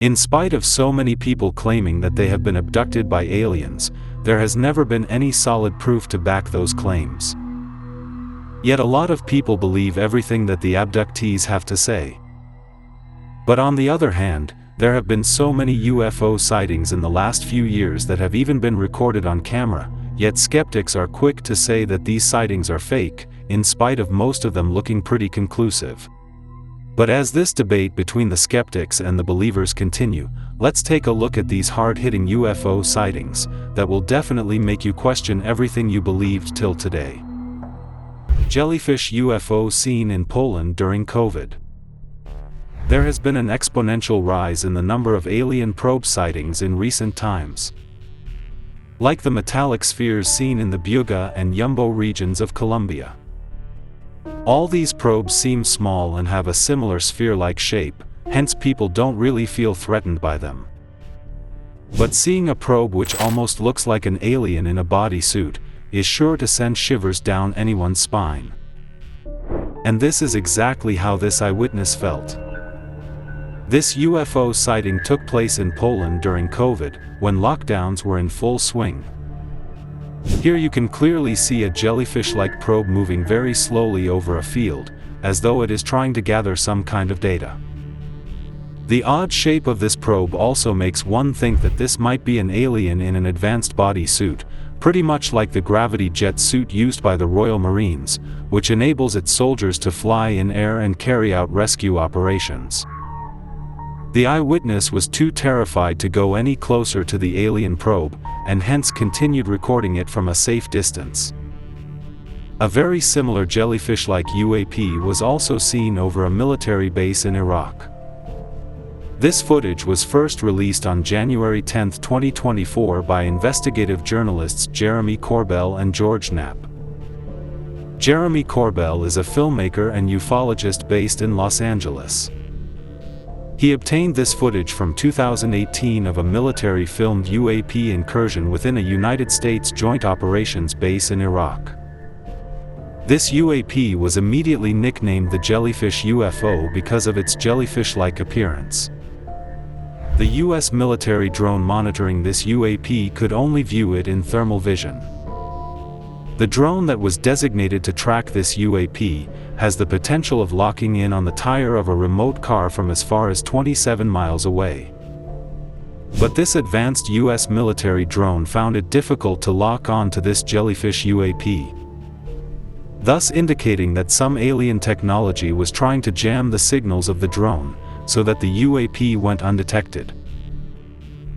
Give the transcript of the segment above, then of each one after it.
In spite of so many people claiming that they have been abducted by aliens, there has never been any solid proof to back those claims. Yet a lot of people believe everything that the abductees have to say. But on the other hand, there have been so many UFO sightings in the last few years that have even been recorded on camera, yet skeptics are quick to say that these sightings are fake, in spite of most of them looking pretty conclusive. But as this debate between the skeptics and the believers continue, let's take a look at these hard-hitting UFO sightings that will definitely make you question everything you believed till today. Jellyfish UFO seen in Poland during COVID. There has been an exponential rise in the number of alien probe sightings in recent times. Like the metallic spheres seen in the Buga and Yumbo regions of Colombia. All these probes seem small and have a similar sphere-like shape, hence people don't really feel threatened by them. But seeing a probe which almost looks like an alien in a bodysuit is sure to send shivers down anyone's spine. And this is exactly how this eyewitness felt. This UFO sighting took place in Poland during COVID, when lockdowns were in full swing. Here you can clearly see a jellyfish-like probe moving very slowly over a field, as though it is trying to gather some kind of data. The odd shape of this probe also makes one think that this might be an alien in an advanced body suit, pretty much like the gravity jet suit used by the Royal Marines, which enables its soldiers to fly in air and carry out rescue operations. The eyewitness was too terrified to go any closer to the alien probe, and hence continued recording it from a safe distance. A very similar jellyfish-like UAP was also seen over a military base in Iraq. This footage was first released on January 10, 2024 by investigative journalists Jeremy Corbell and George Knapp. Jeremy Corbell is a filmmaker and ufologist based in Los Angeles. He obtained this footage from 2018 of a military-filmed UAP incursion within a United States Joint Operations base in Iraq. This UAP was immediately nicknamed the Jellyfish UFO because of its jellyfish-like appearance. The US military drone monitoring this UAP could only view it in thermal vision. The drone that was designated to track this UAP has the potential of locking in on the tire of a remote car from as far as 27 miles away. But this advanced US military drone found it difficult to lock on to this jellyfish UAP, thus indicating that some alien technology was trying to jam the signals of the drone, so that the UAP went undetected.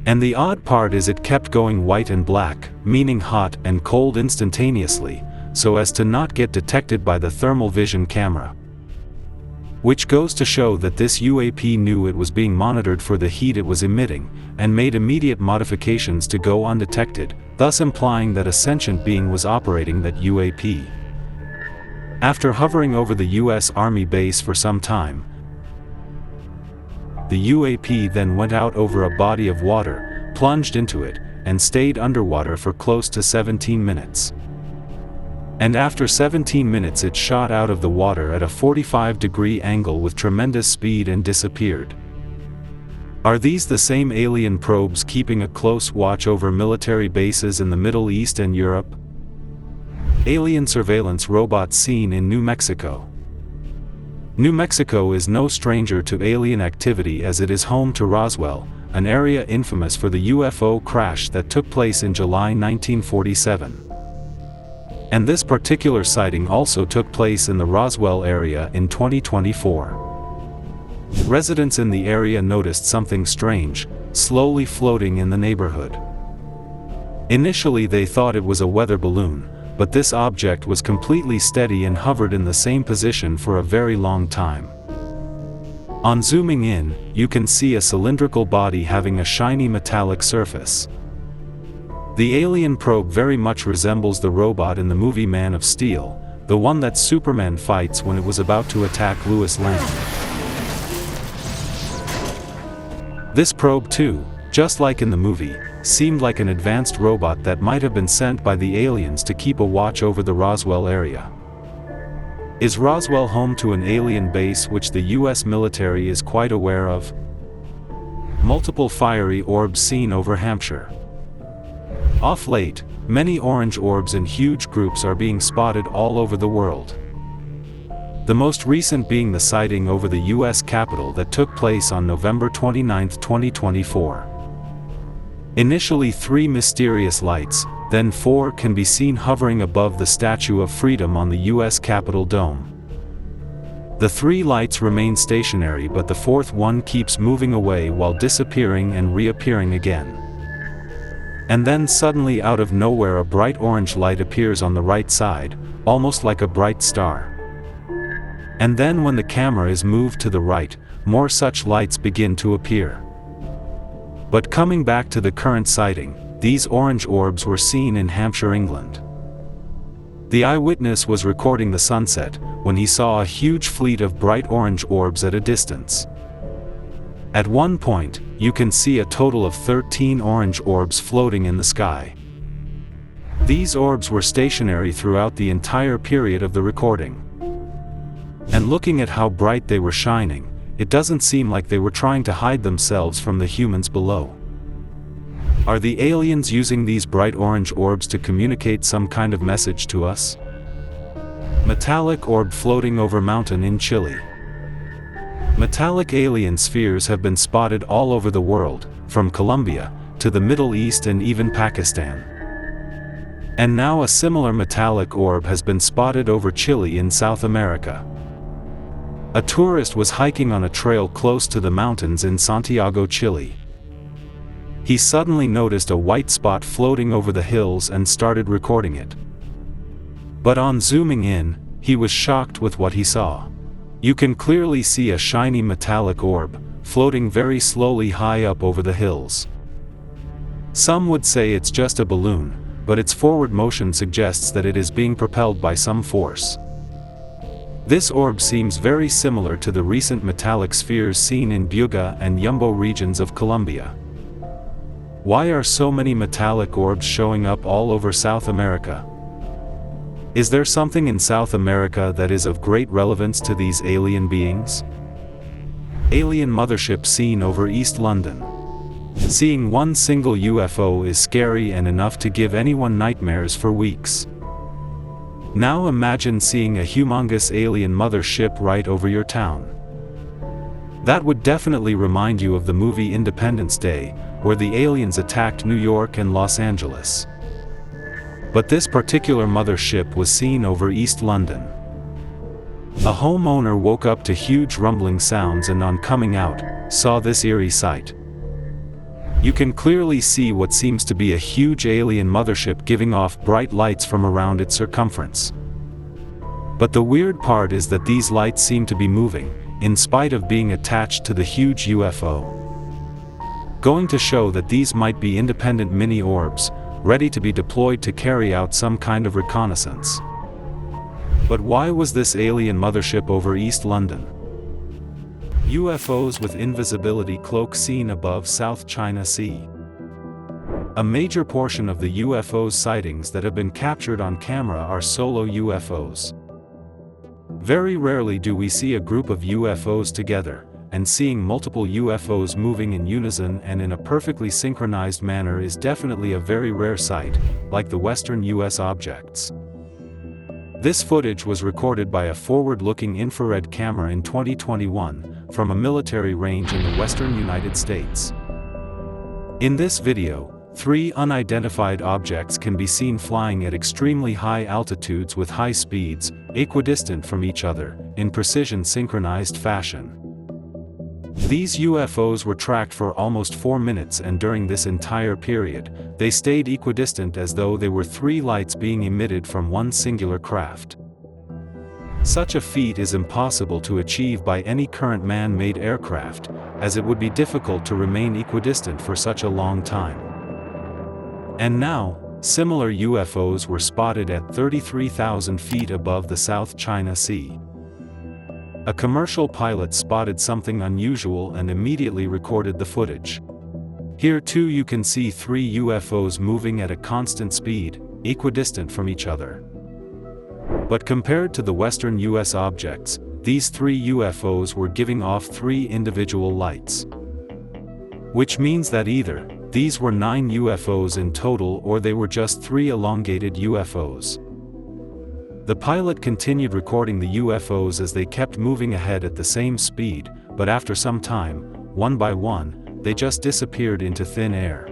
And the odd part is it kept going white and black, meaning hot and cold instantaneously, so as to not get detected by the thermal vision camera. Which goes to show that this UAP knew it was being monitored for the heat it was emitting, and made immediate modifications to go undetected, thus implying that a sentient being was operating that UAP. After hovering over the US Army base for some time, the UAP then went out over a body of water, plunged into it, and stayed underwater for close to 17 minutes. And after 17 minutes it shot out of the water at a 45-degree angle with tremendous speed and disappeared. Are these the same alien probes keeping a close watch over military bases in the Middle East and Europe? Alien surveillance robots seen in New Mexico. New Mexico is no stranger to alien activity as it is home to Roswell, an area infamous for the UFO crash that took place in July 1947. And this particular sighting also took place in the Roswell area in 2024. Residents in the area noticed something strange, slowly floating in the neighborhood. Initially they thought it was a weather balloon, but this object was completely steady and hovered in the same position for a very long time. On zooming in, you can see a cylindrical body having a shiny metallic surface. The alien probe very much resembles the robot in the movie Man of Steel, the one that Superman fights when it was about to attack Lois Lane. This probe too, just like in the movie, seemed like an advanced robot that might have been sent by the aliens to keep a watch over the Roswell area. Is Roswell home to an alien base which the US military is quite aware of? multiple fiery orbs seen over Hampshire. Off late, many orange orbs in huge groups are being spotted all over the world. The most recent being the sighting over the US Capitol that took place on November 29, 2024. Initially 3 mysterious lights, then 4 can be seen hovering above the Statue of Freedom on the US Capitol dome. The 3 lights remain stationary, but the 4th one keeps moving away while disappearing and reappearing again. And then suddenly out of nowhere a bright orange light appears on the right side, almost like a bright star. And then when the camera is moved to the right, more such lights begin to appear. But coming back to the current sighting, these orange orbs were seen in Hampshire, England. The eyewitness was recording the sunset, when he saw a huge fleet of bright orange orbs at a distance. At one point, you can see a total of 13 orange orbs floating in the sky. These orbs were stationary throughout the entire period of the recording. And looking at how bright they were shining, it doesn't seem like they were trying to hide themselves from the humans below. Are the aliens using these bright orange orbs to communicate some kind of message to us? Metallic orb floating over mountain in Chile. Metallic alien spheres have been spotted all over the world, from Colombia to the Middle East and even Pakistan. And now a similar metallic orb has been spotted over Chile in South America. A tourist was hiking on a trail close to the mountains in Santiago, Chile. He suddenly noticed a white spot floating over the hills and started recording it. But on zooming in, he was shocked with what he saw. You can clearly see a shiny metallic orb, floating very slowly high up over the hills. Some would say it's just a balloon, but its forward motion suggests that it is being propelled by some force. This orb seems very similar to the recent metallic spheres seen in Buga and Yumbo regions of Colombia. Why are so many metallic orbs showing up all over South America? Is there something in South America that is of great relevance to these alien beings? Alien mothership seen over East London. Seeing one single UFO is scary and enough to give anyone nightmares for weeks. Now imagine seeing a humongous alien mothership right over your town. That would definitely remind you of the movie Independence Day, where the aliens attacked New York and Los Angeles. But this particular mothership was seen over East London. A homeowner woke up to huge rumbling sounds and on coming out, saw this eerie sight. You can clearly see what seems to be a huge alien mothership giving off bright lights from around its circumference. But the weird part is that these lights seem to be moving, in spite of being attached to the huge UFO. Going to show that these might be independent mini orbs, ready to be deployed to carry out some kind of reconnaissance. But why was this alien mothership over East London? UFOs with invisibility cloak seen above South China Sea. A major portion of the UFOs sightings that have been captured on camera are solo UFOs. Very rarely do we see a group of UFOs together, and seeing multiple UFOs moving in unison and in a perfectly synchronized manner is definitely a very rare sight, like the Western US objects. This footage was recorded by a forward-looking infrared camera in 2021, from a military range in the western United States. In this video, 3 unidentified objects can be seen flying at extremely high altitudes with high speeds, equidistant from each other, in precision synchronized fashion. These UFOs were tracked for almost 4 minutes, and during this entire period, they stayed equidistant as though they were 3 lights being emitted from one singular craft. Such a feat is impossible to achieve by any current man-made aircraft, as it would be difficult to remain equidistant for such a long time. And now, similar UFOs were spotted at 33,000 feet above the South China Sea. A commercial pilot spotted something unusual and immediately recorded the footage. Here too you can see 3 UFOs moving at a constant speed, equidistant from each other. But compared to the Western US objects, these 3 UFOs were giving off 3 individual lights. Which means that either these were 9 UFOs in total or they were just 3 elongated UFOs. The pilot continued recording the UFOs as they kept moving ahead at the same speed, but after some time, one by one, they just disappeared into thin air.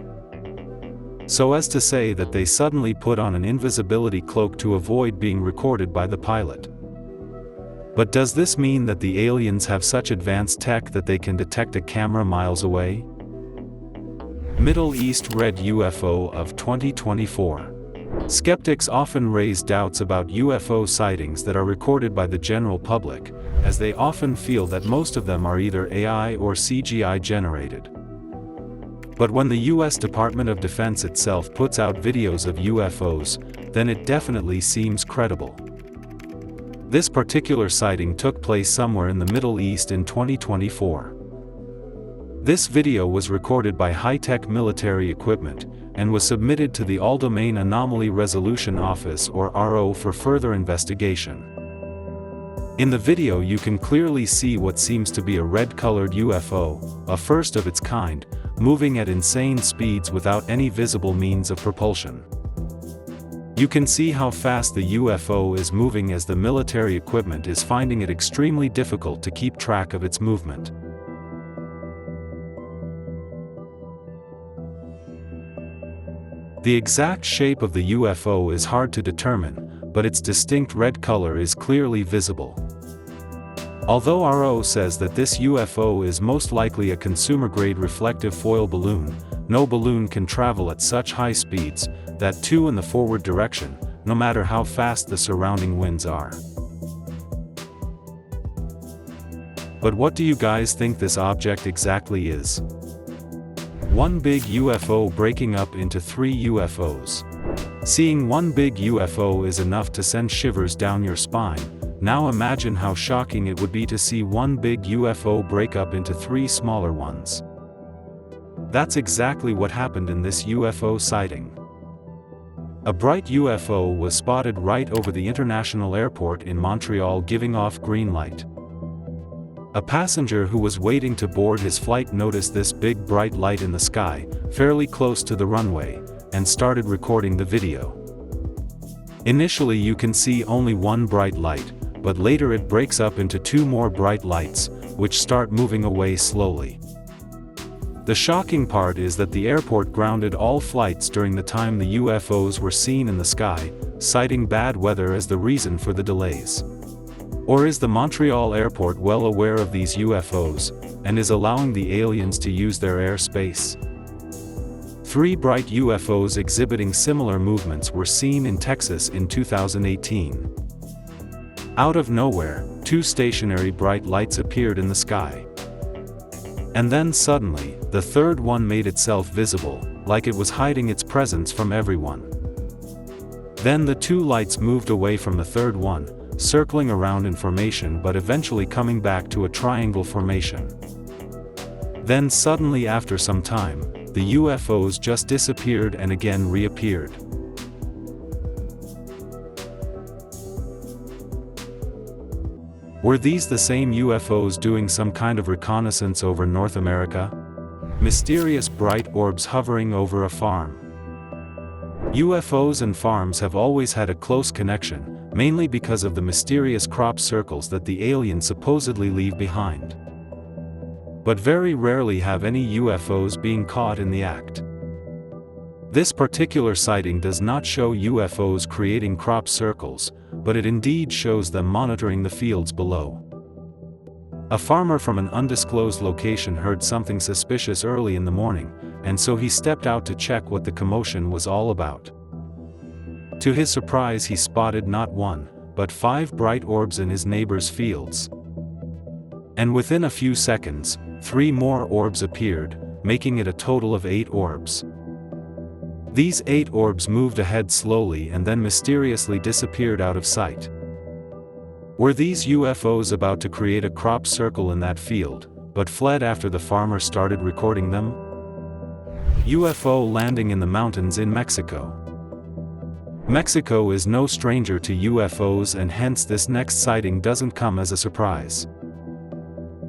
So as to say that they suddenly put on an invisibility cloak to avoid being recorded by the pilot. But does this mean that the aliens have such advanced tech that they can detect a camera miles away? Middle East Red UFO of 2024. Skeptics often raise doubts about UFO sightings that are recorded by the general public, as they often feel that most of them are either AI or CGI generated. But when the US Department of Defense itself puts out videos of UFOs, then it definitely seems credible. This particular sighting took place somewhere in the Middle East in 2024. This video was recorded by high-tech military equipment, and was submitted to the All-Domain Anomaly Resolution Office or RO for further investigation. In the video you can clearly see what seems to be a red-colored UFO, a first of its kind, moving at insane speeds without any visible means of propulsion. You can see how fast the UFO is moving as the military equipment is finding it extremely difficult to keep track of its movement. The exact shape of the UFO is hard to determine, but its distinct red color is clearly visible. Although RO says that this UFO is most likely a consumer-grade reflective foil balloon, no balloon can travel at such high speeds, that too in the forward direction, no matter how fast the surrounding winds are. But what do you guys think this object exactly is? One big UFO breaking up into 3 UFOs. Seeing one big UFO is enough to send shivers down your spine. Now imagine how shocking it would be to see one big UFO break up into 3 smaller ones. That's exactly what happened in this UFO sighting. A bright UFO was spotted right over the international airport in Montreal giving off green light. A passenger who was waiting to board his flight noticed this big bright light in the sky, fairly close to the runway, and started recording the video. Initially you can see only one bright light, but later it breaks up into 2 more bright lights, which start moving away slowly. The shocking part is that the airport grounded all flights during the time the UFOs were seen in the sky, citing bad weather as the reason for the delays. Or is the Montreal airport well aware of these UFOs, and is allowing the aliens to use their airspace? 3 bright UFOs exhibiting similar movements were seen in Texas in 2018. Out of nowhere, 2 stationary bright lights appeared in the sky. And then suddenly, the third one made itself visible, like it was hiding its presence from everyone. Then the 2 lights moved away from the third one, circling around in formation but eventually coming back to a triangle formation. Then suddenly after some time, the UFOs just disappeared and again reappeared. Were these the same UFOs doing some kind of reconnaissance over North America? Mysterious bright orbs hovering over a farm. UFOs and farms have always had a close connection, mainly because of the mysterious crop circles that the aliens supposedly leave behind. But very rarely have any UFOs being caught in the act. This particular sighting does not show UFOs creating crop circles, but it indeed shows them monitoring the fields below. A farmer from an undisclosed location heard something suspicious early in the morning, and so he stepped out to check what the commotion was all about. To his surprise he spotted not 1, but 5 bright orbs in his neighbor's fields. And within a few seconds, 3 more orbs appeared, making it a total of 8 orbs. These 8 orbs moved ahead slowly and then mysteriously disappeared out of sight. Were these UFOs about to create a crop circle in that field, but fled after the farmer started recording them? UFO landing in the mountains in Mexico. Mexico is no stranger to UFOs, and hence this next sighting doesn't come as a surprise.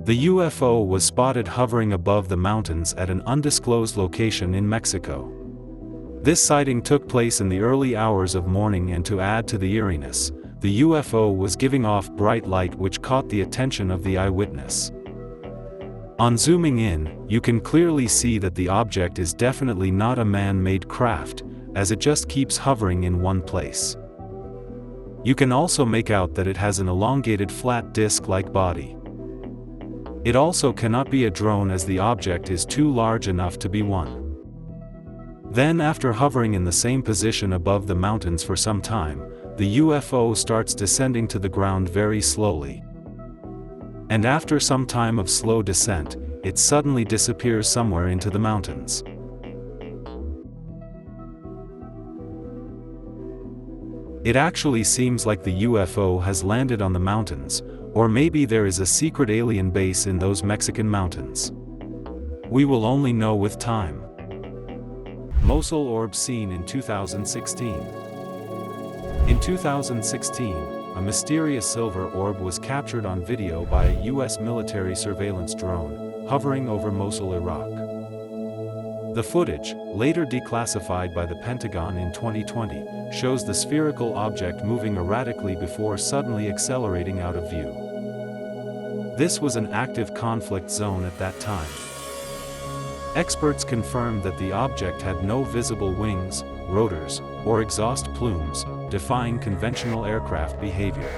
The UFO was spotted hovering above the mountains at an undisclosed location in Mexico. This sighting took place in the early hours of morning, and to add to the eeriness, the UFO was giving off bright light which caught the attention of the eyewitness. On zooming in, you can clearly see that the object is definitely not a man-made craft, as it just keeps hovering in one place. You can also make out that it has an elongated flat disc-like body. It also cannot be a drone, as the object is too large enough to be one. Then, after hovering in the same position above the mountains for some time, the UFO starts descending to the ground very slowly. And after some time of slow descent, it suddenly disappears somewhere into the mountains. It actually seems like the UFO has landed on the mountains, or maybe there is a secret alien base in those Mexican mountains. We will only know with time. Mosul Orb seen in 2016. In 2016, a mysterious silver orb was captured on video by a US military surveillance drone, hovering over Mosul, Iraq. The footage, later declassified by the Pentagon in 2020, shows the spherical object moving erratically before suddenly accelerating out of view. This was an active conflict zone at that time. Experts confirmed that the object had no visible wings, rotors, or exhaust plumes, defying conventional aircraft behavior.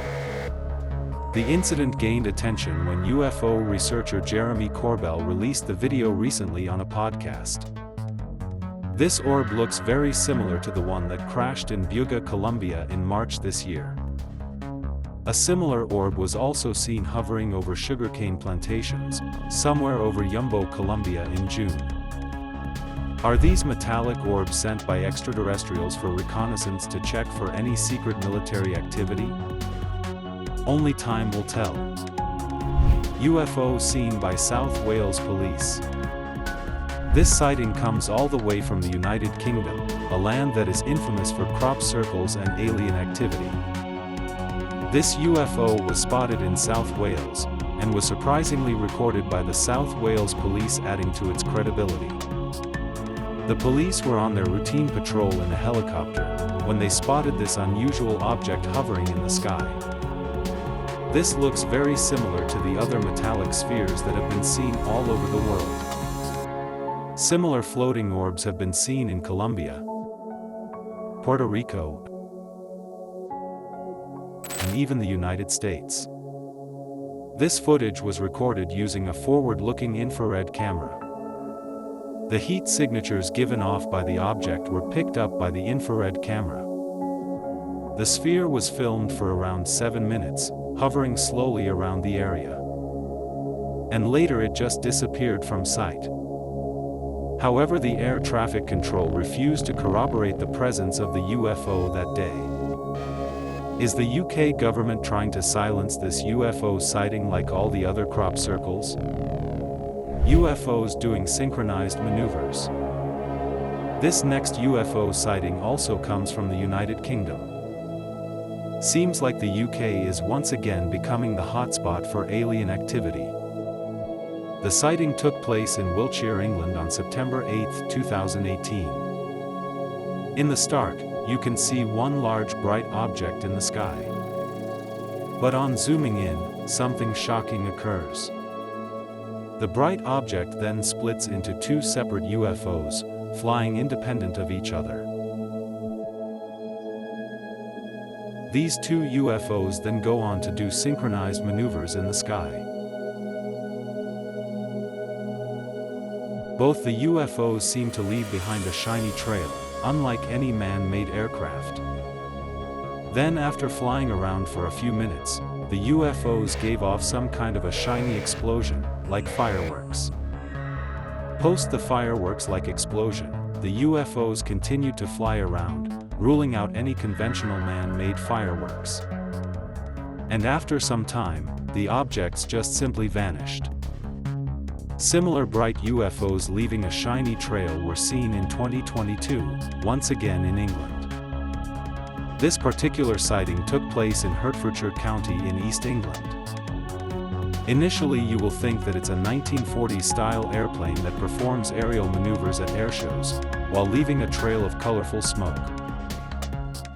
The incident gained attention when UFO researcher Jeremy Corbell released the video recently on a podcast. This orb looks very similar to the one that crashed in Buga, Colombia in March this year. A similar orb was also seen hovering over sugarcane plantations, somewhere over Yumbo, Colombia in June. Are these metallic orbs sent by extraterrestrials for reconnaissance to check for any secret military activity? Only time will tell. UFO seen by South Wales Police. This sighting comes all the way from the United Kingdom, a land that is infamous for crop circles and alien activity. This UFO was spotted in South Wales, and was surprisingly recorded by the South Wales Police, adding to its credibility. The police were on their routine patrol in a helicopter, when they spotted this unusual object hovering in the sky. This looks very similar to the other metallic spheres that have been seen all over the world. Similar floating orbs have been seen in Colombia, Puerto Rico, and even the United States. This footage was recorded using a forward-looking infrared camera. The heat signatures given off by the object were picked up by the infrared camera. The sphere was filmed for around 7 minutes, hovering slowly around the area. And later it just disappeared from sight. However, the air traffic control refused to corroborate the presence of the UFO that day. Is the UK government trying to silence this UFO sighting like all the other crop circles? UFOs doing synchronized maneuvers. This next UFO sighting also comes from the United Kingdom. Seems like the UK is once again becoming the hotspot for alien activity. The sighting took place in Wiltshire, England on September 8, 2018. In the start, you can see one large bright object in the sky. But on zooming in, something shocking occurs. The bright object then splits into two separate UFOs, flying independent of each other. These two UFOs then go on to do synchronized maneuvers in the sky. Both the UFOs seem to leave behind a shiny trail, unlike any man-made aircraft. Then, after flying around for a few minutes, the UFOs gave off some kind of a shiny explosion, like fireworks. Post the fireworks-like explosion, the UFOs continued to fly around, ruling out any conventional man-made fireworks. And after some time, the objects just simply vanished. Similar bright UFOs leaving a shiny trail were seen in 2022, once again in England. This particular sighting took place in Hertfordshire County in East England. Initially you will think that it's a 1940s-style airplane that performs aerial maneuvers at airshows, while leaving a trail of colorful smoke.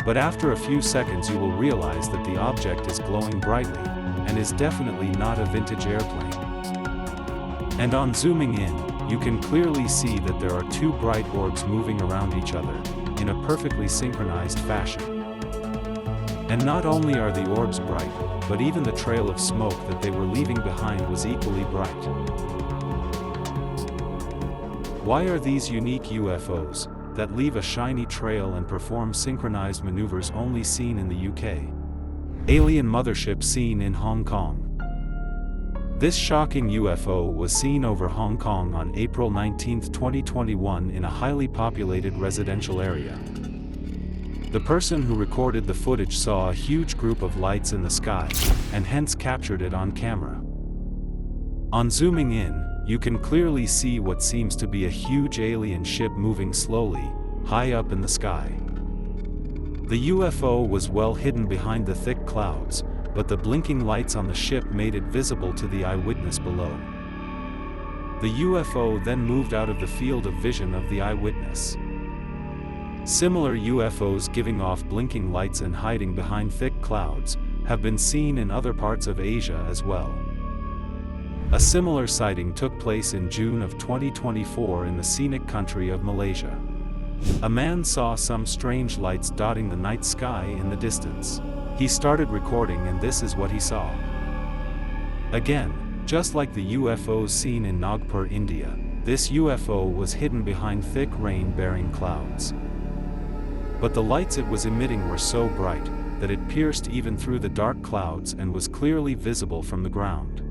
But after a few seconds you will realize that the object is glowing brightly, and is definitely not a vintage airplane. And on zooming in, you can clearly see that there are two bright orbs moving around each other, in a perfectly synchronized fashion. And not only are the orbs bright, but even the trail of smoke that they were leaving behind was equally bright. Why are these unique UFOs, that leave a shiny trail and perform synchronized maneuvers, only seen in the UK? Alien mothership seen in Hong Kong. This shocking UFO was seen over Hong Kong on April 19, 2021 in a highly populated residential area. The person who recorded the footage saw a huge group of lights in the sky, and hence captured it on camera. On zooming in, you can clearly see what seems to be a huge alien ship moving slowly, high up in the sky. The UFO was well hidden behind the thick clouds, but the blinking lights on the ship made it visible to the eyewitness below. The UFO then moved out of the field of vision of the eyewitness. Similar UFOs giving off blinking lights and hiding behind thick clouds have been seen in other parts of Asia as well. A similar sighting took place in June of 2024 in the scenic country of Malaysia. A man saw some strange lights dotting the night sky in the distance. He started recording, and this is what he saw. Again, just like the UFOs seen in Nagpur, India, this UFO was hidden behind thick rain-bearing clouds. But the lights it was emitting were so bright that it pierced even through the dark clouds and was clearly visible from the ground.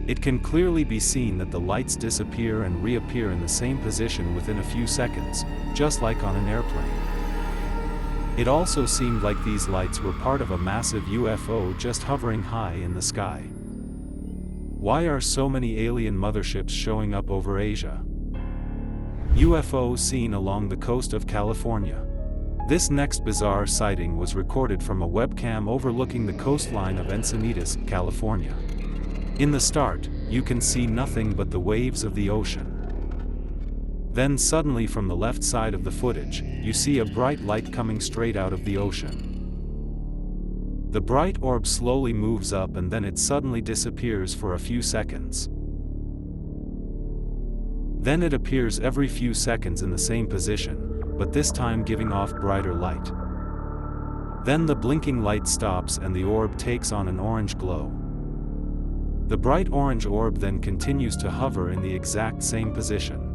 It can clearly be seen that the lights disappear and reappear in the same position within a few seconds, just like on an airplane. It also seemed like these lights were part of a massive UFO just hovering high in the sky. Why are so many alien motherships showing up over Asia? UFO seen along the coast of California. This next bizarre sighting was recorded from a webcam overlooking the coastline of Encinitas, California. In the start, you can see nothing but the waves of the ocean. Then suddenly from the left side of the footage, you see a bright light coming straight out of the ocean. The bright orb slowly moves up and then it suddenly disappears for a few seconds. Then it appears every few seconds in the same position, but this time giving off brighter light. Then the blinking light stops and the orb takes on an orange glow. The bright orange orb then continues to hover in the exact same position.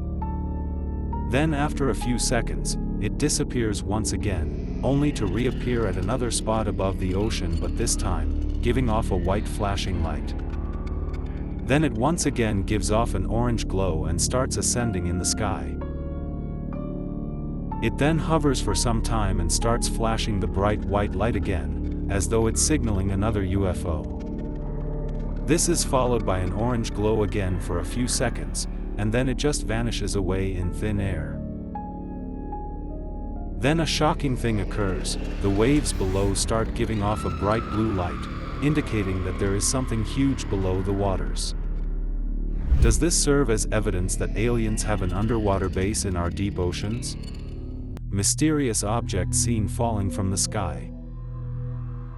Then after a few seconds, it disappears once again, only to reappear at another spot above the ocean, but this time, giving off a white flashing light. Then it once again gives off an orange glow and starts ascending in the sky. It then hovers for some time and starts flashing the bright white light again, as though it's signaling another UFO. This is followed by an orange glow again for a few seconds, and then it just vanishes away in thin air. Then a shocking thing occurs, the waves below start giving off a bright blue light, indicating that there is something huge below the waters. Does this serve as evidence that aliens have an underwater base in our deep oceans? Mysterious object seen falling from the sky.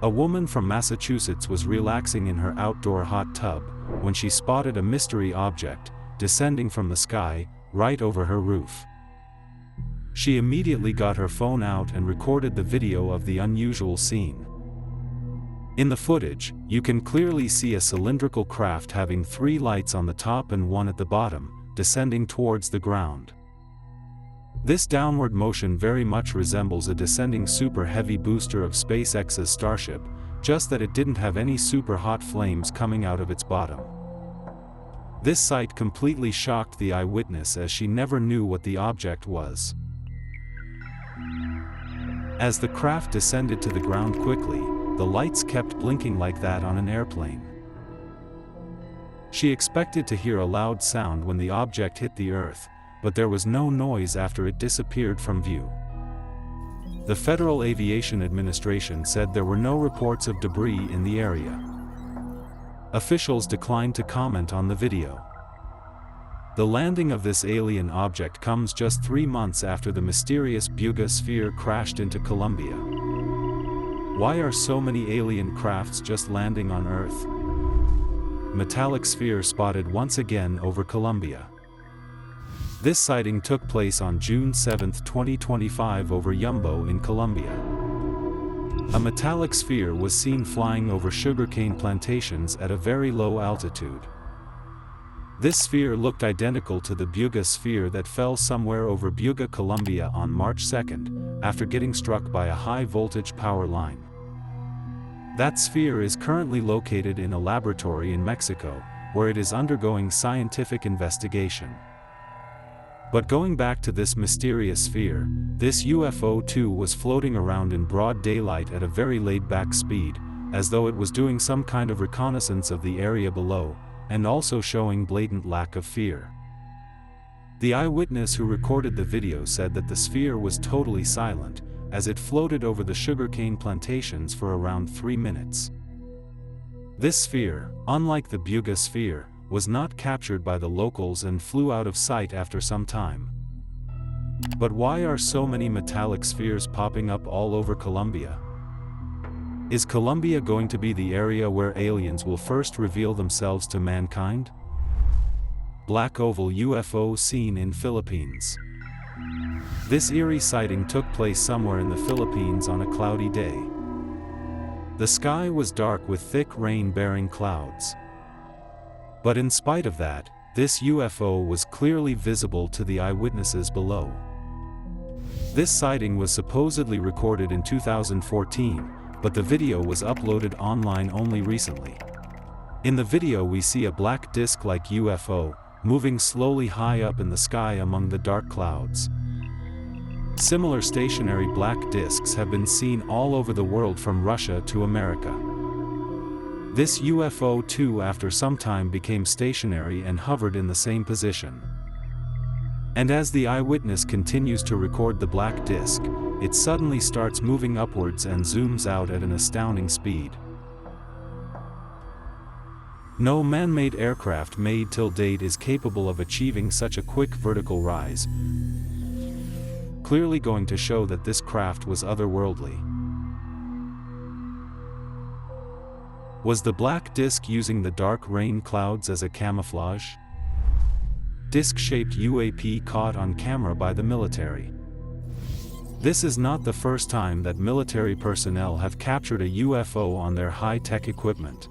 A woman from Massachusetts was relaxing in her outdoor hot tub when she spotted a mystery object descending from the sky right over her roof. She immediately got her phone out and recorded the video of the unusual scene. In the footage, you can clearly see a cylindrical craft having 3 lights on the top and 1 at the bottom, descending towards the ground. This downward motion very much resembles a descending super heavy booster of SpaceX's Starship, just that it didn't have any super hot flames coming out of its bottom. This sight completely shocked the eyewitness, as she never knew what the object was. As the craft descended to the ground quickly, the lights kept blinking like that on an airplane. She expected to hear a loud sound when the object hit the earth, but there was no noise after it disappeared from view. The Federal Aviation Administration said there were no reports of debris in the area. Officials declined to comment on the video. The landing of this alien object comes just 3 months after the mysterious Buga sphere crashed into Colombia. Why are so many alien crafts just landing on Earth? Metallic sphere spotted once again over Colombia. This sighting took place on June 7, 2025 over Yumbo in Colombia. A metallic sphere was seen flying over sugarcane plantations at a very low altitude. This sphere looked identical to the Buga sphere that fell somewhere over Buga, Colombia on March 2nd, after getting struck by a high-voltage power line. That sphere is currently located in a laboratory in Mexico, where it is undergoing scientific investigation. But going back to this mysterious sphere, this UFO too was floating around in broad daylight at a very laid-back speed, as though it was doing some kind of reconnaissance of the area below, and also showing blatant lack of fear. The eyewitness who recorded the video said that the sphere was totally silent, as it floated over the sugarcane plantations for around 3 minutes. This sphere, unlike the Buga sphere, was not captured by the locals and flew out of sight after some time. But why are so many metallic spheres popping up all over Colombia? Is Colombia going to be the area where aliens will first reveal themselves to mankind? Black oval UFO seen in Philippines. This eerie sighting took place somewhere in the Philippines on a cloudy day. The sky was dark with thick rain-bearing clouds. But in spite of that, this UFO was clearly visible to the eyewitnesses below. This sighting was supposedly recorded in 2014, but the video was uploaded online only recently. In the video we see a black disc-like UFO, moving slowly high up in the sky among the dark clouds. Similar stationary black discs have been seen all over the world from Russia to America. This UFO too after some time became stationary and hovered in the same position. And as the eyewitness continues to record the black disc, it suddenly starts moving upwards and zooms out at an astounding speed. No man-made aircraft made till date is capable of achieving such a quick vertical rise, clearly going to show that this craft was otherworldly. Was the black disc using the dark rain clouds as a camouflage? Disc-shaped UAP caught on camera by the military. This is not the first time that military personnel have captured a UFO on their high-tech equipment.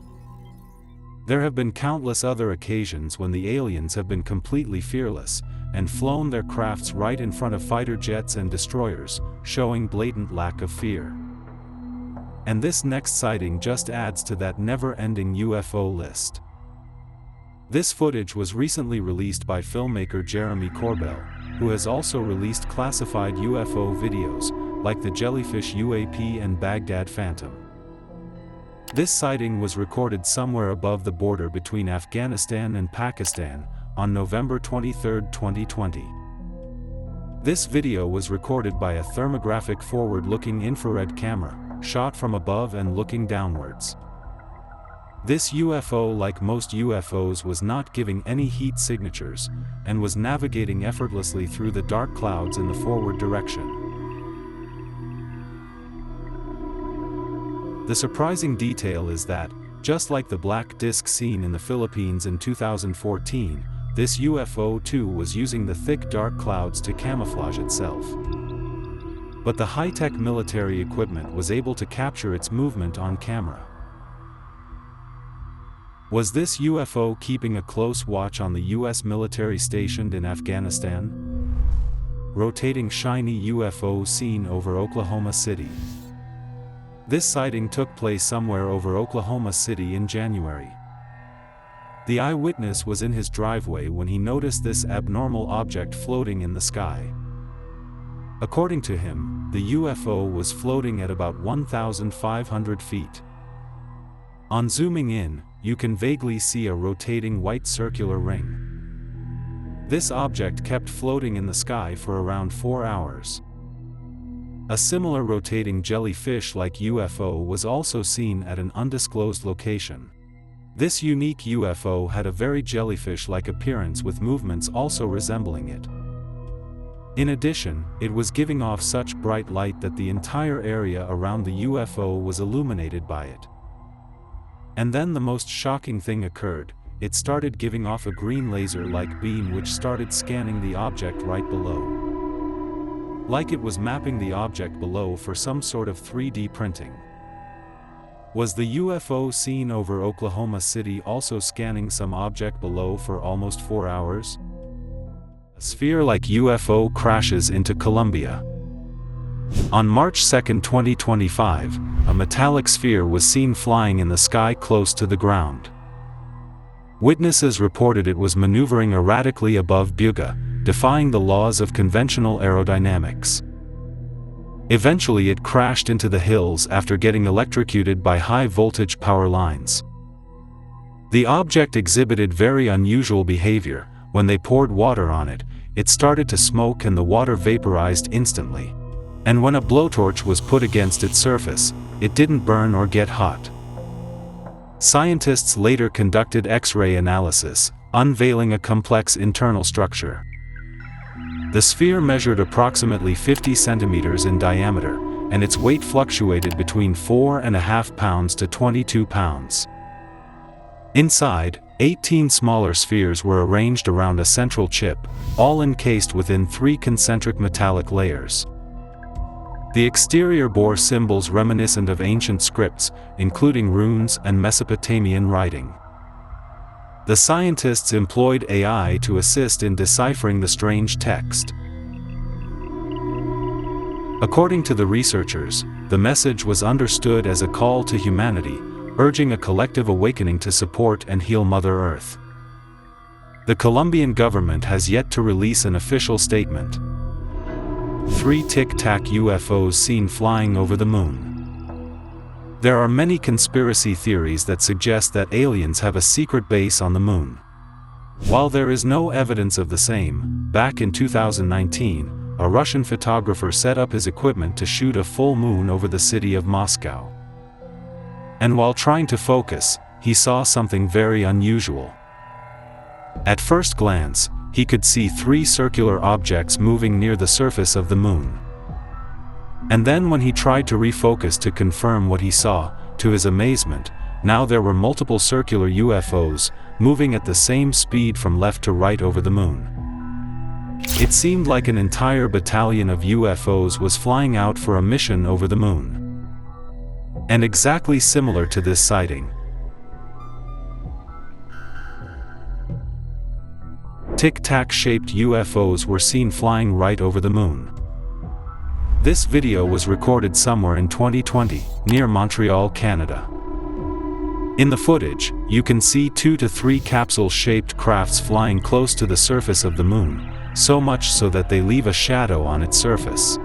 There have been countless other occasions when the aliens have been completely fearless, and flown their crafts right in front of fighter jets and destroyers, showing blatant lack of fear. And this next sighting just adds to that never-ending UFO list. This footage was recently released by filmmaker Jeremy Corbell, who has also released classified UFO videos, like the Jellyfish UAP and Baghdad Phantom. This sighting was recorded somewhere above the border between Afghanistan and Pakistan, on November 23, 2020. This video was recorded by a thermographic forward-looking infrared camera, shot from above and looking downwards. This UFO, like most UFOs, was not giving any heat signatures, and was navigating effortlessly through the dark clouds in the forward direction. The surprising detail is that, just like the black disc seen in the Philippines in 2014, this UFO too was using the thick dark clouds to camouflage itself. But the high-tech military equipment was able to capture its movement on camera. Was this UFO keeping a close watch on the US military stationed in Afghanistan? Rotating shiny UFO seen over Oklahoma City. This sighting took place somewhere over Oklahoma City in January. The eyewitness was in his driveway when he noticed this abnormal object floating in the sky. According to him, the UFO was floating at about 1,500 feet. On zooming in, you can vaguely see a rotating white circular ring. This object kept floating in the sky for around 4 hours. A similar rotating jellyfish-like UFO was also seen at an undisclosed location. This unique UFO had a very jellyfish-like appearance with movements also resembling it. In addition, it was giving off such bright light that the entire area around the UFO was illuminated by it. And then the most shocking thing occurred. It started giving off a green laser-like beam which started scanning the object right below. Like it was mapping the object below for some sort of 3D printing. Was the UFO seen over Oklahoma City also scanning some object below for almost 4 hours? A sphere-like UFO crashes into Colombia. On March 2, 2025, a metallic sphere was seen flying in the sky close to the ground. Witnesses reported it was maneuvering erratically above Buga, defying the laws of conventional aerodynamics. Eventually it crashed into the hills after getting electrocuted by high-voltage power lines. The object exhibited very unusual behavior. When they poured water on it, it started to smoke and the water vaporized instantly. And when a blowtorch was put against its surface, it didn't burn or get hot. Scientists later conducted X-ray analysis, unveiling a complex internal structure. The sphere measured approximately 50 centimeters in diameter, and its weight fluctuated between 4.5 pounds to 22 pounds. Inside, 18 smaller spheres were arranged around a central chip, all encased within 3 concentric metallic layers. The exterior bore symbols reminiscent of ancient scripts, including runes and Mesopotamian writing. The scientists employed AI to assist in deciphering the strange text. According to the researchers, the message was understood as a call to humanity, urging a collective awakening to support and heal Mother Earth. The Colombian government has yet to release an official statement. 3 Tic Tac UFOs seen flying over the moon. There are many conspiracy theories that suggest that aliens have a secret base on the moon. While there is no evidence of the same, back in 2019, a Russian photographer set up his equipment to shoot a full moon over the city of Moscow. And while trying to focus, he saw something very unusual. At first glance, he could see 3 circular objects moving near the surface of the moon. And then when he tried to refocus to confirm what he saw, to his amazement, now there were multiple circular UFOs, moving at the same speed from left to right over the moon. It seemed like an entire battalion of UFOs was flying out for a mission over the moon. And exactly similar to this sighting, Tic Tac shaped UFOs were seen flying right over the moon. This video was recorded somewhere in 2020, near Montreal, Canada. In the footage, you can see 2 to 3 capsule-shaped crafts flying close to the surface of the moon, so much so that they leave a shadow on its surface.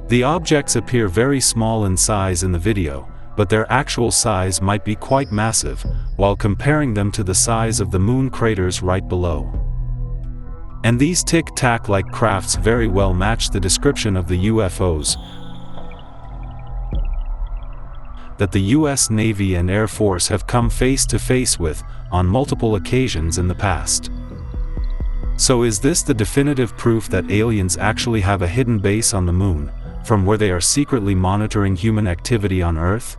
The objects appear very small in size in the video, but their actual size might be quite massive, while comparing them to the size of the moon craters right below. And these Tic Tac-like crafts very well match the description of the UFOs that the US Navy and Air Force have come face to face with on multiple occasions in the past. So is this the definitive proof that aliens actually have a hidden base on the moon, from where they are secretly monitoring human activity on Earth?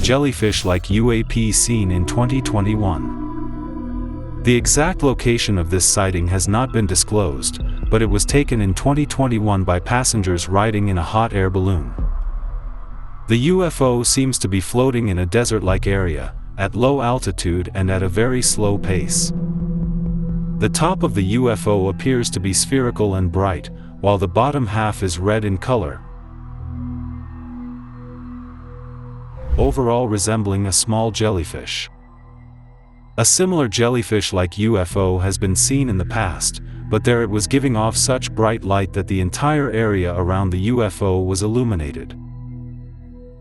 Jellyfish-like UAP seen in 2021. The exact location of this sighting has not been disclosed, but it was taken in 2021 by passengers riding in a hot air balloon. The UFO seems to be floating in a desert-like area, at low altitude and at a very slow pace. The top of the UFO appears to be spherical and bright, while the bottom half is red in color, overall resembling a small jellyfish. A similar jellyfish-like UFO has been seen in the past, but there it was giving off such bright light that the entire area around the UFO was illuminated.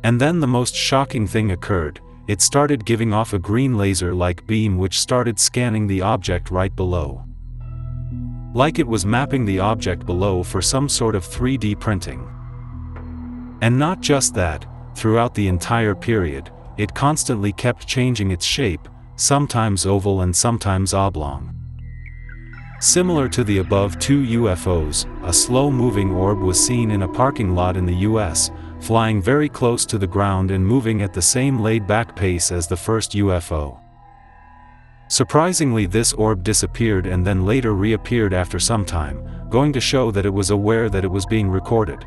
And then the most shocking thing occurred. It started giving off a green laser-like beam which started scanning the object right below. Like it was mapping the object below for some sort of 3D printing. And not just that, throughout the entire period, it constantly kept changing its shape, sometimes oval and sometimes oblong. Similar to the above two UFOs, a slow-moving orb was seen in a parking lot in the US, flying very close to the ground and moving at the same laid-back pace as the first UFO. Surprisingly, this orb disappeared and then later reappeared after some time, going to show that it was aware that it was being recorded.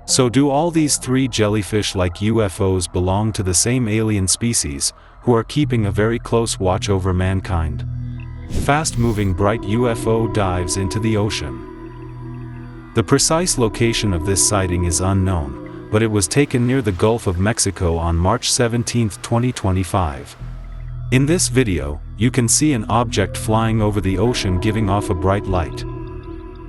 So do all these three jellyfish-like UFOs belong to the same alien species, who are keeping a very close watch over mankind? Fast-moving bright UFO dives into the ocean. The precise location of this sighting is unknown, but it was taken near the Gulf of Mexico on March 17, 2025. In this video, you can see an object flying over the ocean giving off a bright light.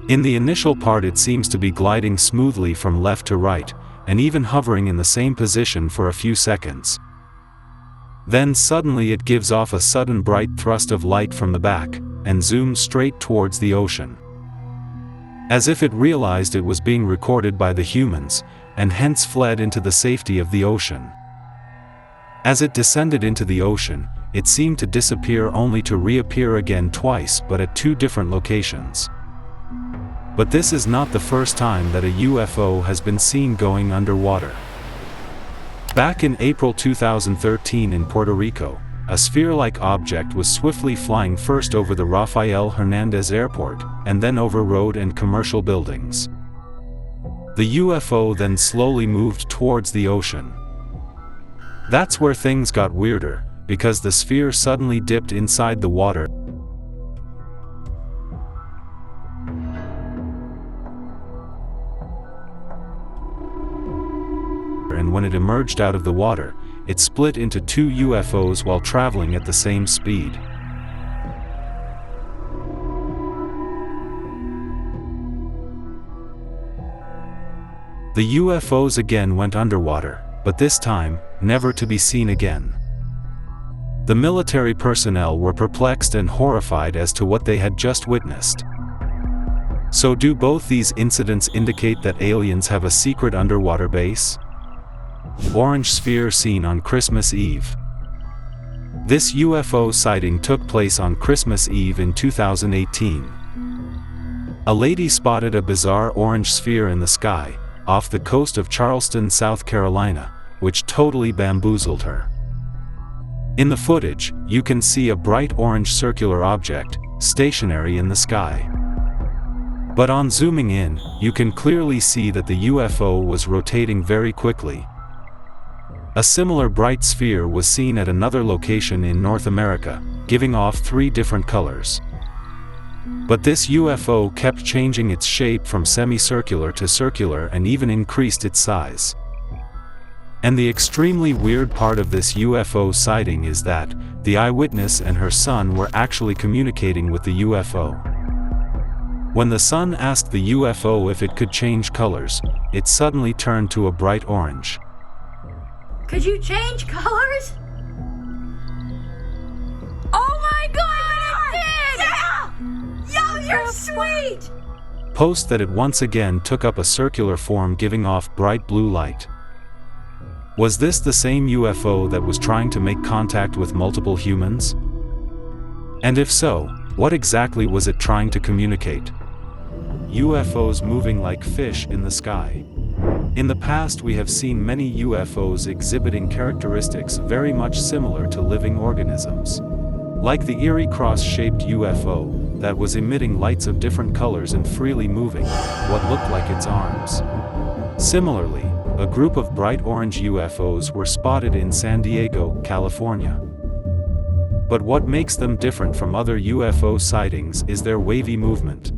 In the initial part it seems to be gliding smoothly from left to right, and even hovering in the same position for a few seconds. Then suddenly it gives off a sudden bright thrust of light from the back, and zooms straight towards the ocean. As if it realized it was being recorded by the humans, and hence fled into the safety of the ocean. As it descended into the ocean, it seemed to disappear only to reappear again twice, but at two different locations. But this is not the first time that a UFO has been seen going underwater. Back in April 2013 in Puerto Rico, a sphere-like object was swiftly flying first over the Rafael Hernandez Airport, and then over road and commercial buildings. The UFO then slowly moved towards the ocean. That's where things got weirder, because the sphere suddenly dipped inside the water. And when it emerged out of the water, it split into two UFOs while traveling at the same speed. The UFOs again went underwater, but this time, never to be seen again. The military personnel were perplexed and horrified as to what they had just witnessed. So do both these incidents indicate that aliens have a secret underwater base? Orange sphere seen on Christmas Eve. This UFO sighting took place on Christmas Eve in 2018. A lady spotted a bizarre orange sphere in the sky, off the coast of Charleston, South Carolina, which totally bamboozled her. In the footage, you can see a bright orange circular object, stationary in the sky. But on zooming in, you can clearly see that the UFO was rotating very quickly. A similar bright sphere was seen at another location in North America, giving off three different colors. But this UFO kept changing its shape from semicircular to circular and even increased its size. And the extremely weird part of this UFO sighting is that the eyewitness and her son were actually communicating with the UFO. When the son asked the UFO if it could change colors, it suddenly turned to a bright orange. Could you change colors? Oh my God! It did! Yeah! Yo, you're sweet! Post that it once again took up a circular form giving off bright blue light. Was this the same UFO that was trying to make contact with multiple humans? And if so, what exactly was it trying to communicate? UFOs moving like fish in the sky. In the past we have seen many UFOs exhibiting characteristics very much similar to living organisms. Like the eerie cross-shaped UFO, that was emitting lights of different colors and freely moving, what looked like its arms. Similarly, a group of bright orange UFOs were spotted in San Diego, California. But what makes them different from other UFO sightings is their wavy movement.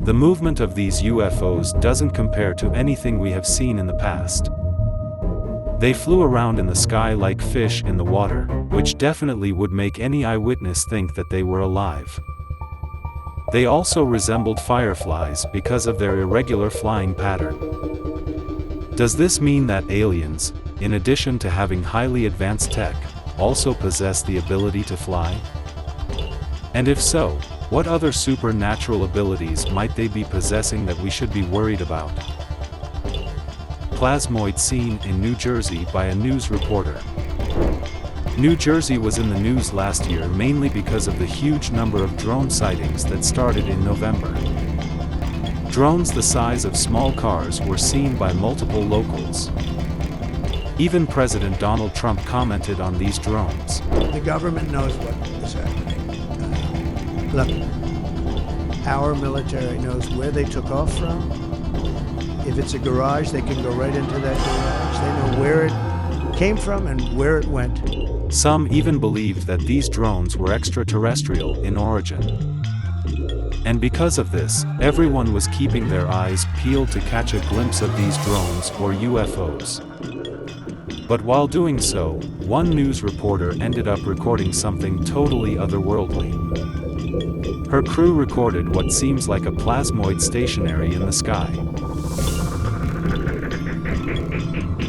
The movement of these UFOs doesn't compare to anything we have seen in the past. They flew around in the sky like fish in the water, which definitely would make any eyewitness think that they were alive. They also resembled fireflies because of their irregular flying pattern. Does this mean that aliens, in addition to having highly advanced tech, also possess the ability to fly? And if so, what other supernatural abilities might they be possessing that we should be worried about? Plasmoid seen in New Jersey by a news reporter. New Jersey was in the news last year mainly because of the huge number of drone sightings that started in November. Drones the size of small cars were seen by multiple locals. Even President Donald Trump commented on these drones. The government knows what is happening. Look, our military knows where they took off from. If it's a garage, they can go right into that garage. They know where it came from and where it went. Some even believed that these drones were extraterrestrial in origin. And because of this, everyone was keeping their eyes peeled to catch a glimpse of these drones or UFOs. But while doing so, one news reporter ended up recording something totally otherworldly. Her crew recorded what seems like a plasmoid stationary in the sky.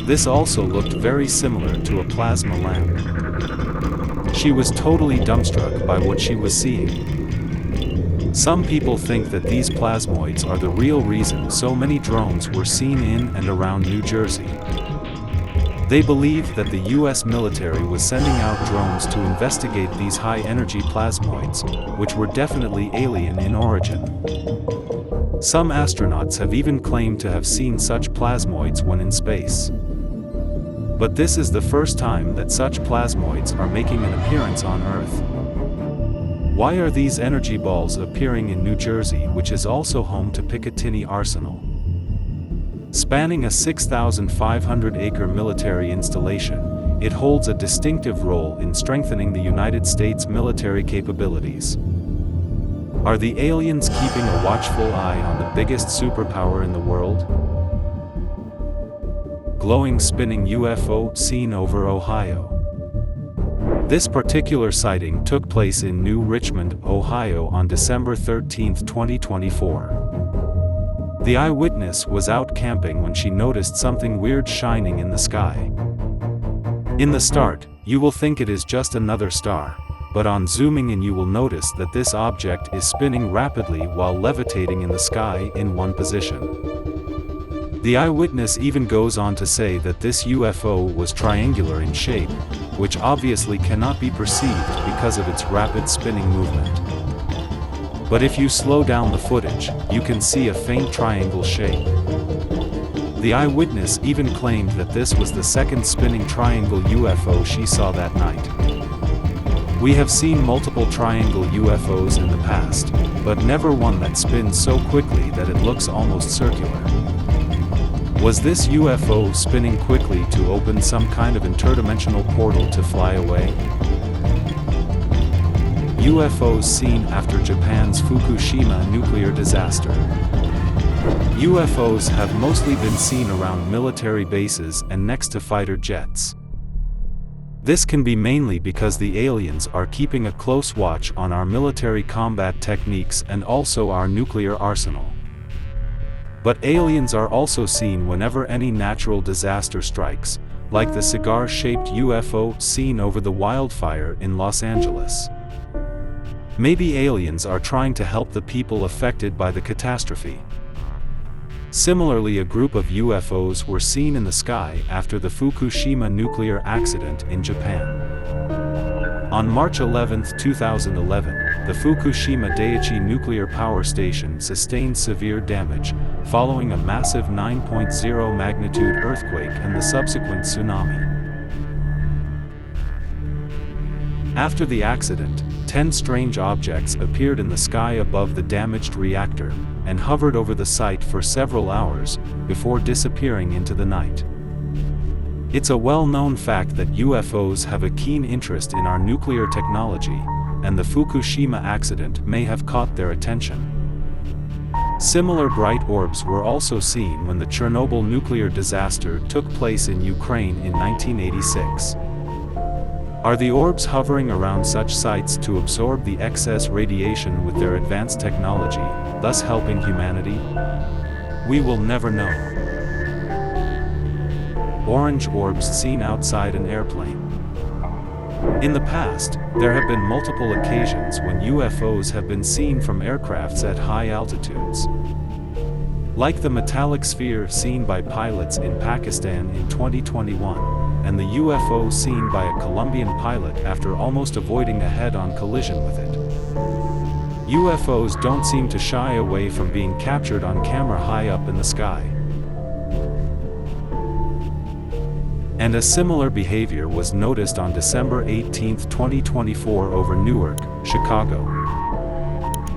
This also looked very similar to a plasma lamp. She was totally dumbstruck by what she was seeing. Some people think that these plasmoids are the real reason so many drones were seen in and around New Jersey. They believe that the US military was sending out drones to investigate these high-energy plasmoids, which were definitely alien in origin. Some astronauts have even claimed to have seen such plasmoids when in space. But this is the first time that such plasmoids are making an appearance on Earth. Why are these energy balls appearing in New Jersey, which is also home to Picatinny Arsenal? Spanning a 6,500-acre military installation, it holds a distinctive role in strengthening the United States military capabilities. Are the aliens keeping a watchful eye on the biggest superpower in the world? Glowing spinning UFO seen over Ohio. This particular sighting took place in New Richmond, Ohio on December 13, 2024. The eyewitness was out camping when she noticed something weird shining in the sky. In the start, you will think it is just another star, but on zooming in you will notice that this object is spinning rapidly while levitating in the sky in one position. The eyewitness even goes on to say that this UFO was triangular in shape, which obviously cannot be perceived because of its rapid spinning movement. But if you slow down the footage, you can see a faint triangle shape. The eyewitness even claimed that this was the second spinning triangle UFO she saw that night. We have seen multiple triangle UFOs in the past, but never one that spins so quickly that it looks almost circular. Was this UFO spinning quickly to open some kind of interdimensional portal to fly away? UFOs seen after Japan's Fukushima nuclear disaster. UFOs have mostly been seen around military bases and next to fighter jets. This can be mainly because the aliens are keeping a close watch on our military combat techniques and also our nuclear arsenal. But aliens are also seen whenever any natural disaster strikes, like the cigar-shaped UFO seen over the wildfire in Los Angeles. Maybe aliens are trying to help the people affected by the catastrophe. Similarly, a group of UFOs were seen in the sky after the Fukushima nuclear accident in Japan. On March 11, 2011, the Fukushima Daiichi nuclear power station sustained severe damage, following a massive 9.0 magnitude earthquake and the subsequent tsunami. After the accident, 10 strange objects appeared in the sky above the damaged reactor, and hovered over the site for several hours, before disappearing into the night. It's a well-known fact that UFOs have a keen interest in our nuclear technology, and the Fukushima accident may have caught their attention. Similar bright orbs were also seen when the Chernobyl nuclear disaster took place in Ukraine in 1986. Are the orbs hovering around such sites to absorb the excess radiation with their advanced technology, thus helping humanity? We will never know. Orange orbs seen outside an airplane. In the past, there have been multiple occasions when UFOs have been seen from aircrafts at high altitudes. Like the metallic sphere seen by pilots in Pakistan in 2021, and the UFO seen by a Colombian pilot after almost avoiding a head-on collision with it. UFOs don't seem to shy away from being captured on camera high up in the sky. And a similar behavior was noticed on December 18, 2024 over Newark, Chicago.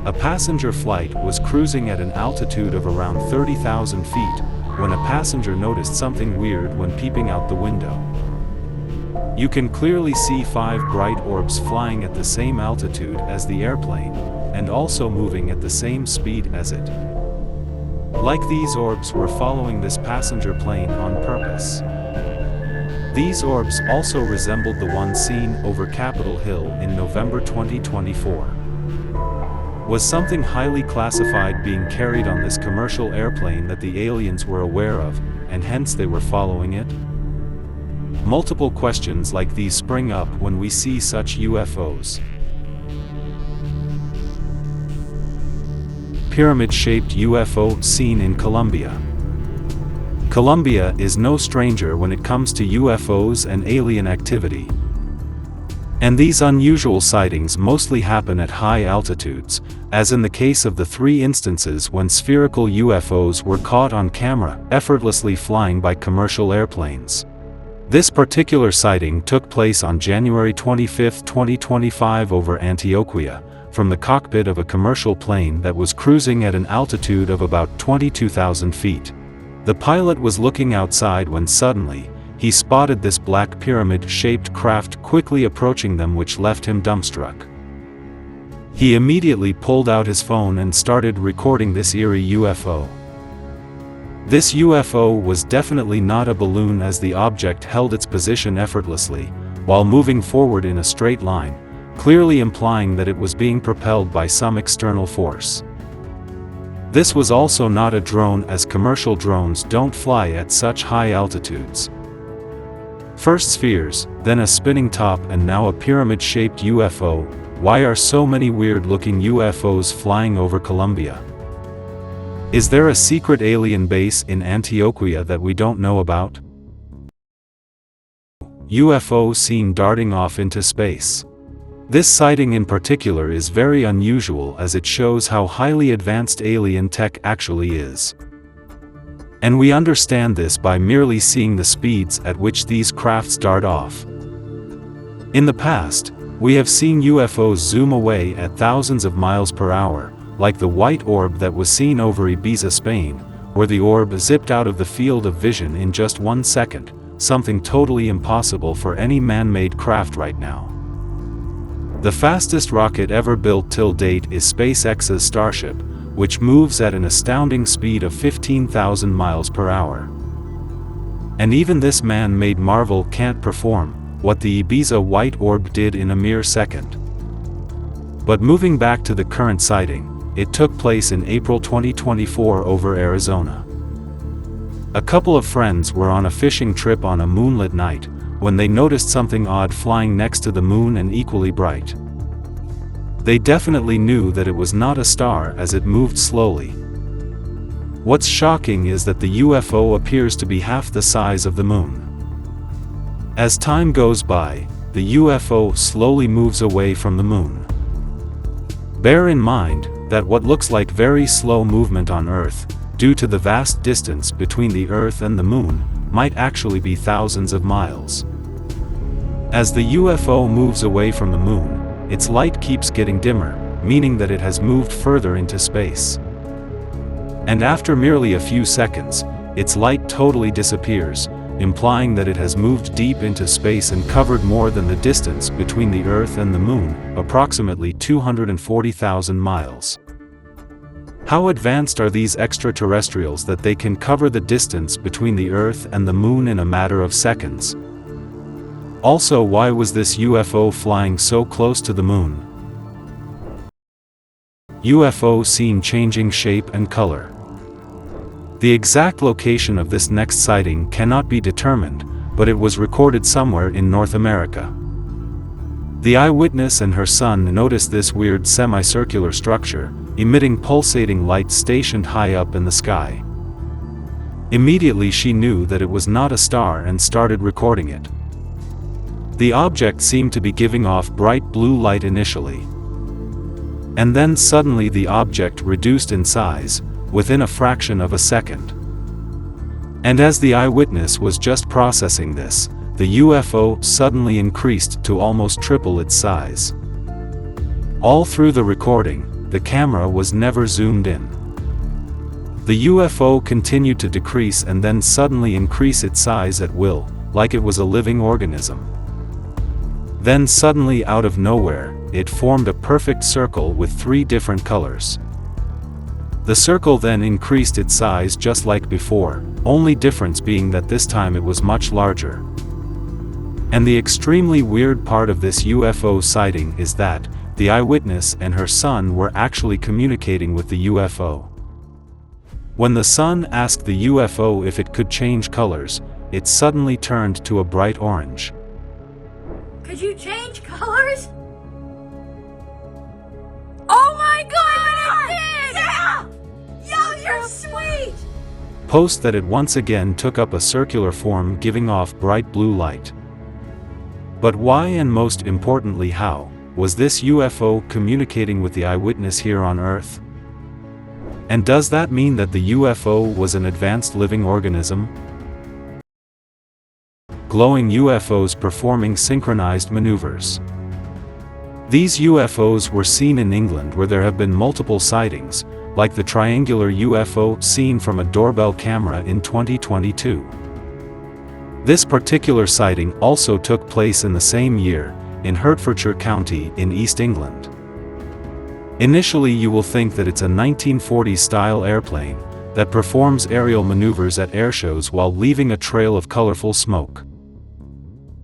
A passenger flight was cruising at an altitude of around 30,000 feet, when a passenger noticed something weird when peeping out the window. You can clearly see 5 bright orbs flying at the same altitude as the airplane, and also moving at the same speed as it. Like these orbs were following this passenger plane on purpose. These orbs also resembled the one seen over Capitol Hill in November 2024. Was something highly classified being carried on this commercial airplane that the aliens were aware of, and hence they were following it? Multiple questions like these spring up when we see such UFOs. Pyramid-shaped UFO seen in Colombia. Colombia is no stranger when it comes to UFOs and alien activity. And these unusual sightings mostly happen at high altitudes, as in the case of the 3 instances when spherical UFOs were caught on camera, effortlessly flying by commercial airplanes. This particular sighting took place on January 25, 2025 over Antioquia, from the cockpit of a commercial plane that was cruising at an altitude of about 22,000 feet. The pilot was looking outside when suddenly, he spotted this black pyramid-shaped craft quickly approaching them, which left him dumbstruck. He immediately pulled out his phone and started recording this eerie UFO. This UFO was definitely not a balloon, as the object held its position effortlessly, while moving forward in a straight line, clearly implying that it was being propelled by some external force. This was also not a drone, as commercial drones don't fly at such high altitudes. First spheres, then a spinning top, and now a pyramid-shaped UFO. Why are so many weird-looking UFOs flying over Colombia? Is there a secret alien base in Antioquia that we don't know about? UFO seen darting off into space. This sighting in particular is very unusual, as it shows how highly advanced alien tech actually is. And we understand this by merely seeing the speeds at which these crafts dart off. In the past, we have seen UFOs zoom away at thousands of miles per hour, like the white orb that was seen over Ibiza, Spain, where the orb zipped out of the field of vision in just 1 second, something totally impossible for any man-made craft right now. The fastest rocket ever built till date is SpaceX's Starship, which moves at an astounding speed of 15,000 miles per hour. And even this man-made marvel can't perform what the Ibiza white orb did in a mere second. But moving back to the current sighting, it took place in April 2024 over Arizona. A couple of friends were on a fishing trip on a moonlit night, when they noticed something odd flying next to the moon and equally bright. They definitely knew that it was not a star, as it moved slowly. What's shocking is that the UFO appears to be half the size of the moon. As time goes by, the UFO slowly moves away from the moon. Bear in mind that what looks like very slow movement on Earth, due to the vast distance between the Earth and the moon, might actually be thousands of miles. As the UFO moves away from the moon, its light keeps getting dimmer, meaning that it has moved further into space. And after merely a few seconds, its light totally disappears, implying that it has moved deep into space and covered more than the distance between the Earth and the moon, approximately 240,000 miles. How advanced are these extraterrestrials that they can cover the distance between the Earth and the moon in a matter of seconds? Also, why was this UFO flying so close to the moon? UFO seen changing shape and color. The exact location of this next sighting cannot be determined, but it was recorded somewhere in North America. The eyewitness and her son noticed this weird semicircular structure, emitting pulsating light stationed high up in the sky. Immediately she knew that it was not a star and started recording it. The object seemed to be giving off bright blue light initially. And then suddenly the object reduced in size, within a fraction of a second. And as the eyewitness was just processing this, the UFO suddenly increased to almost triple its size. All through the recording, the camera was never zoomed in. The UFO continued to decrease and then suddenly increase its size at will, like it was a living organism. Then suddenly out of nowhere, it formed a perfect circle with 3 different colors. The circle then increased its size just like before, only difference being that this time it was much larger. And the extremely weird part of this UFO sighting is that, the eyewitness and her son were actually communicating with the UFO. When the son asked the UFO if it could change colors, it suddenly turned to a bright orange. Could you change colors? Oh my god, it did! Yeah! Yo, you're sweet! Post that it once again took up a circular form giving off bright blue light. But why, and most importantly how, was this UFO communicating with the eyewitness here on Earth? And does that mean that the UFO was an advanced living organism? Glowing UFOs performing synchronized maneuvers. These UFOs were seen in England, where there have been multiple sightings, like the triangular UFO seen from a doorbell camera in 2022. This particular sighting also took place in the same year, in Hertfordshire County in East England. Initially you will think that it's a 1940s-style airplane that performs aerial maneuvers at airshows while leaving a trail of colorful smoke.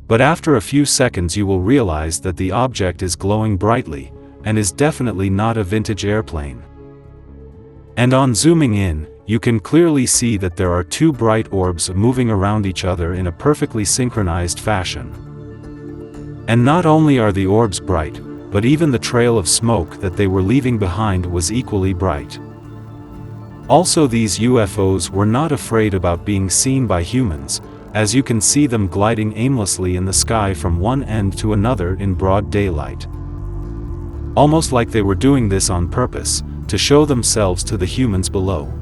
But after a few seconds you will realize that the object is glowing brightly, and is definitely not a vintage airplane. And on zooming in, you can clearly see that there are 2 bright orbs moving around each other in a perfectly synchronized fashion. And not only are the orbs bright, but even the trail of smoke that they were leaving behind was equally bright. Also, these UFOs were not afraid about being seen by humans, as you can see them gliding aimlessly in the sky from one end to another in broad daylight. Almost like they were doing this on purpose, to show themselves to the humans below.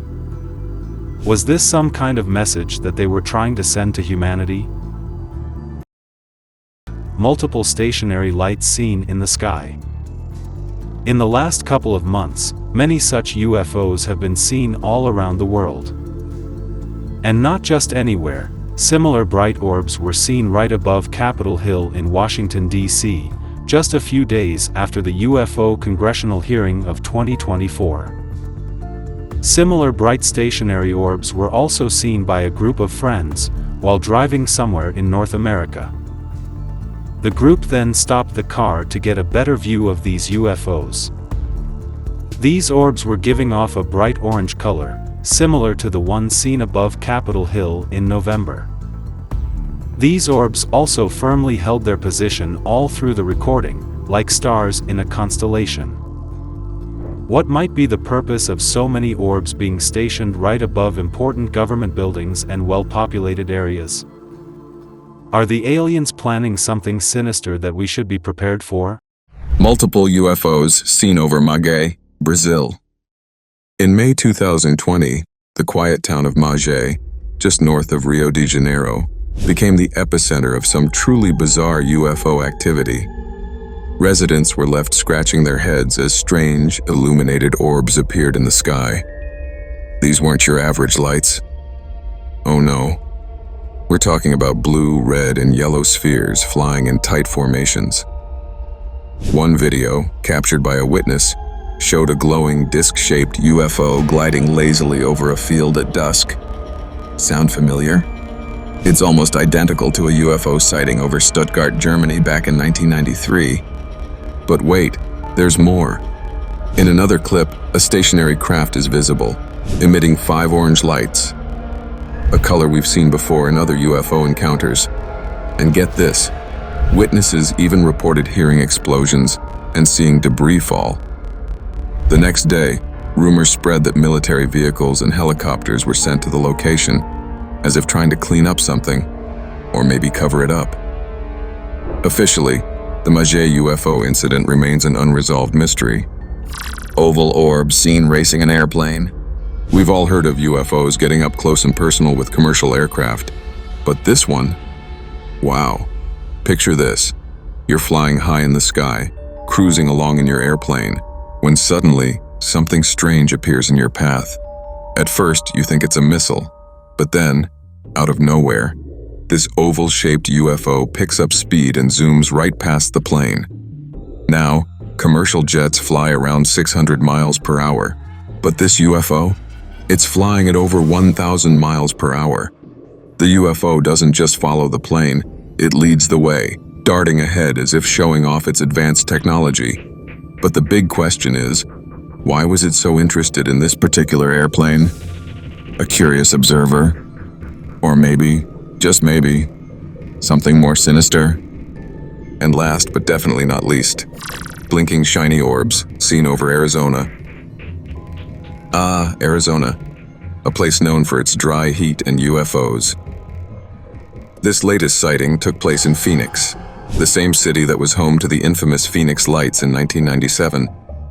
Was this some kind of message that they were trying to send to humanity? Multiple stationary lights seen in the sky. In the last couple of months, many such UFOs have been seen all around the world. And not just anywhere, similar bright orbs were seen right above Capitol Hill in Washington, D.C., just a few days after the UFO congressional hearing of 2024. Similar bright stationary orbs were also seen by a group of friends, while driving somewhere in North America. The group then stopped the car to get a better view of these UFOs. These orbs were giving off a bright orange color, similar to the one seen above Capitol Hill in November. These orbs also firmly held their position all through the recording, like stars in a constellation. What might be the purpose of so many orbs being stationed right above important government buildings and well-populated areas? Are the aliens planning something sinister that we should be prepared for? Multiple UFOs seen over Magé, Brazil. In May 2020, the quiet town of Magé, just north of Rio de Janeiro, became the epicenter of some truly bizarre UFO activity. Residents were left scratching their heads as strange, illuminated orbs appeared in the sky. These weren't your average lights. Oh no. We're talking about blue, red, and yellow spheres flying in tight formations. One video, captured by a witness, showed a glowing disc-shaped UFO gliding lazily over a field at dusk. Sound familiar? It's almost identical to a UFO sighting over Stuttgart, Germany back in 1993. But wait, there's more. In another clip, a stationary craft is visible, emitting 5 orange lights, a color we've seen before in other UFO encounters. And get this, witnesses even reported hearing explosions and seeing debris fall. The next day, Rumors spread that military vehicles and helicopters were sent to the location, as if trying to clean up something, or maybe cover it up. Officially, the Mosul UFO incident remains an unresolved mystery. Oval orbs seen racing an airplane. We've all heard of UFOs getting up close and personal with commercial aircraft, but this one? Wow. Picture this. You're flying high in the sky, cruising along in your airplane, when suddenly, something strange appears in your path. At first, you think it's a missile, but then, out of nowhere, this oval-shaped UFO picks up speed and zooms right past the plane. Now, commercial jets fly around 600 miles per hour, but this UFO? It's flying at over 1,000 miles per hour. The UFO doesn't just follow the plane, it leads the way, darting ahead as if showing off its advanced technology. But the big question is, why was it so interested in this particular airplane? A curious observer? Or maybe, just maybe, something more sinister? And last but definitely not least, blinking shiny orbs seen over Arizona. Ah, Arizona, a place known for its dry heat and UFOs. This latest sighting took place in Phoenix, the same city that was home to the infamous Phoenix Lights in 1997,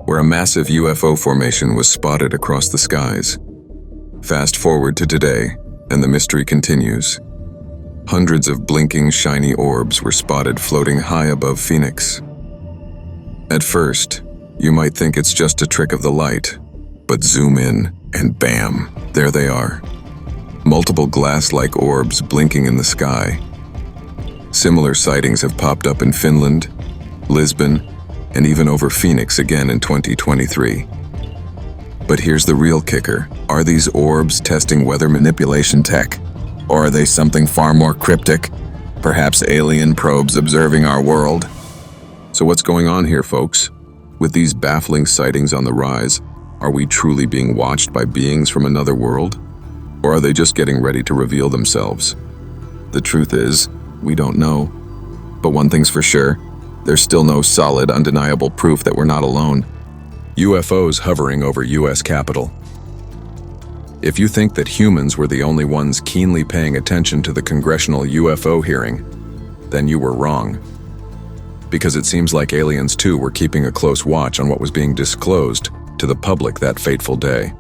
where a massive UFO formation was spotted across the skies. Fast forward to today, and the mystery continues. Hundreds of blinking shiny orbs were spotted floating high above Phoenix. At first, you might think it's just a trick of the light, but zoom in, and bam, there they are. Multiple glass-like orbs blinking in the sky. Similar sightings have popped up in Finland, Lisbon, and even over Phoenix again in 2023. But here's the real kicker. Are these orbs testing weather manipulation tech? Or are they something far more cryptic? Perhaps alien probes observing our world? So what's going on here, folks? With these baffling sightings on the rise, are we truly being watched by beings from another world? Or are they just getting ready to reveal themselves? The truth is, we don't know. But one thing's for sure, there's still no solid, undeniable proof that we're not alone. UFOs hovering over US Capitol. If you think that humans were the only ones keenly paying attention to the congressional UFO hearing, then you were wrong. Because it seems like aliens too were keeping a close watch on what was being disclosed to the public that fateful day.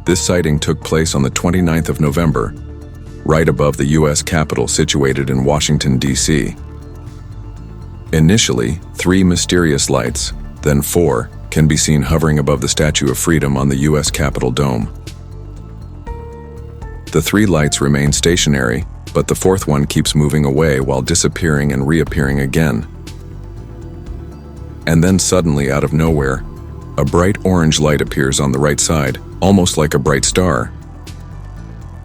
This sighting took place on the 29th of November, right above the US Capitol situated in Washington, D.C. Initially, 3 mysterious lights, then 4, can be seen hovering above the Statue of Freedom on the US Capitol dome. The 3 lights remain stationary, but the 4th one keeps moving away while disappearing and reappearing again. And then suddenly, out of nowhere, a bright orange light appears on the right side, almost like a bright star.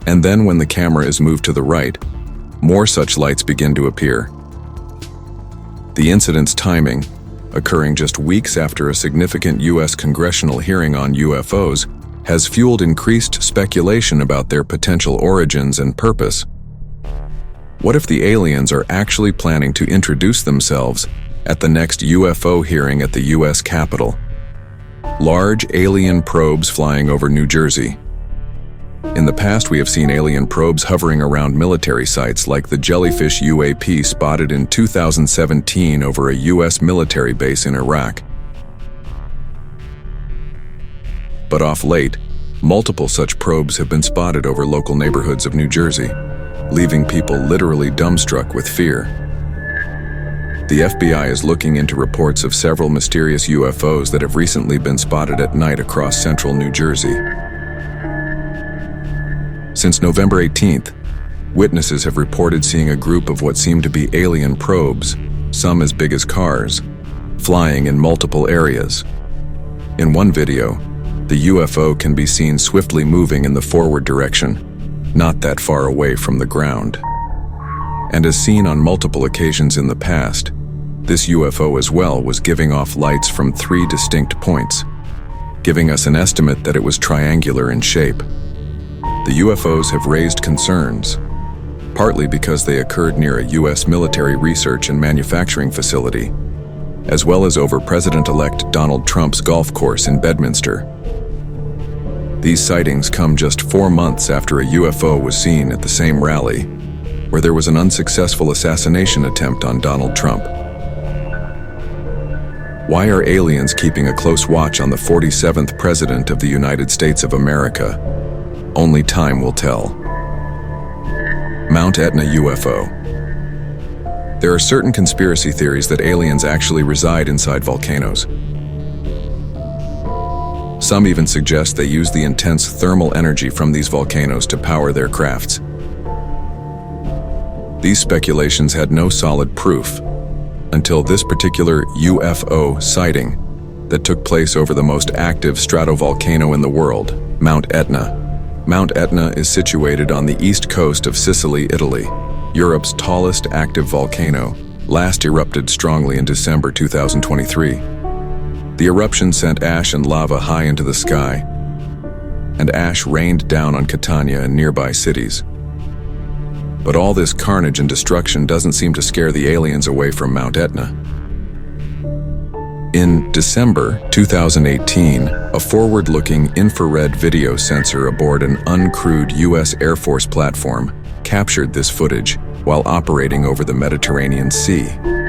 And then when the camera is moved to the right, more such lights begin to appear. The incident's timing, occurring just weeks after a significant U.S. congressional hearing on UFOs, has fueled increased speculation about their potential origins and purpose. What if the aliens are actually planning to introduce themselves at the next UFO hearing at the U.S. Capitol? Large alien probes flying over New Jersey. In the past, we have seen alien probes hovering around military sites like the Jellyfish UAP spotted in 2017 over a U.S. military base in Iraq. But off late, multiple such probes have been spotted over local neighborhoods of New Jersey, leaving people literally dumbstruck with fear. The FBI is looking into reports of several mysterious UFOs that have recently been spotted at night across central New Jersey. Since November 18th, witnesses have reported seeing a group of what seem to be alien probes, some as big as cars, flying in multiple areas. In one video, the UFO can be seen swiftly moving in the forward direction, not that far away from the ground. And as seen on multiple occasions in the past, this UFO as well was giving off lights from 3 distinct points, giving us an estimate that it was triangular in shape. The UFOs have raised concerns, partly because they occurred near a U.S. military research and manufacturing facility, as well as over President-elect Donald Trump's golf course in Bedminster. These sightings come just 4 months after a UFO was seen at the same rally, where there was an unsuccessful assassination attempt on Donald Trump. Why are aliens keeping a close watch on the 47th President of the United States of America? Only time will tell. Mount Etna UFO. There are certain conspiracy theories that aliens actually reside inside volcanoes. Some even suggest they use the intense thermal energy from these volcanoes to power their crafts. These speculations had no solid proof until this particular UFO sighting that took place over the most active stratovolcano in the world, Mount Etna. Mount Etna is situated on the east coast of Sicily, Italy, Europe's tallest active volcano, last erupted strongly in December 2023. The eruption sent ash and lava high into the sky, and ash rained down on Catania and nearby cities. But all this carnage and destruction doesn't seem to scare the aliens away from Mount Etna. In December 2018, a forward-looking infrared video sensor aboard an uncrewed U.S. Air Force platform captured this footage while operating over the Mediterranean Sea.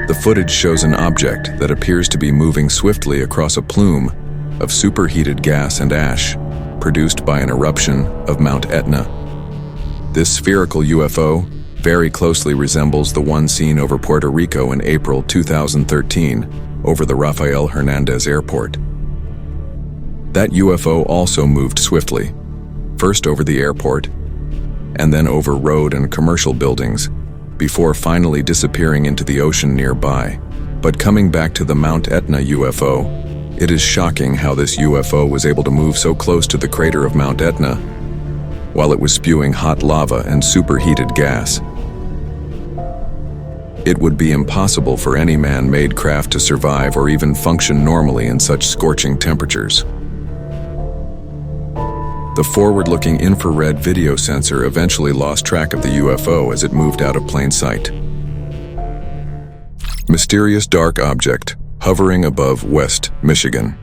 The footage shows an object that appears to be moving swiftly across a plume of superheated gas and ash produced by an eruption of Mount Etna. This spherical UFO very closely resembles the one seen over Puerto Rico in April 2013 over the Rafael Hernandez Airport. That UFO also moved swiftly, first over the airport, and then over road and commercial buildings, before finally disappearing into the ocean nearby. But coming back to the Mount Etna UFO, it is shocking how this UFO was able to move so close to the crater of Mount Etna while it was spewing hot lava and superheated gas. It would be impossible for any man-made craft to survive or even function normally in such scorching temperatures. The forward-looking infrared video sensor eventually lost track of the UFO as it moved out of plain sight. Mysterious dark object hovering above West Michigan.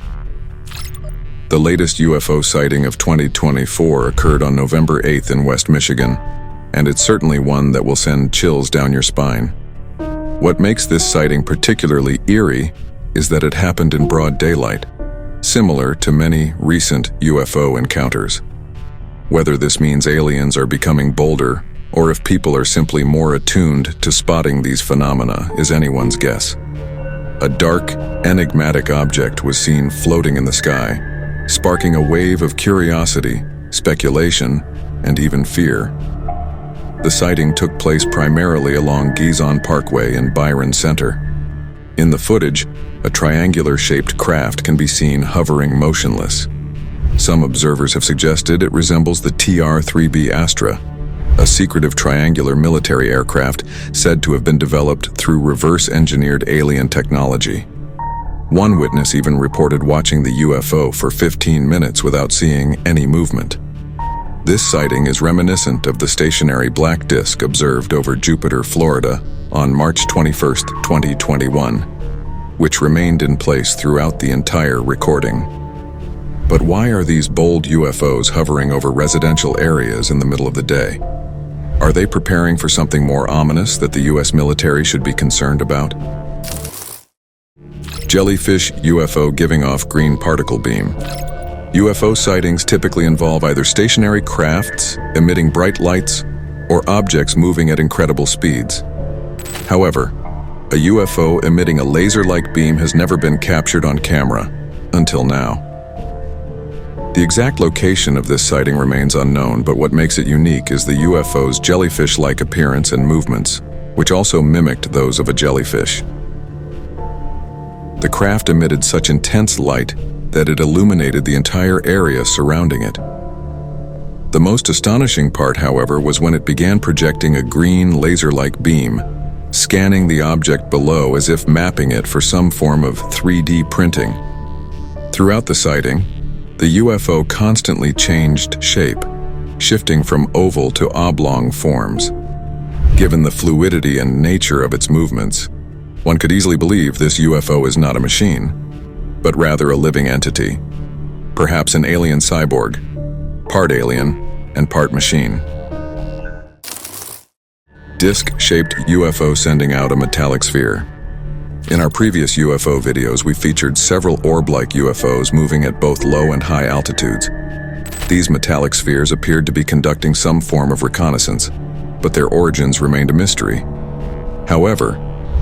The latest UFO sighting of 2024 occurred on November 8th in West Michigan, and it's certainly one that will send chills down your spine. What makes this sighting particularly eerie is that it happened in broad daylight, similar to many recent UFO encounters. Whether this means aliens are becoming bolder, or if people are simply more attuned to spotting these phenomena is anyone's guess. A dark, enigmatic object was seen floating in the sky, sparking a wave of curiosity, speculation, and even fear. The sighting took place primarily along Gizon Parkway in Byron Center. In the footage, a triangular-shaped craft can be seen hovering motionless. Some observers have suggested it resembles the TR-3B Astra, a secretive triangular military aircraft said to have been developed through reverse-engineered alien technology. One witness even reported watching the UFO for 15 minutes without seeing any movement. This sighting is reminiscent of the stationary black disk observed over Jupiter, Florida on March 21, 2021, which remained in place throughout the entire recording. But why are these bold UFOs hovering over residential areas in the middle of the day? Are they preparing for something more ominous that the US military should be concerned about? Jellyfish UFO giving off green particle beam. UFO sightings typically involve either stationary crafts emitting bright lights or objects moving at incredible speeds. However, a UFO emitting a laser-like beam has never been captured on camera until now. The exact location of this sighting remains unknown, but what makes it unique is the UFO's jellyfish-like appearance and movements, which also mimicked those of a jellyfish. The craft emitted such intense light that it illuminated the entire area surrounding it. The most astonishing part, however, was when it began projecting a green laser-like beam, scanning the object below as if mapping it for some form of 3D printing. Throughout the sighting, the UFO constantly changed shape, shifting from oval to oblong forms. Given the fluidity and nature of its movements, One could easily believe this UFO is not a machine, but rather a living entity, perhaps an alien cyborg, part alien and part machine. Disc-shaped UFO sending out a metallic sphere. In our previous UFO videos, we featured several orb-like UFOs moving at both low and high altitudes. These metallic spheres appeared to be conducting some form of reconnaissance, but their origins remained a mystery. However,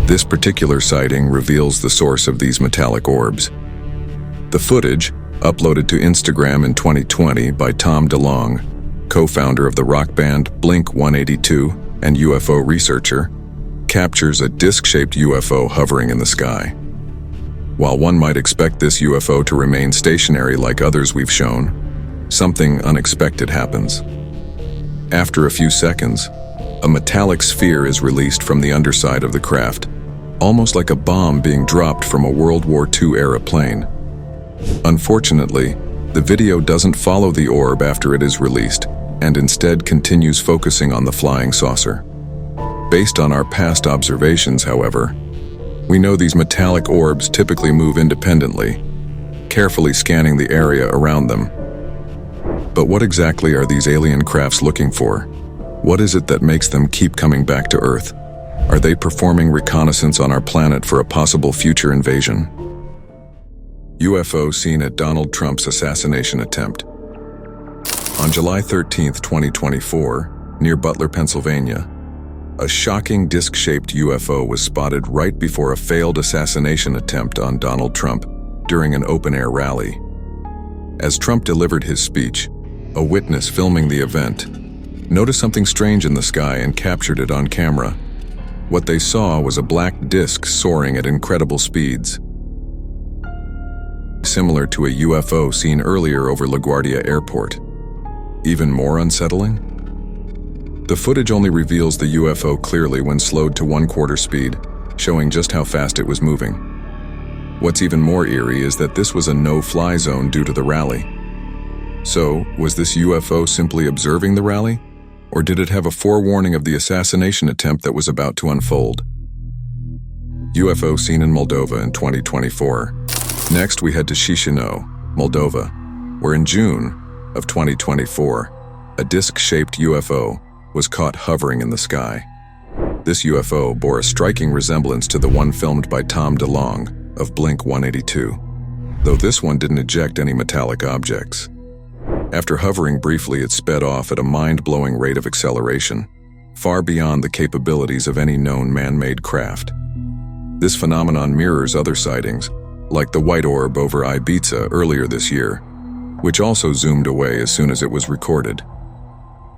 this particular sighting reveals the source of these metallic orbs. The footage, uploaded to Instagram in 2020 by Tom DeLonge, co-founder of the rock band Blink-182 and UFO researcher, captures a disc-shaped UFO hovering in the sky. While one might expect this UFO to remain stationary like others we've shown, something unexpected happens. After a few seconds, a metallic sphere is released from the underside of the craft, almost like a bomb being dropped from a World War II-era plane. Unfortunately, the video doesn't follow the orb after it is released, and instead continues focusing on the flying saucer. Based on our past observations, however, we know these metallic orbs typically move independently, carefully scanning the area around them. But what exactly are these alien crafts looking for? What is it that makes them keep coming back to Earth? Are they performing reconnaissance on our planet for a possible future invasion? UFO seen at Donald Trump's assassination attempt. On July 13, 2024, near Butler, Pennsylvania, a shocking disc-shaped UFO was spotted right before a failed assassination attempt on Donald Trump during an open-air rally. As Trump delivered his speech, a witness filming the event noticed something strange in the sky and captured it on camera. What they saw was a black disc soaring at incredible speeds, similar to a UFO seen earlier over LaGuardia Airport. Even more unsettling? The footage only reveals the UFO clearly when slowed to 1/4 speed, showing just how fast it was moving. What's even more eerie is that this was a no-fly zone due to the rally. So, was this UFO simply observing the rally? Or did it have a forewarning of the assassination attempt that was about to unfold? UFO seen in Moldova in 2024. Next, we head to Chisinau, Moldova, where in June of 2024, a disc-shaped UFO was caught hovering in the sky. This UFO bore a striking resemblance to the one filmed by Tom DeLonge of Blink-182, though this one didn't eject any metallic objects. After hovering briefly, it sped off at a mind-blowing rate of acceleration, far beyond the capabilities of any known man-made craft. This phenomenon mirrors other sightings, like the white orb over Ibiza earlier this year, which also zoomed away as soon as it was recorded.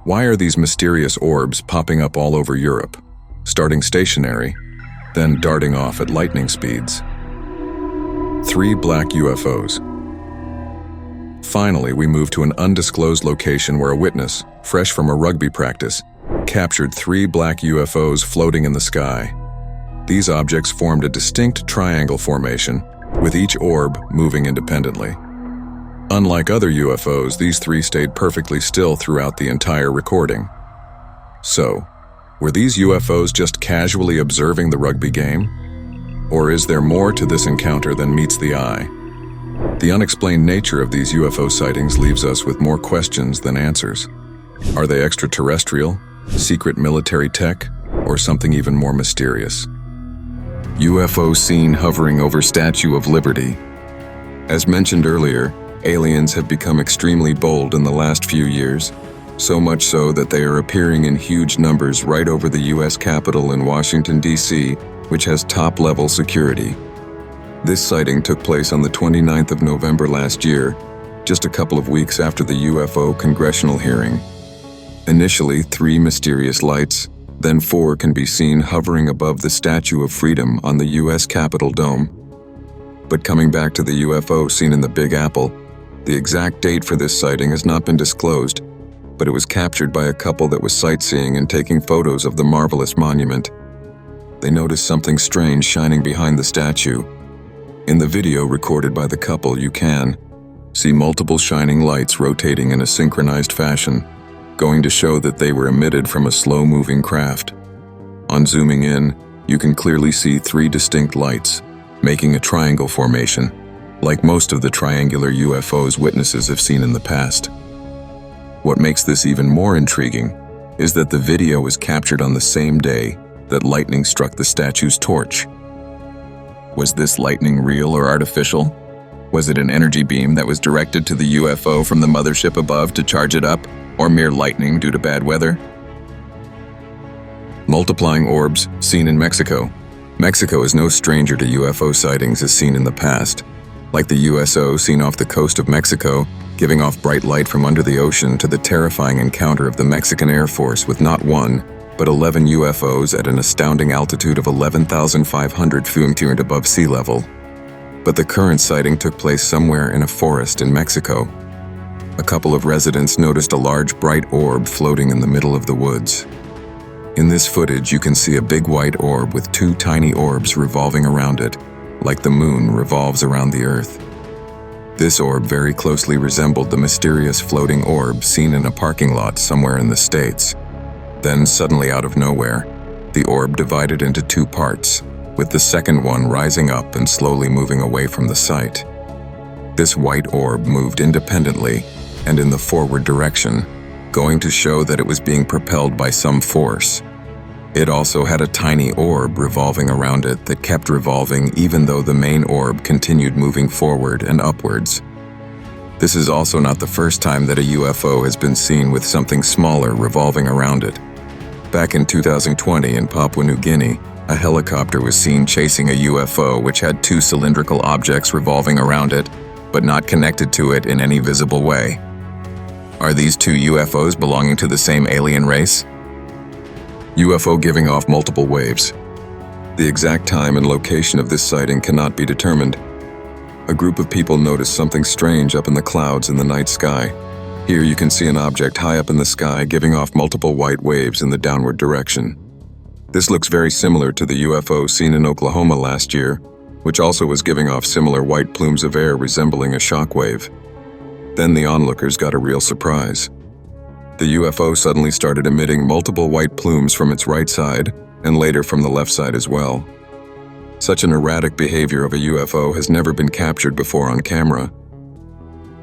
Why are these mysterious orbs popping up all over Europe, starting stationary, then darting off at lightning speeds? 3 black UFOs. Finally, we move to an undisclosed location where a witness, fresh from a rugby practice, captured 3 black UFOs floating in the sky. These objects formed a distinct triangle formation, with each orb moving independently. Unlike other UFOs, these 3 stayed perfectly still throughout the entire recording. So, were these UFOs just casually observing the rugby game? Or is there more to this encounter than meets the eye? The unexplained nature of these UFO sightings leaves us with more questions than answers. Are they extraterrestrial, secret military tech, or something even more mysterious? UFO seen hovering over Statue of Liberty. As mentioned earlier, aliens have become extremely bold in the last few years, so much so that they are appearing in huge numbers right over the US Capitol in Washington, D.C., which has top-level security. This sighting took place on the 29th of November last year, just a couple of weeks after the UFO congressional hearing. Initially, 3 mysterious lights, then 4 can be seen hovering above the Statue of Freedom on the US Capitol dome. But coming back to the UFO seen in the Big Apple, the exact date for this sighting has not been disclosed, but it was captured by a couple that was sightseeing and taking photos of the marvelous monument. They noticed something strange shining behind the statue. In the video recorded by the couple, you can see multiple shining lights rotating in a synchronized fashion, going to show that they were emitted from a slow-moving craft. On zooming in, you can clearly see 3 distinct lights, making a triangle formation, like most of the triangular UFOs witnesses have seen in the past. What makes this even more intriguing is that the video was captured on the same day that lightning struck the statue's torch. Was this lightning real or artificial? Was it an energy beam that was directed to the UFO from the mothership above to charge it up, or mere lightning due to bad weather? Multiplying orbs seen in Mexico. Mexico is no stranger to UFO sightings as seen in the past, like the USO seen off the coast of Mexico, giving off bright light from under the ocean, to the terrifying encounter of the Mexican Air Force with not 1, but 11 UFOs at an astounding altitude of 11,500 feet above sea level. But the current sighting took place somewhere in a forest in Mexico. A couple of residents noticed a large bright orb floating in the middle of the woods. In this footage, you can see a big white orb with 2 tiny orbs revolving around it, like the moon revolves around the Earth. This orb very closely resembled the mysterious floating orb seen in a parking lot somewhere in the States. Then, suddenly out of nowhere, the orb divided into 2 parts, with the second one rising up and slowly moving away from the site. This white orb moved independently and in the forward direction, going to show that it was being propelled by some force. It also had a tiny orb revolving around it that kept revolving even though the main orb continued moving forward and upwards. This is also not the first time that a UFO has been seen with something smaller revolving around it. Back in 2020 in Papua New Guinea, a helicopter was seen chasing a UFO which had 2 cylindrical objects revolving around it, but not connected to it in any visible way. Are these 2 UFOs belonging to the same alien race? UFO giving off multiple waves. The exact time and location of this sighting cannot be determined. A group of people noticed something strange up in the clouds in the night sky. Here you can see an object high up in the sky giving off multiple white waves in the downward direction. This looks very similar to the UFO seen in Oklahoma last year, which also was giving off similar white plumes of air resembling a shock wave. Then the onlookers got a real surprise. The UFO suddenly started emitting multiple white plumes from its right side, and later from the left side as well. Such an erratic behavior of a UFO has never been captured before on camera.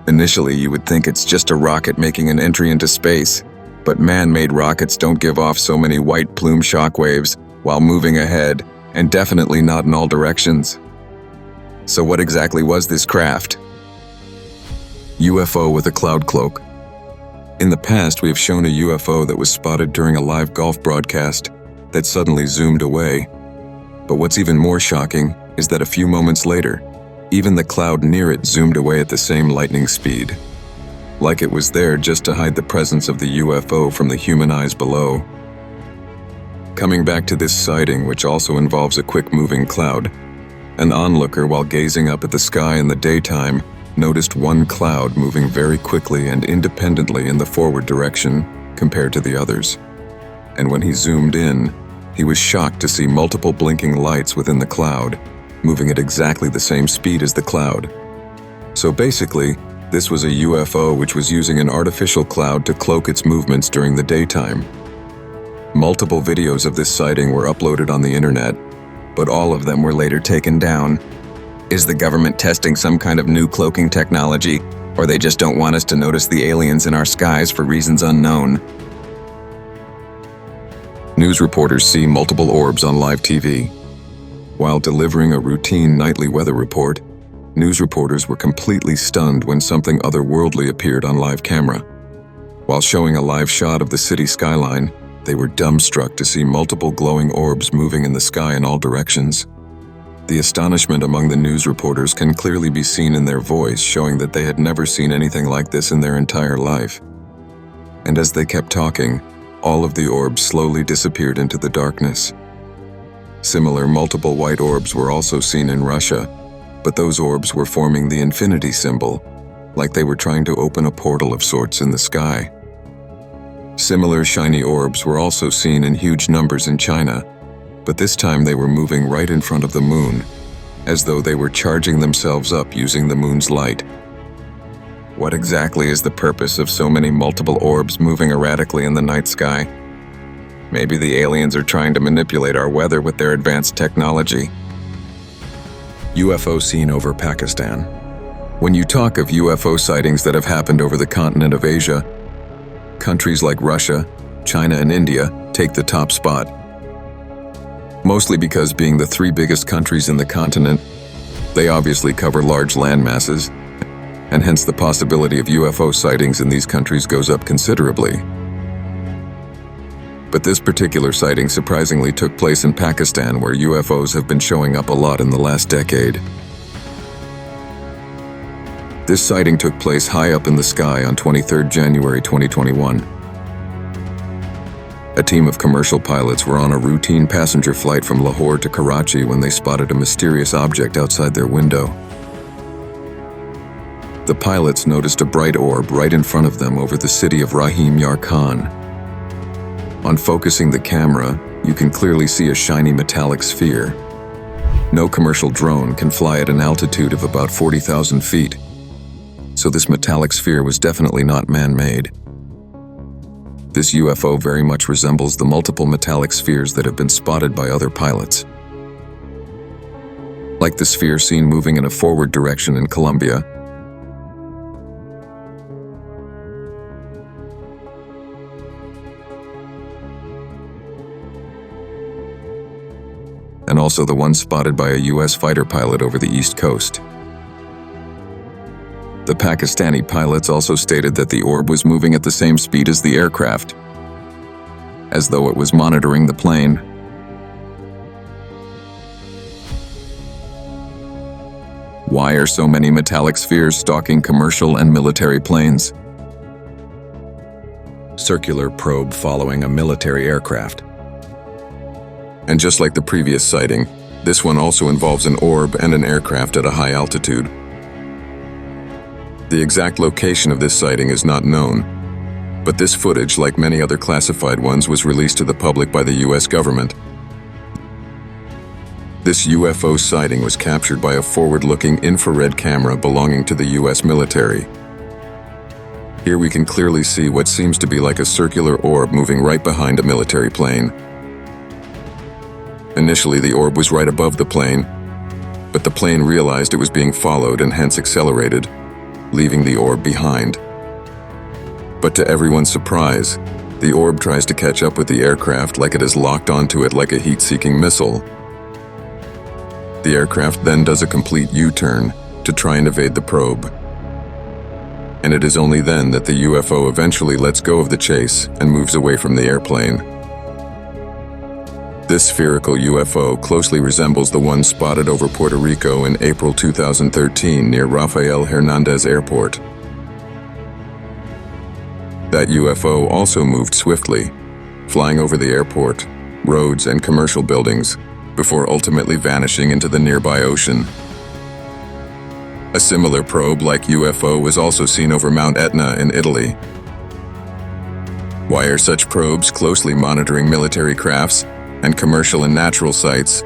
Initially, you would think it's just a rocket making an entry into space, but man-made rockets don't give off so many white plume shockwaves while moving ahead, and definitely not in all directions. So what exactly was this craft? UFO with a cloud cloak. In the past, we have shown a UFO that was spotted during a live golf broadcast that suddenly zoomed away. But what's even more shocking is that a few moments later, even the cloud near it zoomed away at the same lightning speed, like it was there just to hide the presence of the UFO from the human eyes below. Coming back to this sighting, which also involves a quick-moving cloud, an onlooker, while gazing up at the sky in the daytime, noticed one cloud moving very quickly and independently in the forward direction compared to the others. And when he zoomed in, he was shocked to see multiple blinking lights within the cloud, moving at exactly the same speed as the cloud. So basically, this was a UFO which was using an artificial cloud to cloak its movements during the daytime. Multiple videos of this sighting were uploaded on the internet, but all of them were later taken down. Is the government testing some kind of new cloaking technology, or they just don't want us to notice the aliens in our skies for reasons unknown? News reporters see multiple orbs on live TV. While delivering a routine nightly weather report, news reporters were completely stunned when something otherworldly appeared on live camera. While showing a live shot of the city skyline, they were dumbstruck to see multiple glowing orbs moving in the sky in all directions. The astonishment among the news reporters can clearly be seen in their voice, showing that they had never seen anything like this in their entire life. And as they kept talking, all of the orbs slowly disappeared into the darkness. Similar multiple white orbs were also seen in Russia, but those orbs were forming the infinity symbol, like they were trying to open a portal of sorts in the sky. Similar shiny orbs were also seen in huge numbers in China, but this time they were moving right in front of the moon, as though they were charging themselves up using the moon's light. What exactly is the purpose of so many multiple orbs moving erratically in the night sky? Maybe the aliens are trying to manipulate our weather with their advanced technology. UFO seen over Pakistan. When you talk of UFO sightings that have happened over the continent of Asia, countries like Russia, China, and India take the top spot. Mostly because being the 3 biggest countries in the continent, they obviously cover large land masses, and hence the possibility of UFO sightings in these countries goes up considerably. But this particular sighting surprisingly took place in Pakistan, where UFOs have been showing up a lot in the last decade. This sighting took place high up in the sky on 23 January 2021. A team of commercial pilots were on a routine passenger flight from Lahore to Karachi when they spotted a mysterious object outside their window. The pilots noticed a bright orb right in front of them over the city of Rahim Yar Khan. On focusing the camera, you can clearly see a shiny metallic sphere. No commercial drone can fly at an altitude of about 40,000 feet, so this metallic sphere was definitely not man-made. This UFO very much resembles the multiple metallic spheres that have been spotted by other pilots. Like the sphere seen moving in a forward direction in Colombia, and also the one spotted by a US fighter pilot over the East Coast. The Pakistani pilots also stated that the orb was moving at the same speed as the aircraft, as though it was monitoring the plane. Why are so many metallic spheres stalking commercial and military planes? Circular probe following a military aircraft. And just like the previous sighting, this one also involves an orb and an aircraft at a high altitude. The exact location of this sighting is not known, but this footage, like many other classified ones, was released to the public by the US government. This UFO sighting was captured by a forward-looking infrared camera belonging to the US military. Here we can clearly see what seems to be like a circular orb moving right behind a military plane. Initially, the orb was right above the plane, but the plane realized it was being followed and hence accelerated, leaving the orb behind. But to everyone's surprise, the orb tries to catch up with the aircraft like it is locked onto it like a heat-seeking missile. The aircraft then does a complete U-turn to try and evade the probe. And it is only then that the UFO eventually lets go of the chase and moves away from the airplane. This spherical UFO closely resembles the one spotted over Puerto Rico in April 2013 near Rafael Hernandez Airport. That UFO also moved swiftly, flying over the airport, roads, and commercial buildings, before ultimately vanishing into the nearby ocean. A similar probe-like UFO was also seen over Mount Etna in Italy. Why are such probes closely monitoring military crafts and commercial and natural sites?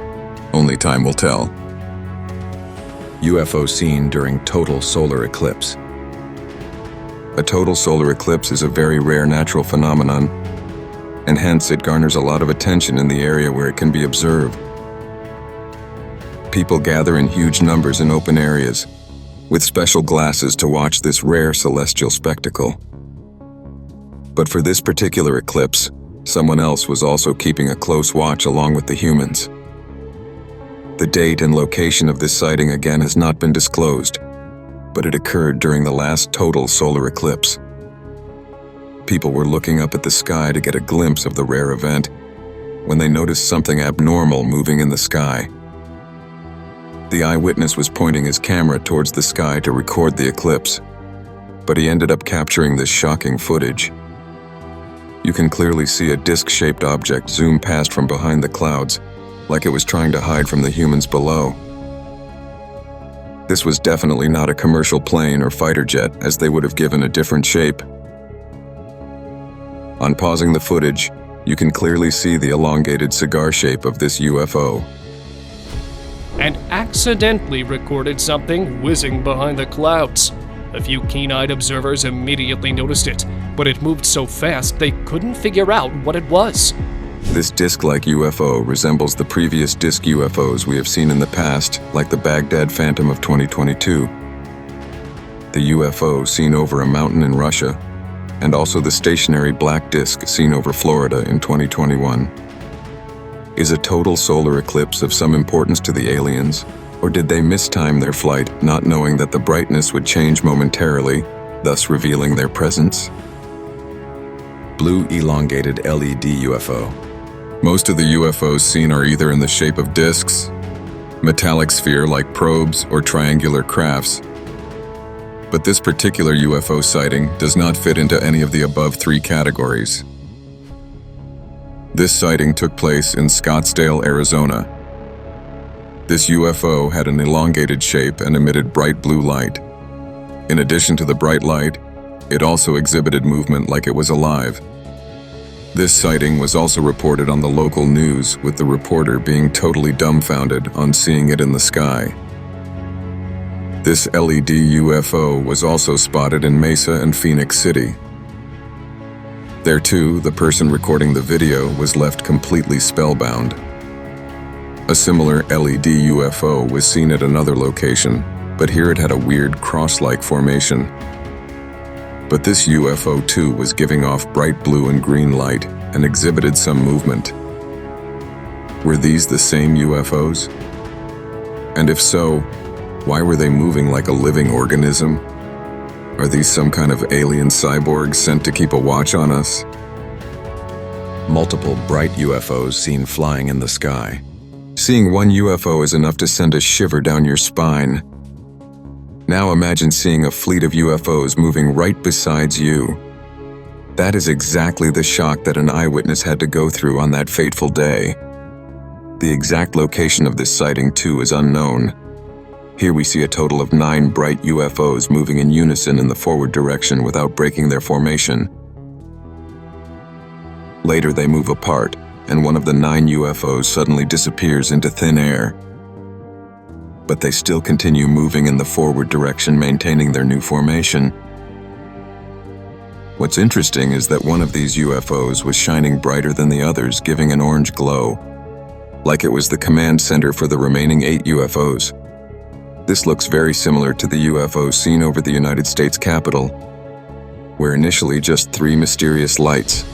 Only time will tell. UFO seen during total solar eclipse. A total solar eclipse is a very rare natural phenomenon, and hence it garners a lot of attention in the area where it can be observed. People gather in huge numbers in open areas, with special glasses to watch this rare celestial spectacle. But for this particular eclipse, someone else was also keeping a close watch along with the humans. The date and location of this sighting again has not been disclosed, but it occurred during the last total solar eclipse. People were looking up at the sky to get a glimpse of the rare event when they noticed something abnormal moving in the sky. The eyewitness was pointing his camera towards the sky to record the eclipse, but he ended up capturing this shocking footage. You can clearly see a disc-shaped object zoom past from behind the clouds, like it was trying to hide from the humans below. This was definitely not a commercial plane or fighter jet, as they would have given a different shape. On pausing the footage, you can clearly see the elongated cigar shape of this UFO. And accidentally recorded something whizzing behind the clouds. A few keen-eyed observers immediately noticed it, but it moved so fast they couldn't figure out what it was. This disc-like UFO resembles the previous disc UFOs we have seen in the past, like the Baghdad Phantom of 2022, the UFO seen over a mountain in Russia, and also the stationary black disk seen over Florida in 2021. Is a total solar eclipse of some importance to the aliens, or did they mistime their flight, not knowing that the brightness would change momentarily, thus revealing their presence? Blue elongated LED UFO. Most of the UFOs seen are either in the shape of disks, metallic sphere-like probes, or triangular crafts. But this particular UFO sighting does not fit into any of the above three categories. This sighting took place in Scottsdale, Arizona. This UFO had an elongated shape and emitted bright blue light. In addition to the bright light, it also exhibited movement like it was alive. This sighting was also reported on the local news, with the reporter being totally dumbfounded on seeing it in the sky. This LED UFO was also spotted in Mesa and Phoenix City. There too, the person recording the video was left completely spellbound. A similar LED UFO was seen at another location, but here it had a weird cross-like formation. But this UFO too was giving off bright blue and green light and exhibited some movement. Were these the same UFOs? And if so, why were they moving like a living organism? Are these some kind of alien cyborgs sent to keep a watch on us? Multiple bright UFOs seen flying in the sky. Seeing one UFO is enough to send a shiver down your spine. Now imagine seeing a fleet of UFOs moving right beside you. That is exactly the shock that an eyewitness had to go through on that fateful day. The exact location of this sighting too is unknown. Here we see a total of 9 bright UFOs moving in unison in the forward direction without breaking their formation. Later they move apart, and one of the 9 UFOs suddenly disappears into thin air. But they still continue moving in the forward direction, maintaining their new formation. What's interesting is that one of these UFOs was shining brighter than the others, giving an orange glow, like it was the command center for the remaining 8 UFOs. This looks very similar to the UFO seen over the United States Capitol, where initially just 3 mysterious lights,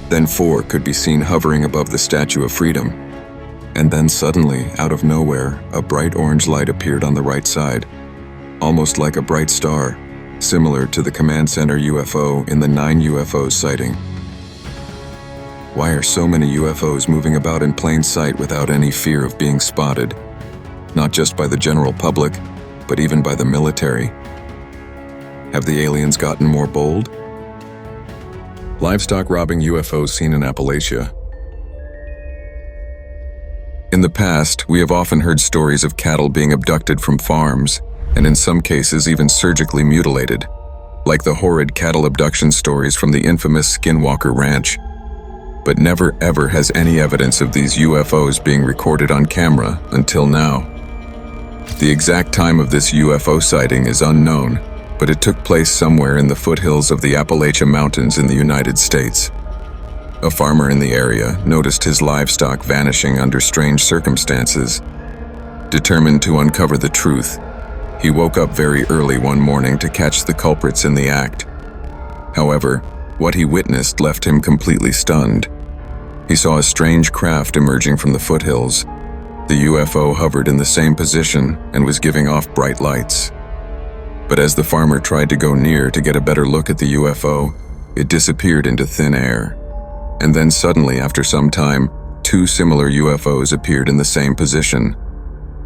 then 4 could be seen hovering above the Statue of Freedom. And then suddenly, out of nowhere, a bright orange light appeared on the right side, almost like a bright star, similar to the command center UFO in the 9 UFOs sighting. Why are so many UFOs moving about in plain sight without any fear of being spotted? Not just by the general public, but even by the military. Have the aliens gotten more bold? Livestock robbing UFOs seen in Appalachia. In the past, we have often heard stories of cattle being abducted from farms, and in some cases even surgically mutilated, like the horrid cattle abduction stories from the infamous Skinwalker Ranch. But never ever has any evidence of these UFOs being recorded on camera until now. The exact time of this UFO sighting is unknown, but it took place somewhere in the foothills of the Appalachian Mountains in the United States. A farmer in the area noticed his livestock vanishing under strange circumstances. Determined to uncover the truth, he woke up very early one morning to catch the culprits in the act. However, what he witnessed left him completely stunned. He saw a strange craft emerging from the foothills. The UFO hovered in the same position and was giving off bright lights. But as the farmer tried to go near to get a better look at the UFO, it disappeared into thin air. And then suddenly, after some time, 2 similar UFOs appeared in the same position.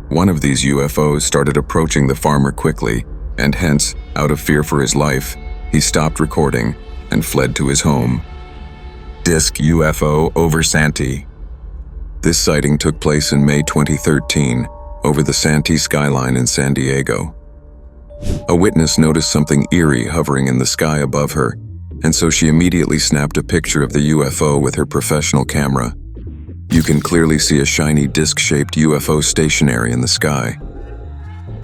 One of these UFOs started approaching the farmer quickly, and hence, out of fear for his life, he stopped recording and fled to his home. Disc UFO over Santee. This sighting took place in May 2013 over the Santee skyline in San Diego. A witness noticed something eerie hovering in the sky above her, and so she immediately snapped a picture of the UFO with her professional camera. You can clearly see a shiny disc-shaped UFO stationary in the sky.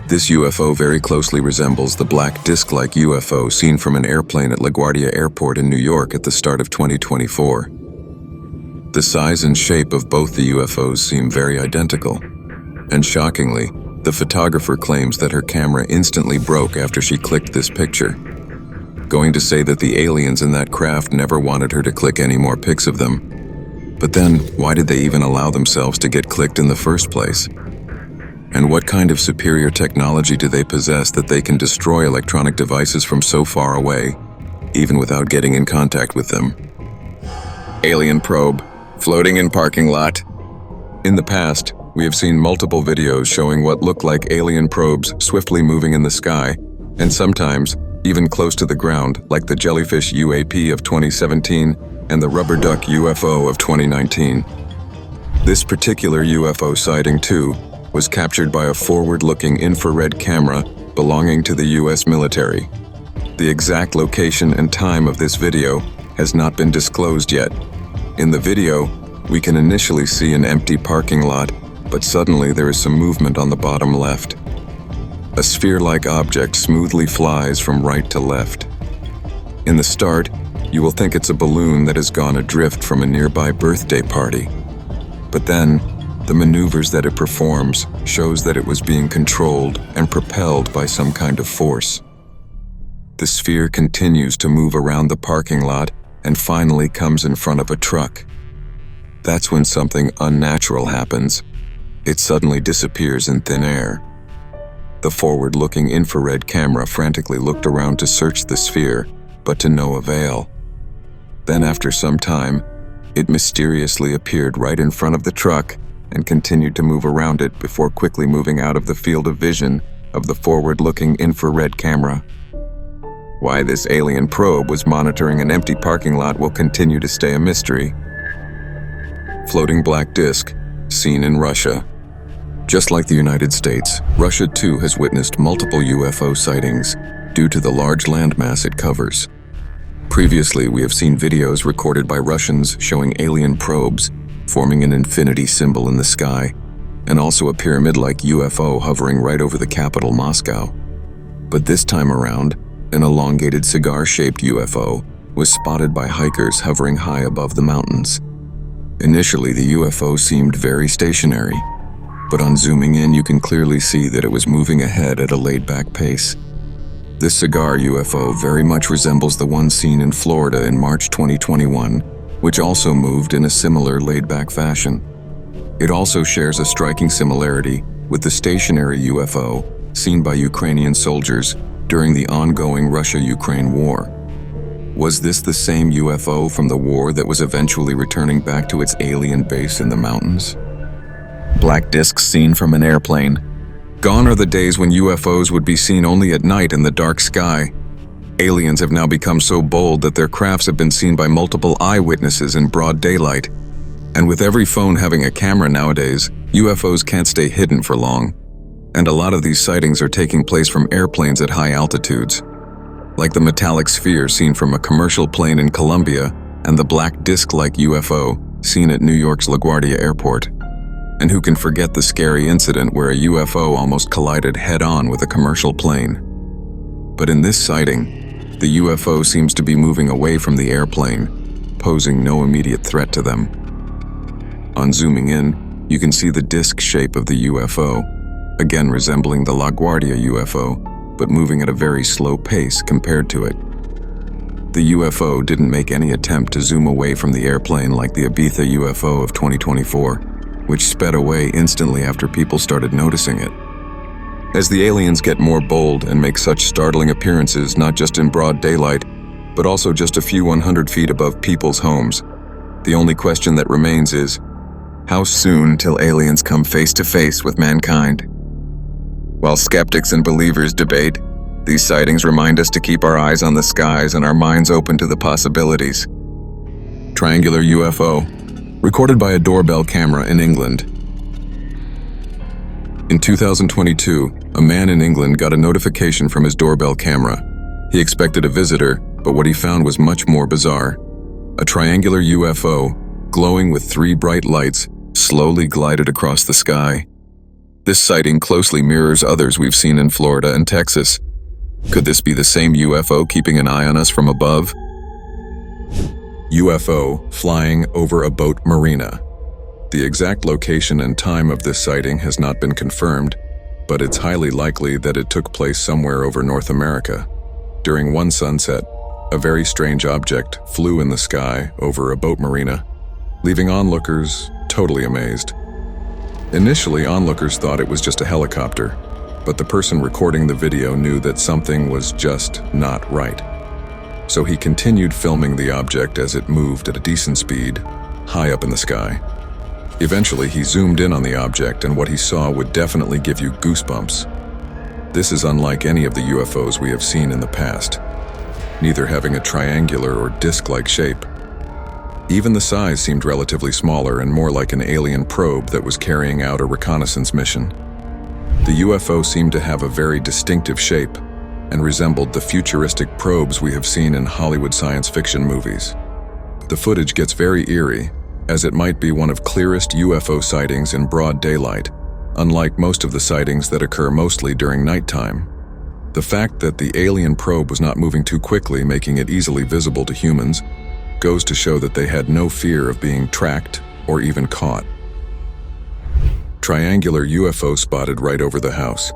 This UFO very closely resembles the black disc-like UFO seen from an airplane at LaGuardia Airport in New York at the start of 2024. the size and shape of both the UFOs seem very identical. And shockingly, the photographer claims that her camera instantly broke after she clicked this picture, going to say that the aliens in that craft never wanted her to click any more pics of them. But then, why did they even allow themselves to get clicked in the first place? And what kind of superior technology do they possess that they can destroy electronic devices from so far away, even without getting in contact with them? Alien probe, floating in parking lot. In the past, we have seen multiple videos showing what look like alien probes swiftly moving in the sky, and sometimes even close to the ground, like the Jellyfish UAP of 2017 and the Rubber Duck UFO of 2019. This particular UFO sighting, too, was captured by a forward-looking infrared camera belonging to the US military. The exact location and time of this video has not been disclosed yet. In the video, we can initially see an empty parking lot, but suddenly there is some movement on the bottom left. A sphere-like object smoothly flies from right to left. In the start, you will think it's a balloon that has gone adrift from a nearby birthday party. But then, the maneuvers that it performs shows that it was being controlled and propelled by some kind of force. The sphere continues to move around the parking lot and finally comes in front of a truck. That's when something unnatural happens. It suddenly disappears in thin air. The forward-looking infrared camera frantically looked around to search the sphere, but to no avail. Then after some time, it mysteriously appeared right in front of the truck and continued to move around it before quickly moving out of the field of vision of the forward-looking infrared camera. Why this alien probe was monitoring an empty parking lot will continue to stay a mystery. Floating black disc, seen in Russia. Just like the United States, Russia too has witnessed multiple UFO sightings due to the large landmass it covers. Previously, we have seen videos recorded by Russians showing alien probes forming an infinity symbol in the sky, and also a pyramid-like UFO hovering right over the capital, Moscow. But this time around, an elongated cigar-shaped UFO was spotted by hikers hovering high above the mountains. Initially, the UFO seemed very stationary, but on zooming in, you can clearly see that it was moving ahead at a laid-back pace. This cigar UFO very much resembles the one seen in Florida in March 2021, which also moved in a similar laid-back fashion. It also shares a striking similarity with the stationary UFO seen by Ukrainian soldiers during the ongoing Russia-Ukraine war. Was this the same UFO from the war that was eventually returning back to its alien base in the mountains? Black discs seen from an airplane. Gone are the days when UFOs would be seen only at night in the dark sky. Aliens have now become so bold that their crafts have been seen by multiple eyewitnesses in broad daylight. And with every phone having a camera nowadays, UFOs can't stay hidden for long. And a lot of these sightings are taking place from airplanes at high altitudes, like the metallic sphere seen from a commercial plane in Colombia and the black disc-like UFO seen at New York's LaGuardia Airport. And who can forget the scary incident where a UFO almost collided head-on with a commercial plane? But in this sighting, the UFO seems to be moving away from the airplane, posing no immediate threat to them. On zooming in, you can see the disc shape of the UFO, again resembling the LaGuardia UFO, but moving at a very slow pace compared to it. The UFO didn't make any attempt to zoom away from the airplane like the Ibiza UFO of 2024, which sped away instantly after people started noticing it. As the aliens get more bold and make such startling appearances not just in broad daylight, but also just a few 100 feet above people's homes, the only question that remains is, how soon till aliens come face to face with mankind? While skeptics and believers debate, these sightings remind us to keep our eyes on the skies and our minds open to the possibilities. Triangular UFO, recorded by a doorbell camera in England. In 2022, a man in England got a notification from his doorbell camera. He expected a visitor, but what he found was much more bizarre. A triangular UFO, glowing with 3 bright lights, slowly glided across the sky. This sighting closely mirrors others we've seen in Florida and Texas. Could this be the same UFO keeping an eye on us from above? UFO flying over a boat marina. The exact location and time of this sighting has not been confirmed, but it's highly likely that it took place somewhere over North America. During one sunset, a very strange object flew in the sky over a boat marina, leaving onlookers totally amazed. Initially, onlookers thought it was just a helicopter, but the person recording the video knew that something was just not right. So he continued filming the object as it moved at a decent speed, high up in the sky. Eventually, he zoomed in on the object, and what he saw would definitely give you goosebumps. This is unlike any of the UFOs we have seen in the past, neither having a triangular or disc-like shape. Even the size seemed relatively smaller and more like an alien probe that was carrying out a reconnaissance mission. The UFO seemed to have a very distinctive shape and resembled the futuristic probes we have seen in Hollywood science fiction movies. The footage gets very eerie, as it might be one of clearest UFO sightings in broad daylight, unlike most of the sightings that occur mostly during nighttime. The fact that the alien probe was not moving too quickly, making it easily visible to humans, goes to show that they had no fear of being tracked or even caught. Triangular UFO spotted right over the house.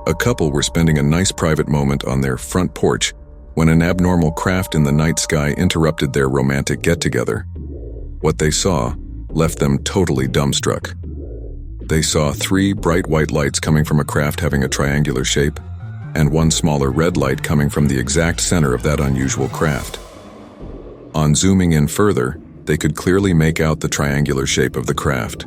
A couple were spending a nice private moment on their front porch when an abnormal craft in the night sky interrupted their romantic get-together. What they saw left them totally dumbstruck. They saw 3 bright white lights coming from a craft having a triangular shape, and 1 smaller red light coming from the exact center of that unusual craft. On zooming in further, they could clearly make out the triangular shape of the craft.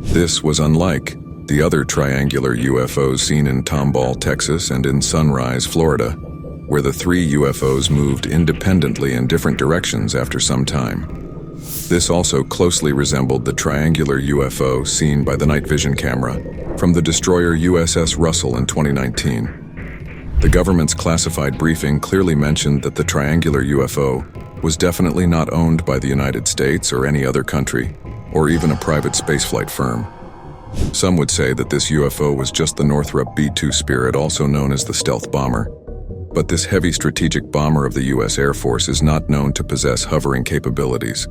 This was unlike the other triangular UFOs seen in Tomball, Texas, and in Sunrise, Florida, where the 3 UFOs moved independently in different directions after some time. This also closely resembled the triangular UFO seen by the night vision camera from the destroyer USS Russell in 2019. The government's classified briefing clearly mentioned that the triangular UFO was definitely not owned by the United States or any other country, or even a private spaceflight firm. Some would say that this UFO was just the Northrop B-2 Spirit, also known as the stealth bomber. But this heavy strategic bomber of the U.S. Air Force is not known to possess hovering capabilities.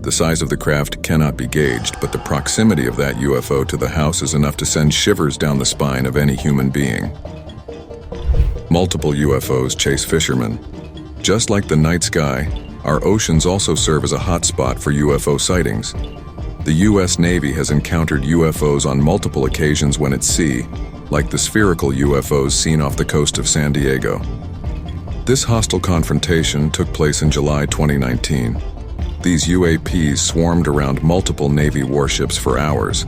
The size of the craft cannot be gauged, but the proximity of that UFO to the house is enough to send shivers down the spine of any human being. Multiple UFOs chase fishermen. Just like the night sky, our oceans also serve as a hotspot for UFO sightings. The U.S. Navy has encountered UFOs on multiple occasions when at sea, like the spherical UFOs seen off the coast of San Diego. This hostile confrontation took place in July 2019. These UAPs swarmed around multiple Navy warships for hours,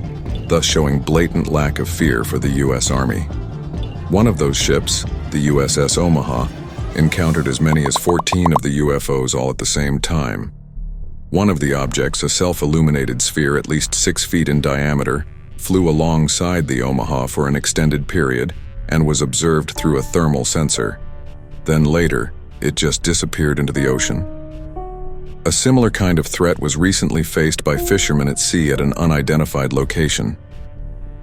thus showing blatant lack of fear for the U.S. Army. One of those ships, the USS Omaha, encountered as many as 14 of the UFOs all at the same time. One of the objects, a self-illuminated sphere at least 6 feet in diameter, flew alongside the Omaha for an extended period and was observed through a thermal sensor. Then later, it just disappeared into the ocean. A similar kind of threat was recently faced by fishermen at sea at an unidentified location.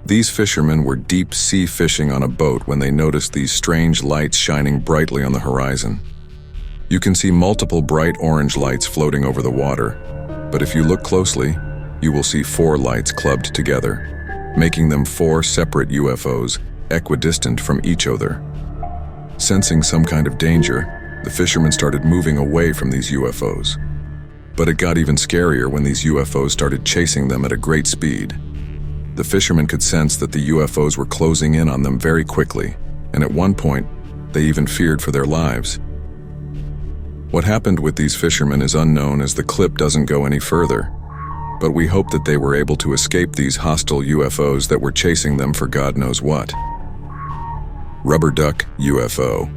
These fishermen were deep sea fishing on a boat when they noticed these strange lights shining brightly on the horizon. You can see multiple bright orange lights floating over the water, but if you look closely, you will see 4 lights clubbed together, making them 4 separate UFOs, equidistant from each other. Sensing some kind of danger, the fishermen started moving away from these UFOs. But it got even scarier when these UFOs started chasing them at a great speed. The fishermen could sense that the UFOs were closing in on them very quickly, and at one point, they even feared for their lives. What happened with these fishermen is unknown, as the clip doesn't go any further, but we hope that they were able to escape these hostile UFOs that were chasing them for God knows what. Rubber duck UFO.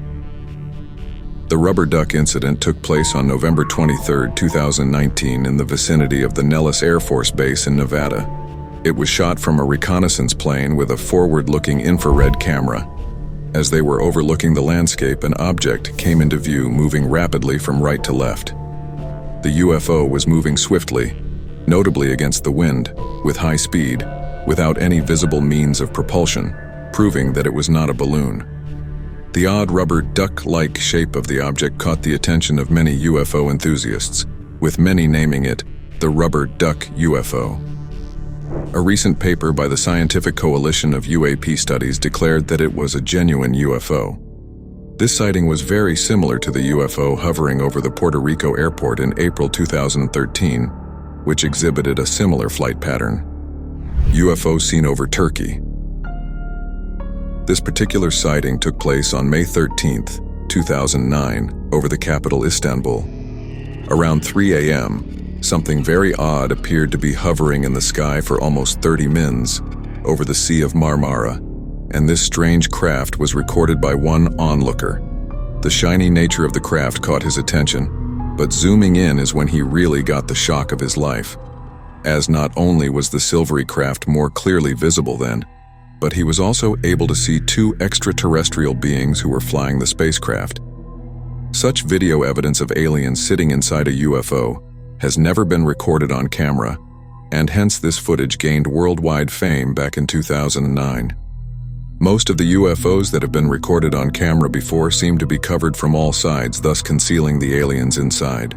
The rubber duck incident took place on November 23, 2019 in the vicinity of the Nellis Air Force Base in Nevada. It was shot from a reconnaissance plane with a forward-looking infrared camera. As they were overlooking the landscape, an object came into view, moving rapidly from right to left. The UFO was moving swiftly, notably against the wind, with high speed, without any visible means of propulsion, proving that it was not a balloon. The odd rubber duck-like shape of the object caught the attention of many UFO enthusiasts, with many naming it the rubber duck UFO. A recent paper by the Scientific Coalition of UAP Studies declared that it was a genuine UFO. This sighting was very similar to the UFO hovering over the Puerto Rico airport in April 2013, which exhibited a similar flight pattern. UFO seen over Turkey. This particular sighting took place on May 13, 2009, over the capital Istanbul. Around 3 a.m., something very odd appeared to be hovering in the sky for almost 30 mins over the Sea of Marmara, and this strange craft was recorded by one onlooker. The shiny nature of the craft caught his attention, but zooming in is when he really got the shock of his life, as not only was the silvery craft more clearly visible then, but he was also able to see two extraterrestrial beings who were flying the spacecraft. Such video evidence of aliens sitting inside a UFO has never been recorded on camera, and hence this footage gained worldwide fame back in 2009. Most of the UFOs that have been recorded on camera before seem to be covered from all sides, thus concealing the aliens inside.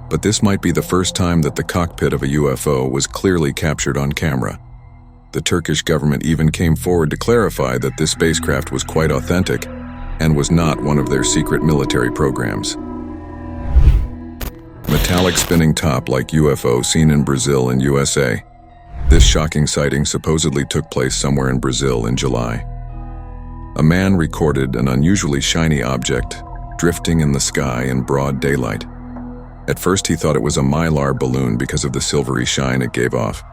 But this might be the first time that the cockpit of a UFO was clearly captured on camera. The Turkish government even came forward to clarify that this spacecraft was quite authentic and was not one of their secret military programs. Metallic spinning top like UFO seen in Brazil and USA. This shocking sighting supposedly took place somewhere in Brazil in July. A man recorded an unusually shiny object drifting in the sky in broad daylight. At first he thought it was a mylar balloon because of the silvery shine it gave off.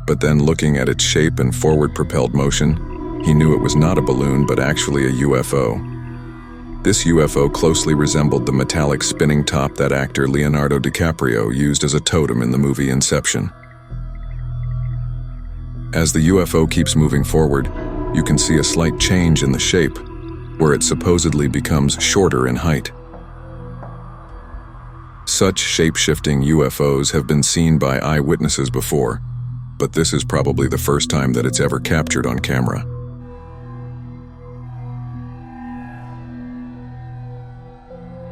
But then looking at its shape and forward-propelled motion, he knew it was not a balloon but actually a UFO. This UFO closely resembled the metallic spinning top that actor Leonardo DiCaprio used as a totem in the movie Inception. As the UFO keeps moving forward, you can see a slight change in the shape, where it supposedly becomes shorter in height. Such shape-shifting UFOs have been seen by eyewitnesses before, but this is probably the first time that it's ever captured on camera.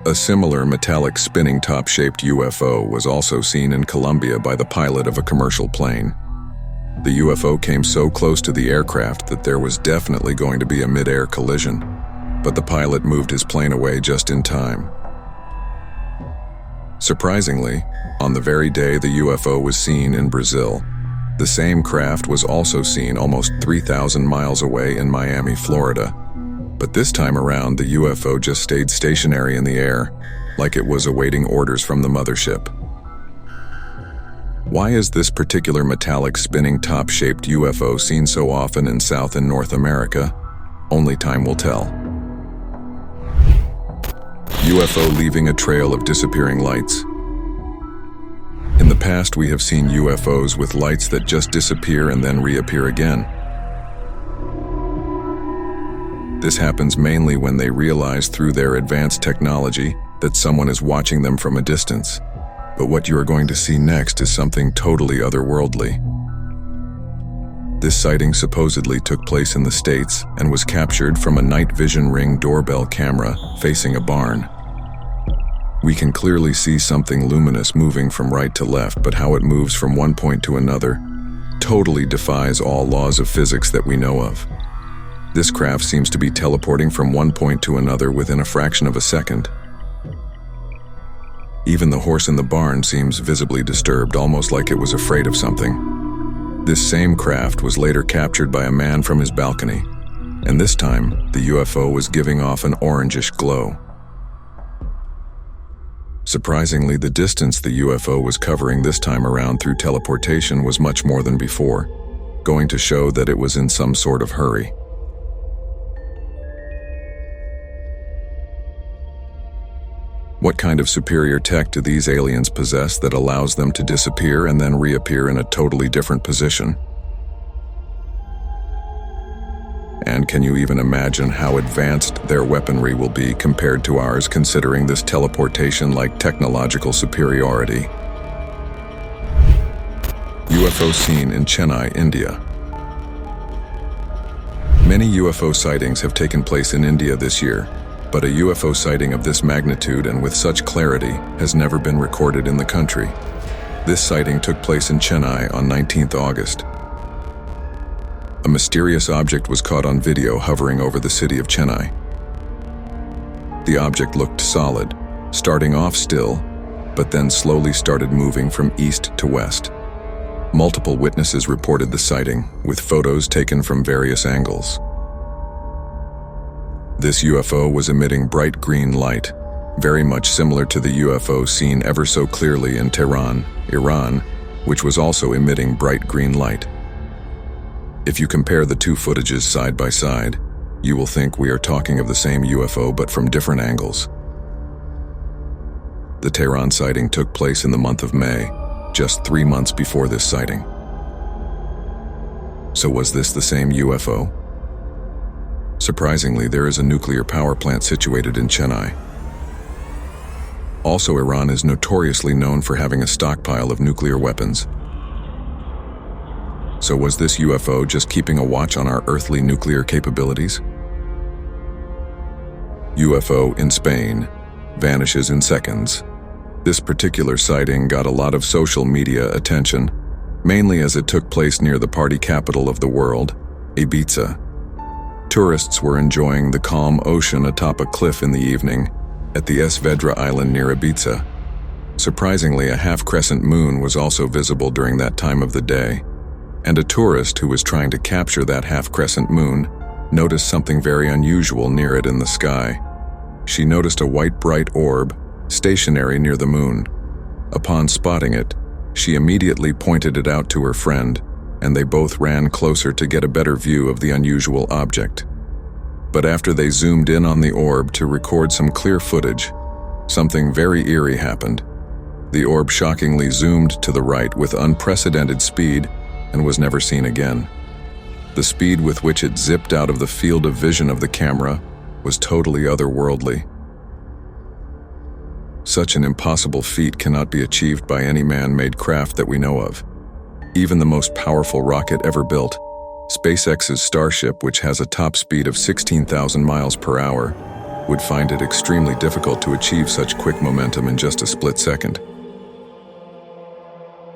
A similar metallic spinning top-shaped UFO was also seen in Colombia by the pilot of a commercial plane. The UFO came so close to the aircraft that there was definitely going to be a mid-air collision, but the pilot moved his plane away just in time. Surprisingly, on the very day the UFO was seen in Brazil, the same craft was also seen almost 3,000 miles away in Miami, Florida. But this time around, the UFO just stayed stationary in the air, like it was awaiting orders from the mothership. Why is this particular metallic spinning top-shaped UFO seen so often in South and North America? Only time will tell. UFO leaving a trail of disappearing lights. In the past, we have seen UFOs with lights that just disappear and then reappear again. This happens mainly when they realize through their advanced technology that someone is watching them from a distance. But what you are going to see next is something totally otherworldly. This sighting supposedly took place in the States and was captured from a night vision ring doorbell camera facing a barn. We can clearly see something luminous moving from right to left, but how it moves from one point to another totally defies all laws of physics that we know of. This craft seems to be teleporting from one point to another within a fraction of a second. Even the horse in the barn seems visibly disturbed, almost like it was afraid of something. This same craft was later captured by a man from his balcony, and this time the UFO was giving off an orangish glow. Surprisingly, the distance the UFO was covering this time around through teleportation was much more than before, going to show that it was in some sort of hurry. What kind of superior tech do these aliens possess that allows them to disappear and then reappear in a totally different position? And can you even imagine how advanced their weaponry will be compared to ours, considering this teleportation-like technological superiority? UFO seen in Chennai, India. Many UFO sightings have taken place in India this year, But a UFO sighting of this magnitude and with such clarity has never been recorded in the country. This sighting took place in Chennai on 19th August. A mysterious object was caught on video hovering over the city of Chennai. The object looked solid, starting off still, but then slowly started moving from east to west. Multiple witnesses reported the sighting, with photos taken from various angles. This UFO was emitting bright green light, very much similar to the UFO seen ever so clearly in Tehran, Iran, which was also emitting bright green light. If you compare the two footages side by side, you will think we are talking of the same UFO but from different angles. The Tehran sighting took place in the month of May, just 3 months before this sighting. So was this the same UFO? Surprisingly, there is a nuclear power plant situated in Chennai. Also, Iran is notoriously known for having a stockpile of nuclear weapons. So was this UFO just keeping a watch on our earthly nuclear capabilities? UFO in Spain vanishes in seconds. This particular sighting got a lot of social media attention, mainly as it took place near the party capital of the world, Ibiza. Tourists were enjoying the calm ocean atop a cliff in the evening at the Es Vedra island near Ibiza. Surprisingly, a half-crescent moon was also visible during that time of the day, and a tourist who was trying to capture that half-crescent moon noticed something very unusual near it in the sky. She noticed a white bright orb stationary near the moon. Upon spotting it, she immediately pointed it out to her friend, and they both ran closer to get a better view of the unusual object. But after they zoomed in on the orb to record some clear footage, something very eerie happened. The orb shockingly zoomed to the right with unprecedented speed and was never seen again. The speed with which it zipped out of the field of vision of the camera was totally otherworldly. Such an impossible feat cannot be achieved by any man-made craft that we know of. Even the most powerful rocket ever built, SpaceX's Starship, which has a top speed of 16,000 miles per hour, would find it extremely difficult to achieve such quick momentum in just a split second.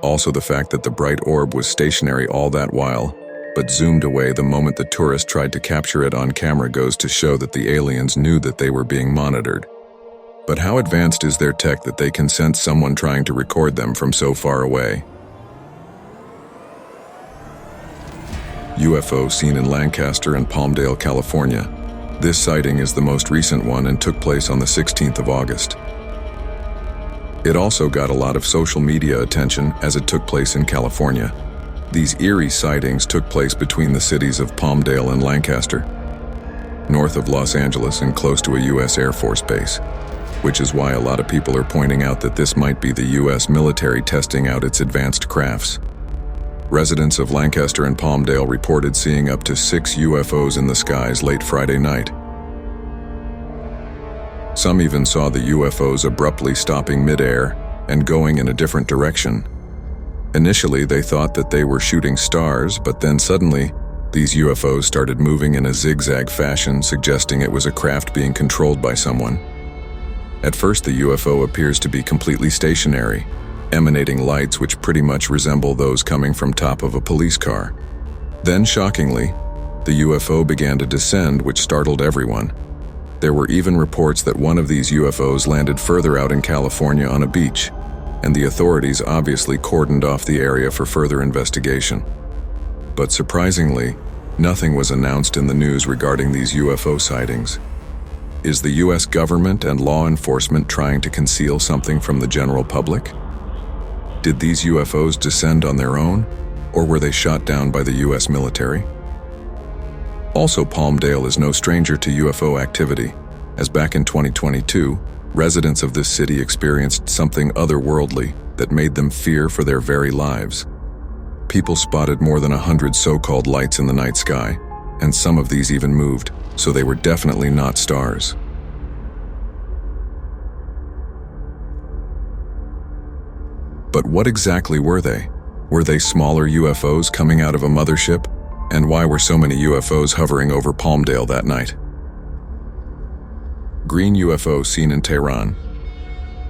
Also, the fact that the bright orb was stationary all that while, but zoomed away the moment the tourist tried to capture it on camera goes to show that the aliens knew that they were being monitored. But how advanced is their tech that they can sense someone trying to record them from so far away? UFO seen in Lancaster and Palmdale, California. This sighting is the most recent one and took place on the 16th of August. It also got a lot of social media attention as it took place in California. These eerie sightings took place between the cities of Palmdale and Lancaster, north of Los Angeles and close to a U.S. Air Force base, which is why a lot of people are pointing out that this might be the U.S. military testing out its advanced crafts. Residents of Lancaster and Palmdale reported seeing up to 6 UFOs in the skies late Friday night. Some even saw the UFOs abruptly stopping mid-air and going in a different direction. Initially, they thought that they were shooting stars, but then suddenly, these UFOs started moving in a zigzag fashion, suggesting it was a craft being controlled by someone. At first, the UFO appears to be completely stationary, emanating lights which pretty much resemble those coming from top of a police car. Then, shockingly, the UFO began to descend, which startled everyone. There were even reports that one of these UFOs landed further out in California on a beach, and the authorities obviously cordoned off the area for further investigation. But surprisingly, nothing was announced in the news regarding these UFO sightings. Is the US government and law enforcement trying to conceal something from the general public? Did these UFOs descend on their own, or were they shot down by the US military? Also, Palmdale is no stranger to UFO activity, as back in 2022, residents of this city experienced something otherworldly that made them fear for their very lives. People spotted more than 100 so-called lights in the night sky, and some of these even moved, so they were definitely not stars. But what exactly were they? Were they smaller UFOs coming out of a mothership? And why were so many UFOs hovering over Palmdale that night? Green UFO seen in Tehran.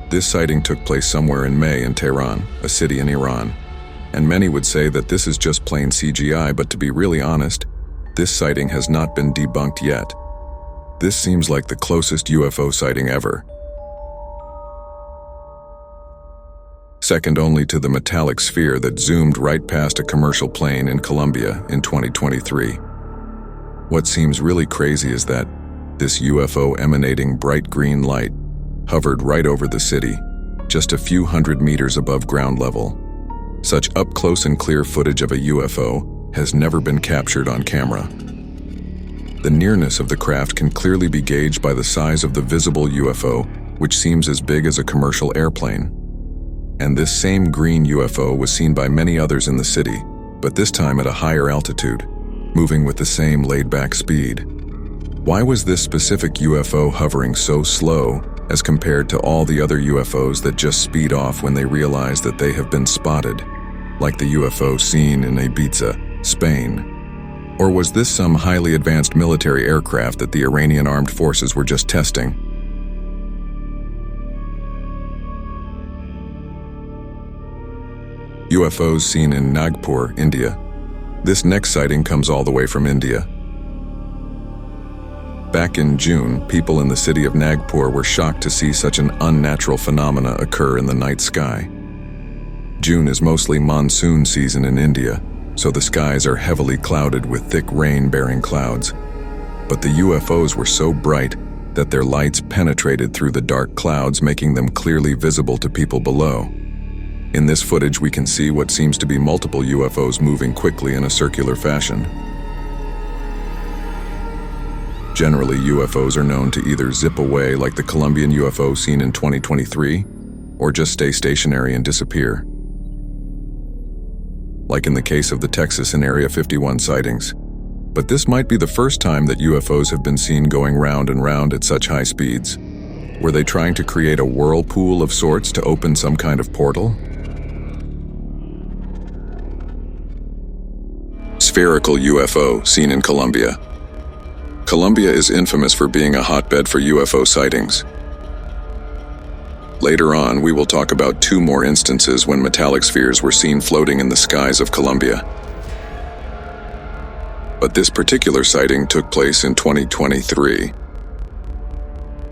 This sighting took place somewhere in May in Tehran, a city in Iran. And many would say that this is just plain CGI, but to be really honest, this sighting has not been debunked yet. This seems like the closest UFO sighting ever. Second only to the metallic sphere that zoomed right past a commercial plane in Colombia in 2023. What seems really crazy is that this UFO emanating bright green light hovered right over the city, just a few hundred meters above ground level. Such up-close and clear footage of a UFO has never been captured on camera. The nearness of the craft can clearly be gauged by the size of the visible UFO, which seems as big as a commercial airplane. And this same green UFO was seen by many others in the city, but this time at a higher altitude, moving with the same laid-back speed. Why was this specific UFO hovering so slow as compared to all the other UFOs that just speed off when they realize that they have been spotted, like the UFO seen in Ibiza, Spain? Or was this some highly advanced military aircraft that the Iranian armed forces were just testing? UFOs seen in Nagpur, India. This next sighting comes all the way from India. Back in June, people in the city of Nagpur were shocked to see such an unnatural phenomena occur in the night sky. June is mostly monsoon season in India, so the skies are heavily clouded with thick rain-bearing clouds. But the UFOs were so bright that their lights penetrated through the dark clouds, making them clearly visible to people below. In this footage, we can see what seems to be multiple UFOs moving quickly in a circular fashion. Generally, UFOs are known to either zip away like the Colombian UFO seen in 2023, or just stay stationary and disappear, like in the case of the Texas and Area 51 sightings. But this might be the first time that UFOs have been seen going round and round at such high speeds. Were they trying to create a whirlpool of sorts to open some kind of portal? Spherical UFO seen in Colombia. Colombia is infamous for being a hotbed for UFO sightings. Later on, we will talk about 2 more instances when metallic spheres were seen floating in the skies of Colombia. But this particular sighting took place in 2023.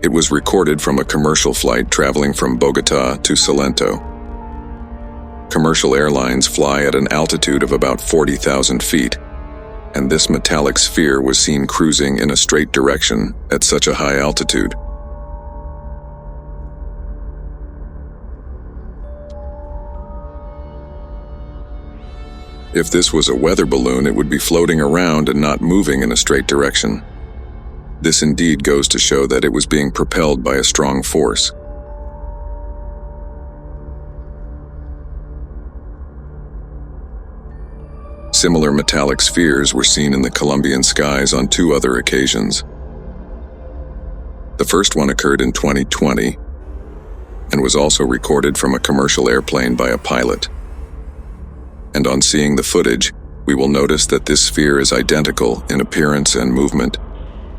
It was recorded from a commercial flight traveling from Bogota to Salento. Commercial airlines fly at an altitude of about 40,000 feet, and this metallic sphere was seen cruising in a straight direction at such a high altitude. If this was a weather balloon, it would be floating around and not moving in a straight direction. This indeed goes to show that it was being propelled by a strong force. Similar metallic spheres were seen in the Colombian skies on 2 other occasions. The first one occurred in 2020 and was also recorded from a commercial airplane by a pilot. And on seeing the footage, we will notice that this sphere is identical in appearance and movement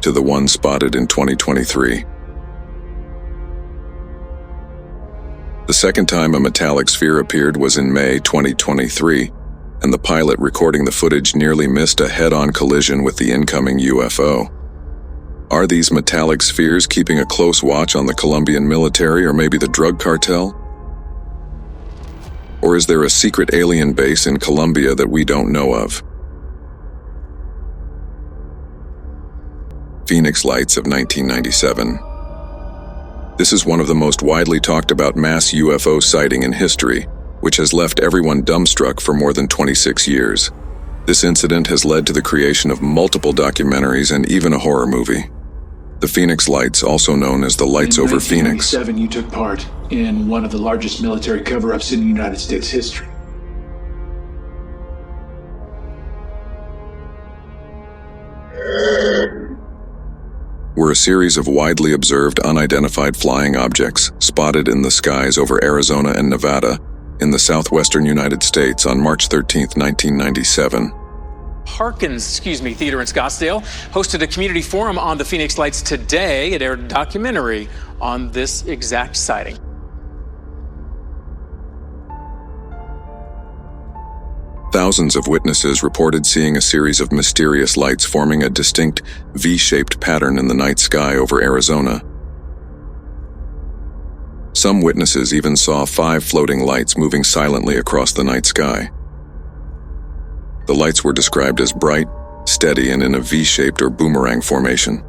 to the one spotted in 2023. The second time a metallic sphere appeared was in May 2023, and the pilot recording the footage nearly missed a head-on collision with the incoming UFO. Are these metallic spheres keeping a close watch on the Colombian military or maybe the drug cartel? Or is there a secret alien base in Colombia that we don't know of? Phoenix Lights of 1997. This is one of the most widely talked about mass UFO sighting in history, which has left everyone dumbstruck for more than 26 years. This incident has led to the creation of multiple documentaries and even a horror movie. The Phoenix Lights, also known as the Lights over Phoenix. In 1997, you took part in one of the largest military cover-ups in United States history. Were a series of widely observed unidentified flying objects spotted in the skies over Arizona and Nevada in the southwestern United States on March 13, 1997. Harkins, Theater in Scottsdale hosted a community forum on the Phoenix Lights today. It aired a documentary on this exact sighting. Thousands of witnesses reported seeing a series of mysterious lights forming a distinct V-shaped pattern in the night sky over Arizona. Some witnesses even saw 5 floating lights moving silently across the night sky. The lights were described as bright, steady, and in a V-shaped or boomerang formation.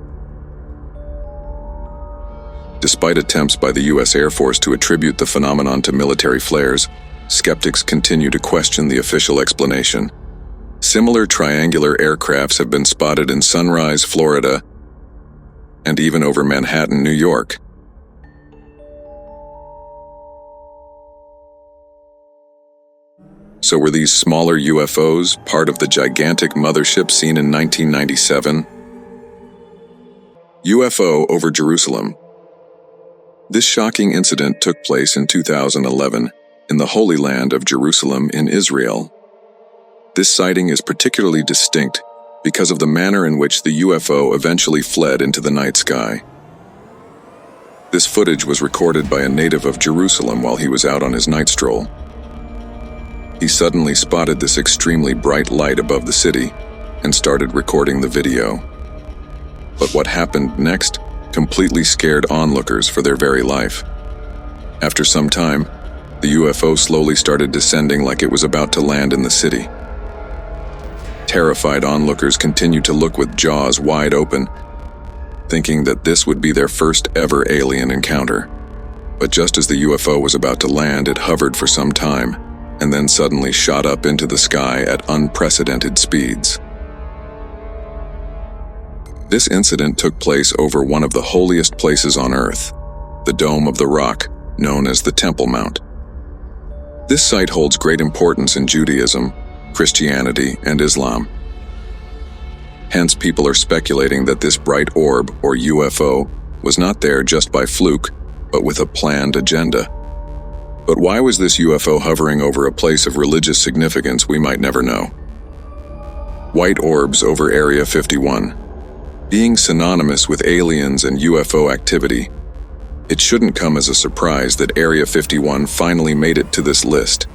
Despite attempts by the U.S. Air Force to attribute the phenomenon to military flares, skeptics continue to question the official explanation. Similar triangular aircrafts have been spotted in Sunrise, Florida, and even over Manhattan, New York. So were these smaller UFOs part of the gigantic mothership seen in 1997? UFO over Jerusalem. This shocking incident took place in 2011 in the Holy Land of Jerusalem in Israel. This sighting is particularly distinct because of the manner in which the UFO eventually fled into the night sky. This footage was recorded by a native of Jerusalem while he was out on his night stroll. He suddenly spotted this extremely bright light above the city and started recording the video. But what happened next completely scared onlookers for their very life. After some time, the UFO slowly started descending like it was about to land in the city. Terrified onlookers continued to look with jaws wide open, thinking that this would be their first ever alien encounter. But just as the UFO was about to land, it hovered for some time, and then suddenly shot up into the sky at unprecedented speeds. This incident took place over one of the holiest places on Earth, the Dome of the Rock, known as the Temple Mount. This site holds great importance in Judaism, Christianity, and Islam. Hence, people are speculating that this bright orb, or UFO, was not there just by fluke, but with a planned agenda. But why was this UFO hovering over a place of religious significance we might never know? White orbs over Area 51. Being synonymous with aliens and UFO activity, it shouldn't come as a surprise that Area 51 finally made it to this list.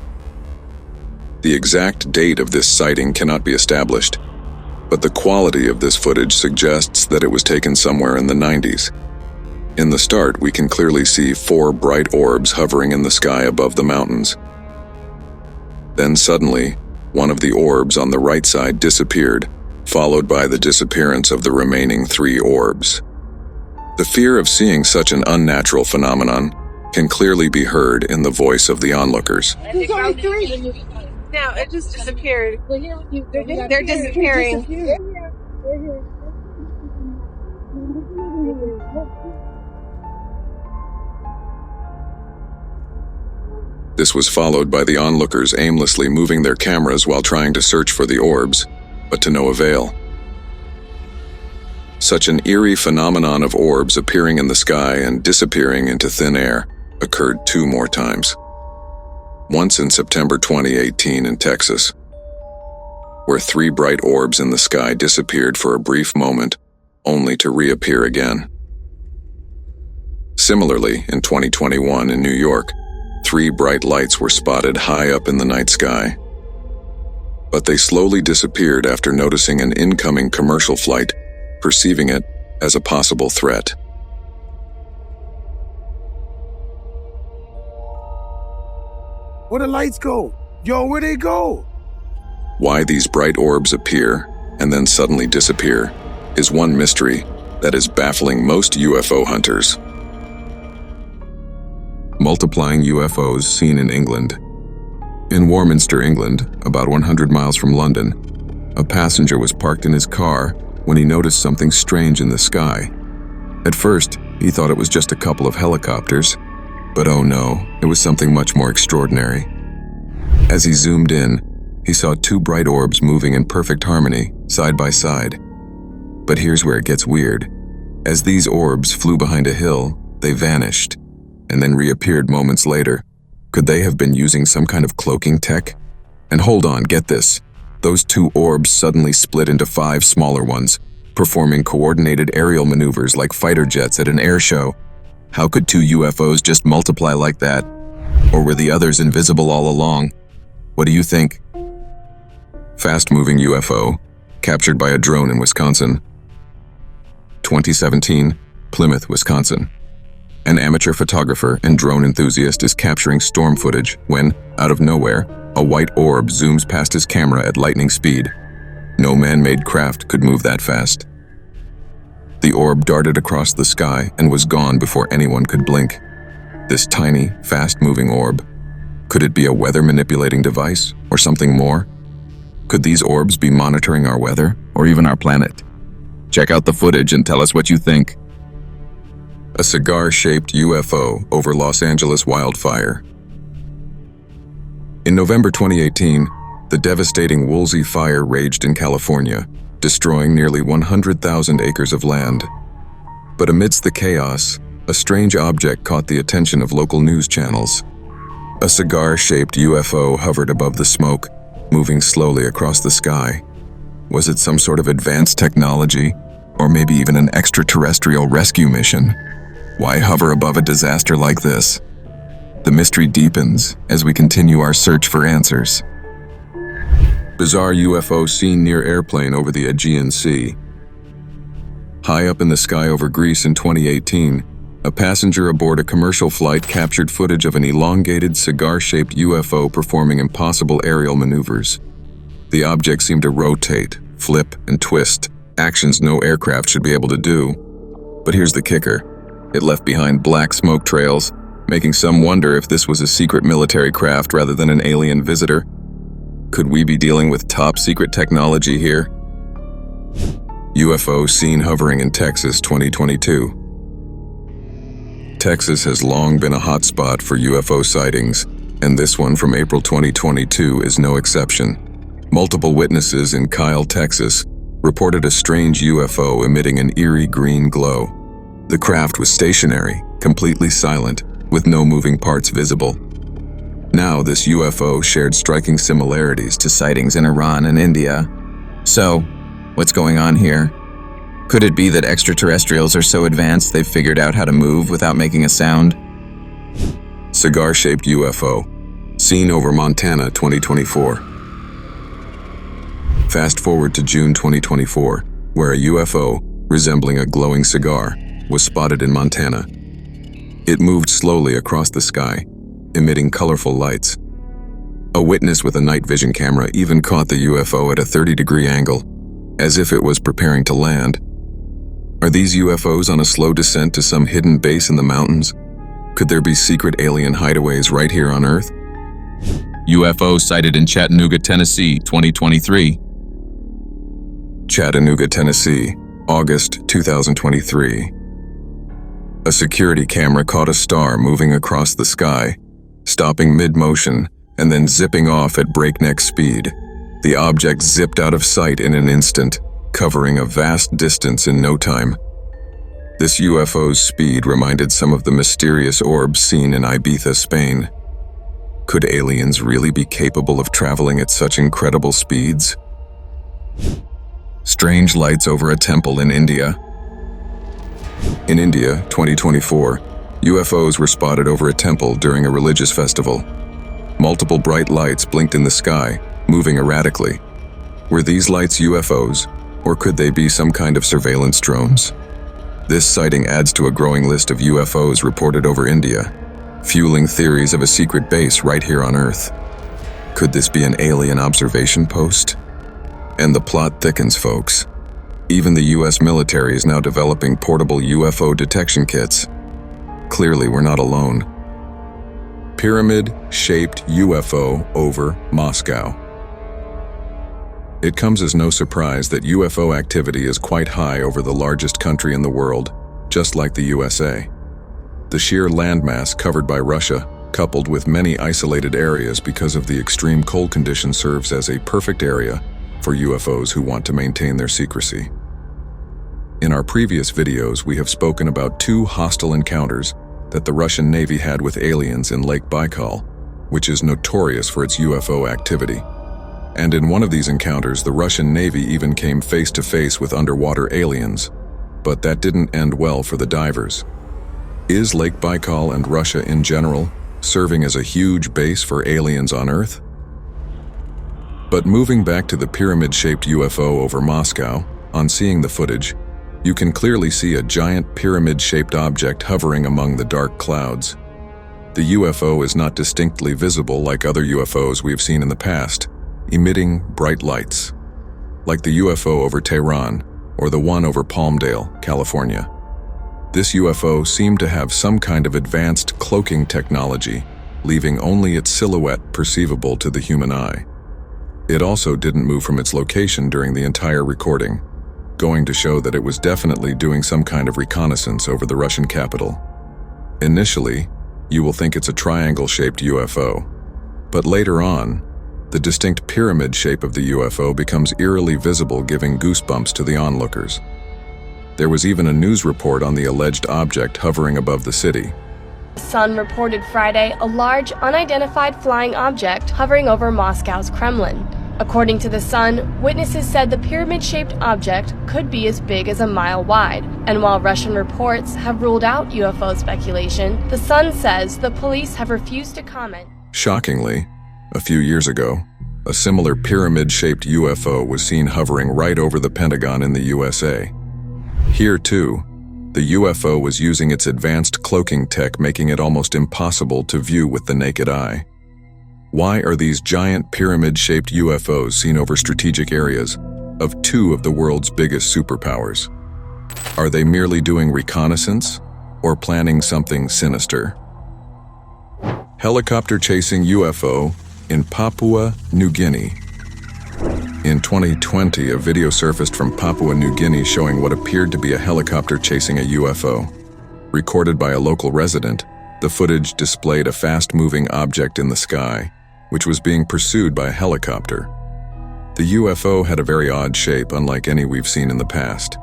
The exact date of this sighting cannot be established, but the quality of this footage suggests that it was taken somewhere in the 90s. In the start, we can clearly see 4 bright orbs hovering in the sky above the mountains. Then suddenly, one of the orbs on the right side disappeared, followed by the disappearance of the remaining 3 orbs. The fear of seeing such an unnatural phenomenon can clearly be heard in the voice of the onlookers. There's only 3. No, it just disappeared. They're disappearing. This was followed by the onlookers aimlessly moving their cameras while trying to search for the orbs, but to no avail. Such an eerie phenomenon of orbs appearing in the sky and disappearing into thin air occurred 2 more times. Once in September 2018 in Texas, where 3 bright orbs in the sky disappeared for a brief moment, only to reappear again. Similarly, in 2021 in New York, 3 bright lights were spotted high up in the night sky. But they slowly disappeared after noticing an incoming commercial flight, perceiving it as a possible threat. Where the lights go? Yo, where'd they go? Why these bright orbs appear and then suddenly disappear is one mystery that is baffling most UFO hunters. Multiplying UFOs seen in England. In Warminster, England, about 100 miles from London, a passenger was parked in his car when he noticed something strange in the sky. At first, he thought it was just a couple of helicopters, but oh no, it was something much more extraordinary. As he zoomed in, he saw 2 bright orbs moving in perfect harmony, side by side. But here's where it gets weird. As these orbs flew behind a hill, they vanished, and then reappeared moments later. Could they have been using some kind of cloaking tech? And hold on, get this. those two orbs suddenly split into 5 smaller ones, performing coordinated aerial maneuvers like fighter jets at an air show. How could 2 UFOs just multiply like that? Or were the others invisible all along? What do you think? Fast-moving UFO, captured by a drone in Wisconsin. 2017, Plymouth, Wisconsin. An amateur photographer and drone enthusiast is capturing storm footage when, out of nowhere, a white orb zooms past his camera at lightning speed. No man-made craft could move that fast. The orb darted across the sky and was gone before anyone could blink. This tiny, fast-moving orb. Could it be a weather-manipulating device or something more? Could these orbs be monitoring our weather or even our planet? Check out the footage and tell us what you think. A cigar-shaped UFO over Los Angeles wildfire. In November 2018, the devastating Woolsey fire raged in California, destroying nearly 100,000 acres of land. But amidst the chaos, a strange object caught the attention of local news channels. A cigar-shaped UFO hovered above the smoke, moving slowly across the sky. Was it some sort of advanced technology, or maybe even an extraterrestrial rescue mission? Why hover above a disaster like this? The mystery deepens as we continue our search for answers. Bizarre UFO seen near airplane over the Aegean Sea. High up in the sky over Greece in 2018, a passenger aboard a commercial flight captured footage of an elongated cigar-shaped UFO performing impossible aerial maneuvers. The object seemed to rotate, flip, and twist, actions no aircraft should be able to do. But here's the kicker. It left behind black smoke trails, making some wonder if this was a secret military craft rather than an alien visitor. Could we be dealing with top-secret technology here? UFO seen hovering in Texas 2022. Texas has long been a hotspot for UFO sightings, and this one from April 2022 is no exception. Multiple witnesses in Kyle, Texas, reported a strange UFO emitting an eerie green glow. The craft was stationary, completely silent, with no moving parts visible. Now this UFO shared striking similarities to sightings in Iran and India. So, what's going on here? Could it be that extraterrestrials are so advanced they've figured out how to move without making a sound? Cigar-shaped UFO, seen over Montana 2024. Fast forward to June 2024, where a UFO, resembling a glowing cigar, was spotted in Montana. It moved slowly across the sky, emitting colorful lights. A witness with a night vision camera even caught the UFO at a 30-degree angle, as if it was preparing to land. Are these UFOs on a slow descent to some hidden base in the mountains? Could there be secret alien hideaways right here on Earth? UFO sighted in Chattanooga, Tennessee, 2023. Chattanooga, Tennessee, August 2023. A security camera caught a star moving across the sky, stopping mid-motion and then zipping off at breakneck speed. The object zipped out of sight in an instant, covering a vast distance in no time. This UFO's speed reminded some of the mysterious orbs seen in Ibiza, Spain. Could aliens really be capable of traveling at such incredible speeds? Strange lights over a temple in India. In India, 2024, UFOs were spotted over a temple during a religious festival. Multiple bright lights blinked in the sky, moving erratically. Were these lights UFOs, or could they be some kind of surveillance drones? This sighting adds to a growing list of UFOs reported over India, fueling theories of a secret base right here on Earth. Could this be an alien observation post? And the plot thickens, folks. Even the US military is now developing portable UFO detection kits. Clearly, we're not alone. Pyramid-shaped UFO over Moscow. It comes as no surprise that UFO activity is quite high over the largest country in the world, just like the USA. The sheer landmass covered by Russia, coupled with many isolated areas because of the extreme cold conditions, serves as a perfect area for UFOs who want to maintain their secrecy. In our previous videos, we have spoken about 2 hostile encounters that the Russian Navy had with aliens in Lake Baikal, which is notorious for its UFO activity. And in one of these encounters, the Russian Navy even came face to face with underwater aliens. But that didn't end well for the divers. Is Lake Baikal and Russia in general serving as a huge base for aliens on Earth? But moving back to the pyramid-shaped UFO over Moscow, on seeing the footage, you can clearly see a giant pyramid-shaped object hovering among the dark clouds. The UFO is not distinctly visible like other UFOs we've seen in the past, emitting bright lights, like the UFO over Tehran or the one over Palmdale, California. This UFO seemed to have some kind of advanced cloaking technology, leaving only its silhouette perceivable to the human eye. It also didn't move from its location during the entire recording, going to show that it was definitely doing some kind of reconnaissance over the Russian capital. Initially, you will think it's a triangle-shaped UFO, but later on, the distinct pyramid shape of the UFO becomes eerily visible, giving goosebumps to the onlookers. There was even a news report on the alleged object hovering above the city. The Sun reported Friday a large, unidentified flying object hovering over Moscow's Kremlin. According to The Sun, witnesses said the pyramid-shaped object could be as big as a mile wide, and while Russian reports have ruled out UFO speculation, The Sun says the police have refused to comment. Shockingly, a few years ago, a similar pyramid-shaped UFO was seen hovering right over the Pentagon in the USA. Here, too, the UFO was using its advanced cloaking tech, making it almost impossible to view with the naked eye. Why are these giant pyramid-shaped UFOs seen over strategic areas of two of the world's biggest superpowers? Are they merely doing reconnaissance or planning something sinister? Helicopter chasing UFO in Papua New Guinea. In 2020, a video surfaced from Papua New Guinea showing what appeared to be a helicopter chasing a UFO. Recorded by a local resident, the footage displayed a fast-moving object in the sky, which was being pursued by a helicopter. The UFO had a very odd shape, unlike any we've seen in the past.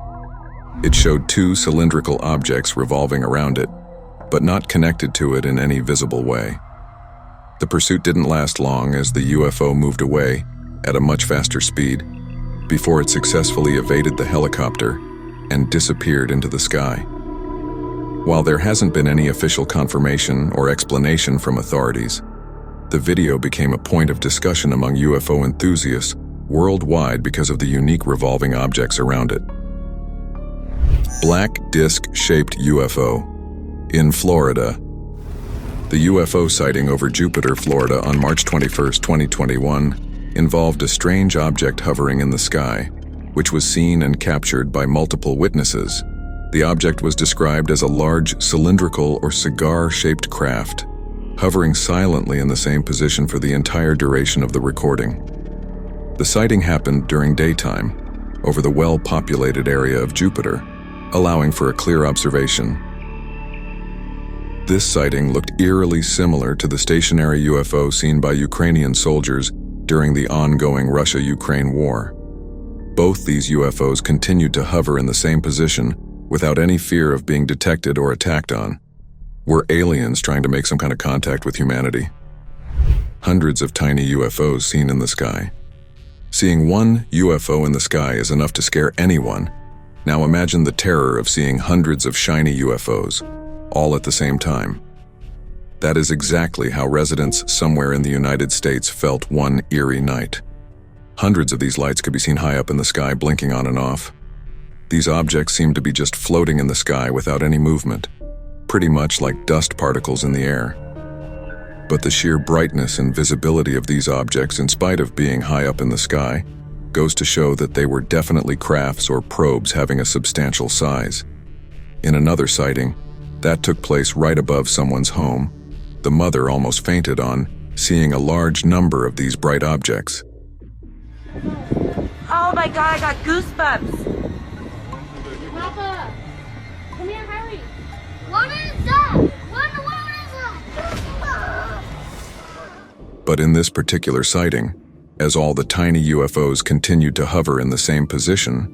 It showed two cylindrical objects revolving around it, but not connected to it in any visible way. The pursuit didn't last long as the UFO moved away at a much faster speed before it successfully evaded the helicopter and disappeared into the sky. While there hasn't been any official confirmation or explanation from authorities, the video became a point of discussion among UFO enthusiasts worldwide because of the unique revolving objects around it. Black disc-shaped UFO in Florida. The UFO sighting over Jupiter, Florida on March 21, 2021 involved a strange object hovering in the sky, which was seen and captured by multiple witnesses. The object was described as a large cylindrical or cigar-shaped craft, hovering silently in the same position for the entire duration of the recording. The sighting happened during daytime, over the well-populated area of Jupiter, allowing for a clear observation. This sighting looked eerily similar to the stationary UFO seen by Ukrainian soldiers during the ongoing Russia-Ukraine war. Both these UFOs continued to hover in the same position without any fear of being detected or attacked on. Were aliens trying to make some kind of contact with humanity? Hundreds of tiny UFOs seen in the sky. Seeing one UFO in the sky is enough to scare anyone. Now imagine the terror of seeing hundreds of shiny UFOs, all at the same time. That is exactly how residents somewhere in the United States felt one eerie night. Hundreds of these lights could be seen high up in the sky, blinking on and off. These objects seemed to be just floating in the sky without any movement, pretty much like dust particles in the air. But the sheer brightness and visibility of these objects, in spite of being high up in the sky, goes to show that they were definitely crafts or probes having a substantial size. In another sighting, that took place right above someone's home. The mother almost fainted on seeing a large number of these bright objects. Oh my god, I got goosebumps! Papa! Come here, hurry! What is that? What is that? But in this particular sighting, as all the tiny UFOs continued to hover in the same position,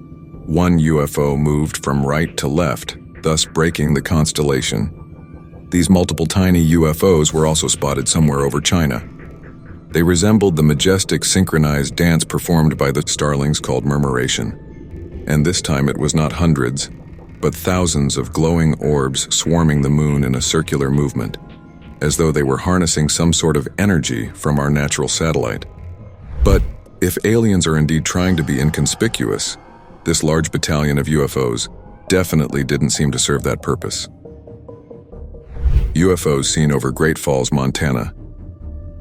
one UFO moved from right to left, thus breaking the constellation. These multiple tiny UFOs were also spotted somewhere over China. They resembled the majestic synchronized dance performed by the starlings called murmuration. And this time it was not hundreds, but thousands of glowing orbs swarming the moon in a circular movement, as though they were harnessing some sort of energy from our natural satellite. But if aliens are indeed trying to be inconspicuous, this large battalion of UFOs definitely didn't seem to serve that purpose. UFOs seen over Great Falls, Montana.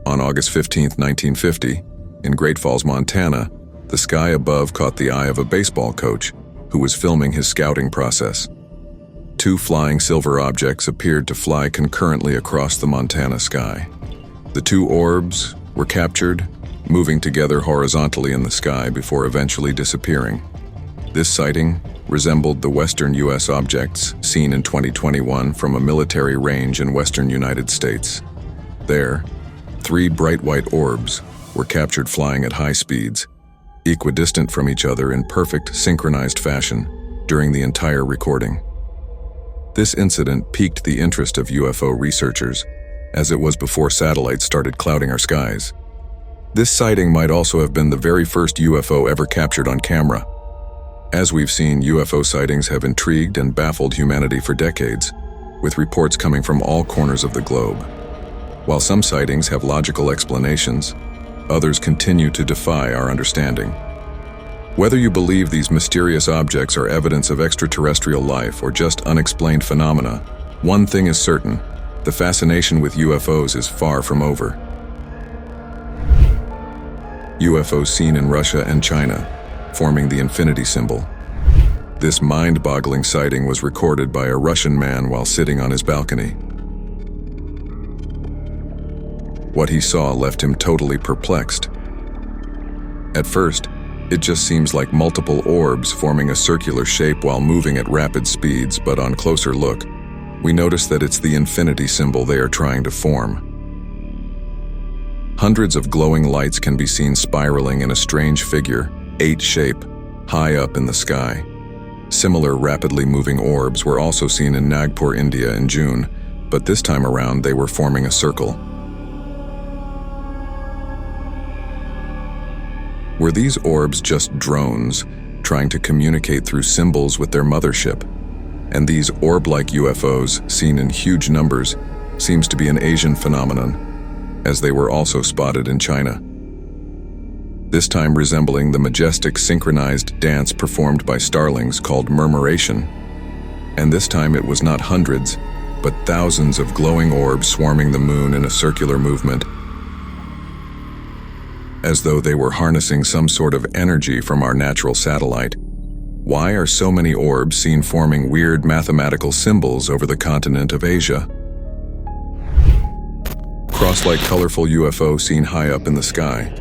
On August 15, 1950, in Great Falls, Montana, the sky above caught the eye of a baseball coach who was filming his scouting process. Two flying silver objects appeared to fly concurrently across the Montana sky. The two orbs were captured, moving together horizontally in the sky before eventually disappearing. This sighting resembled the western U.S. objects seen in 2021 from a military range in western United States. There, 3 bright white orbs were captured flying at high speeds, equidistant from each other in perfect synchronized fashion during the entire recording. This incident piqued the interest of UFO researchers, as it was before satellites started clouding our skies. This sighting might also have been the very first UFO ever captured on camera. As we've seen, UFO sightings have intrigued and baffled humanity for decades, with reports coming from all corners of the globe. While some sightings have logical explanations, others continue to defy our understanding. Whether you believe these mysterious objects are evidence of extraterrestrial life or just unexplained phenomena, one thing is certain: the fascination with UFOs is far from over. UFOs seen in Russia and China, forming the infinity symbol. This mind-boggling sighting was recorded by a Russian man while sitting on his balcony. What he saw left him totally perplexed. At first, it just seems like multiple orbs forming a circular shape while moving at rapid speeds, but on closer look, we notice that it's the infinity symbol they are trying to form. Hundreds of glowing lights can be seen spiraling in a strange figure, 8 shape, high up in the sky. Similar rapidly moving orbs were also seen in Nagpur, India in June, but this time around they were forming a circle. Were these orbs just drones trying to communicate through symbols with their mothership? And these orb-like UFOs, seen in huge numbers, seems to be an Asian phenomenon, as they were also spotted in China. This time resembling the majestic synchronized dance performed by starlings called murmuration. And this time it was not hundreds, but thousands of glowing orbs swarming the moon in a circular movement, as though they were harnessing some sort of energy from our natural satellite. Why are so many orbs seen forming weird mathematical symbols over the continent of Asia? Cross-like colorful UFO seen high up in the sky.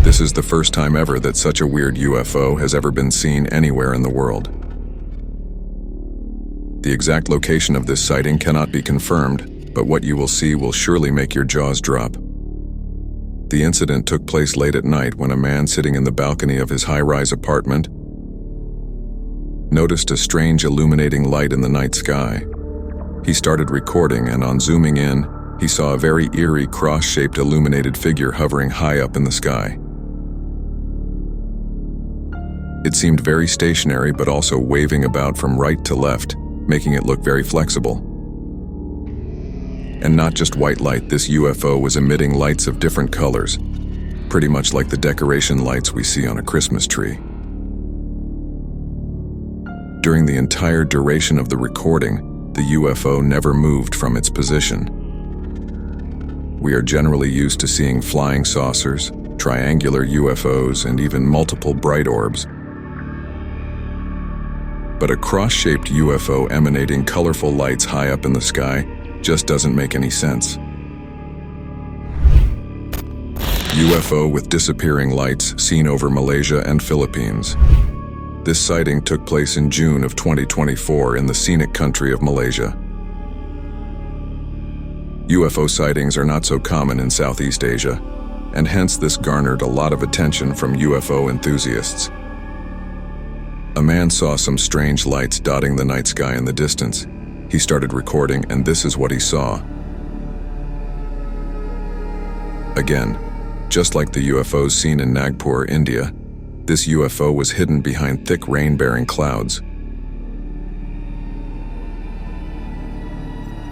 This is the first time ever that such a weird UFO has ever been seen anywhere in the world. The exact location of this sighting cannot be confirmed, but what you will see will surely make your jaws drop. The incident took place late at night when a man sitting in the balcony of his high-rise apartment noticed a strange illuminating light in the night sky. He started recording, and on zooming in, he saw a very eerie cross-shaped illuminated figure hovering high up in the sky. It seemed very stationary but also waving about from right to left, making it look very flexible. And not just white light, this UFO was emitting lights of different colors, pretty much like the decoration lights we see on a Christmas tree. During the entire duration of the recording, the UFO never moved from its position. We are generally used to seeing flying saucers, triangular UFOs, and even multiple bright orbs. But a cross-shaped UFO emanating colorful lights high up in the sky just doesn't make any sense. UFO with disappearing lights seen over Malaysia and Philippines. This sighting took place in June of 2024 in the scenic country of Malaysia. UFO sightings are not so common in Southeast Asia, and hence this garnered a lot of attention from UFO enthusiasts. A man saw some strange lights dotting the night sky in the distance. He started recording, and this is what he saw. Again, just like the UFOs seen in Nagpur, India, this UFO was hidden behind thick rain-bearing clouds.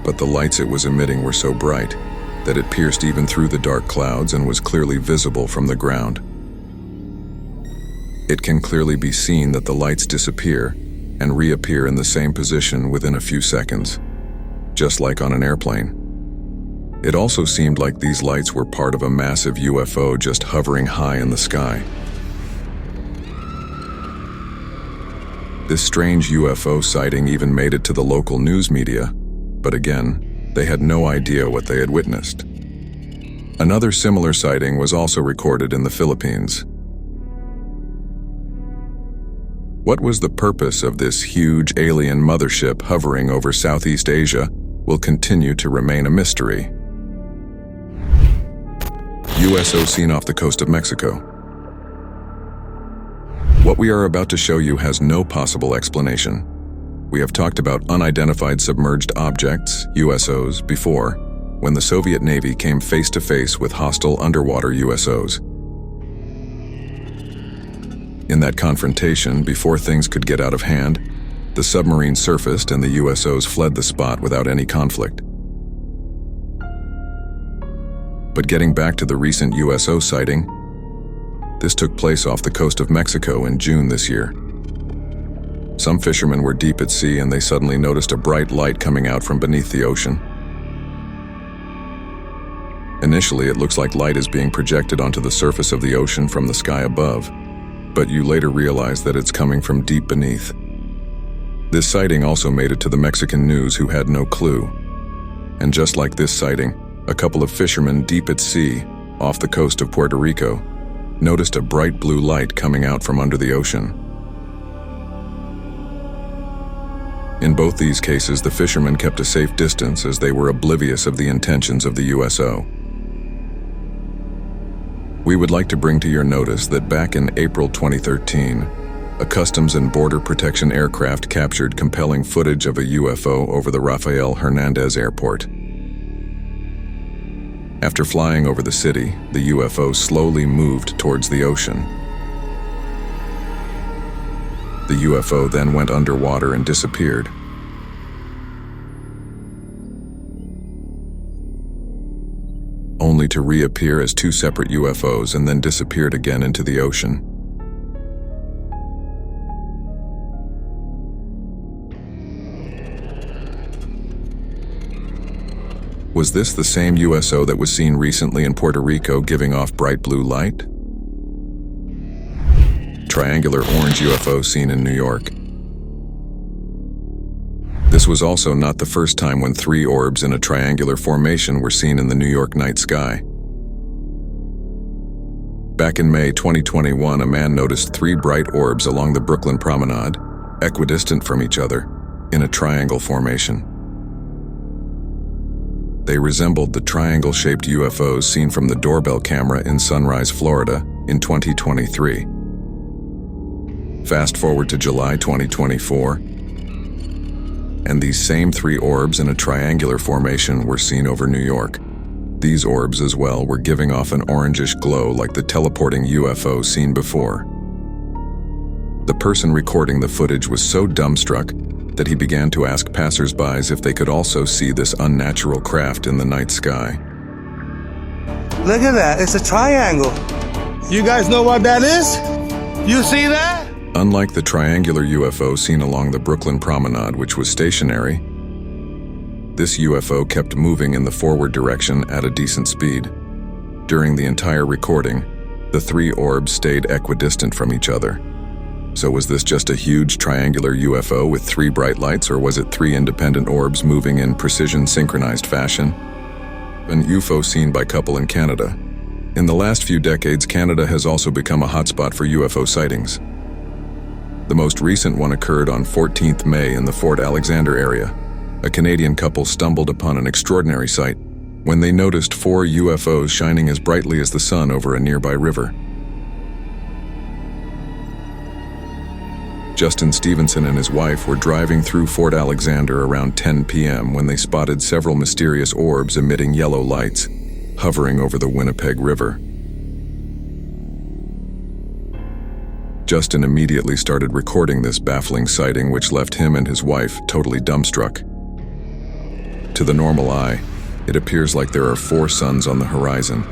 But the lights it was emitting were so bright that it pierced even through the dark clouds and was clearly visible from the ground. It can clearly be seen that the lights disappear and reappear in the same position within a few seconds, just like on an airplane. It also seemed like these lights were part of a massive UFO just hovering high in the sky. This strange UFO sighting even made it to the local news media, but again, they had no idea what they had witnessed. Another similar sighting was also recorded in the Philippines. What was the purpose of this huge alien mothership hovering over Southeast Asia will continue to remain a mystery. USO seen off the coast of Mexico. What we are about to show you has no possible explanation. We have talked about unidentified submerged objects, USOs, before, when the Soviet Navy came face to face with hostile underwater USOs. In that confrontation, before things could get out of hand, the submarine surfaced and the USOs fled the spot without any conflict. But getting back to the recent USO sighting, this took place off the coast of Mexico in June this year. Some fishermen were deep at sea and they suddenly noticed a bright light coming out from beneath the ocean. Initially, it looks like light is being projected onto the surface of the ocean from the sky above, but you later realize that it's coming from deep beneath. This sighting also made it to the Mexican news, who had no clue. And just like this sighting, a couple of fishermen deep at sea, off the coast of Puerto Rico, noticed a bright blue light coming out from under the ocean. In both these cases, the fishermen kept a safe distance as they were oblivious of the intentions of the USO. We would like to bring to your notice that back in April 2013, a Customs and Border Protection aircraft captured compelling footage of a UFO over the Rafael Hernandez Airport. After flying over the city, the UFO slowly moved towards the ocean. The UFO then went underwater and disappeared. Only to reappear as two separate UFOs and then disappeared again into the ocean. Was this the same USO that was seen recently in Puerto Rico giving off bright blue light? Triangular orange UFO seen in New York. This was also not the first time when 3 orbs in a triangular formation were seen in the New York night sky. Back in May 2021, a man noticed 3 bright orbs along the Brooklyn Promenade, equidistant from each other, in a triangle formation. They resembled the triangle-shaped UFOs seen from the doorbell camera in Sunrise, Florida, in 2023. Fast forward to July 2024, and these same 3 orbs in a triangular formation were seen over New York. These orbs as well were giving off an orangish glow like the teleporting UFO seen before. The person recording the footage was so dumbstruck that he began to ask passers-by if they could also see this unnatural craft in the night sky. Look at that, it's a triangle. You guys know what that is? You see that? Unlike the triangular UFO seen along the Brooklyn Promenade, which was stationary, this UFO kept moving in the forward direction at a decent speed. During the entire recording, the 3 orbs stayed equidistant from each other. So was this just a huge triangular UFO with 3 bright lights, or was it 3 independent orbs moving in precision synchronized fashion? An UFO seen by couple in Canada. In the last few decades, Canada has also become a hotspot for UFO sightings. The most recent one occurred on 14th May in the Fort Alexander area. A Canadian couple stumbled upon an extraordinary sight when they noticed 4 UFOs shining as brightly as the sun over a nearby river. Justin Stevenson and his wife were driving through Fort Alexander around 10 p.m. when they spotted several mysterious orbs emitting yellow lights. hovering over the Winnipeg River. Justin immediately started recording this baffling sighting, which left him and his wife totally dumbstruck. To the normal eye, it appears like there are 4 suns on the horizon.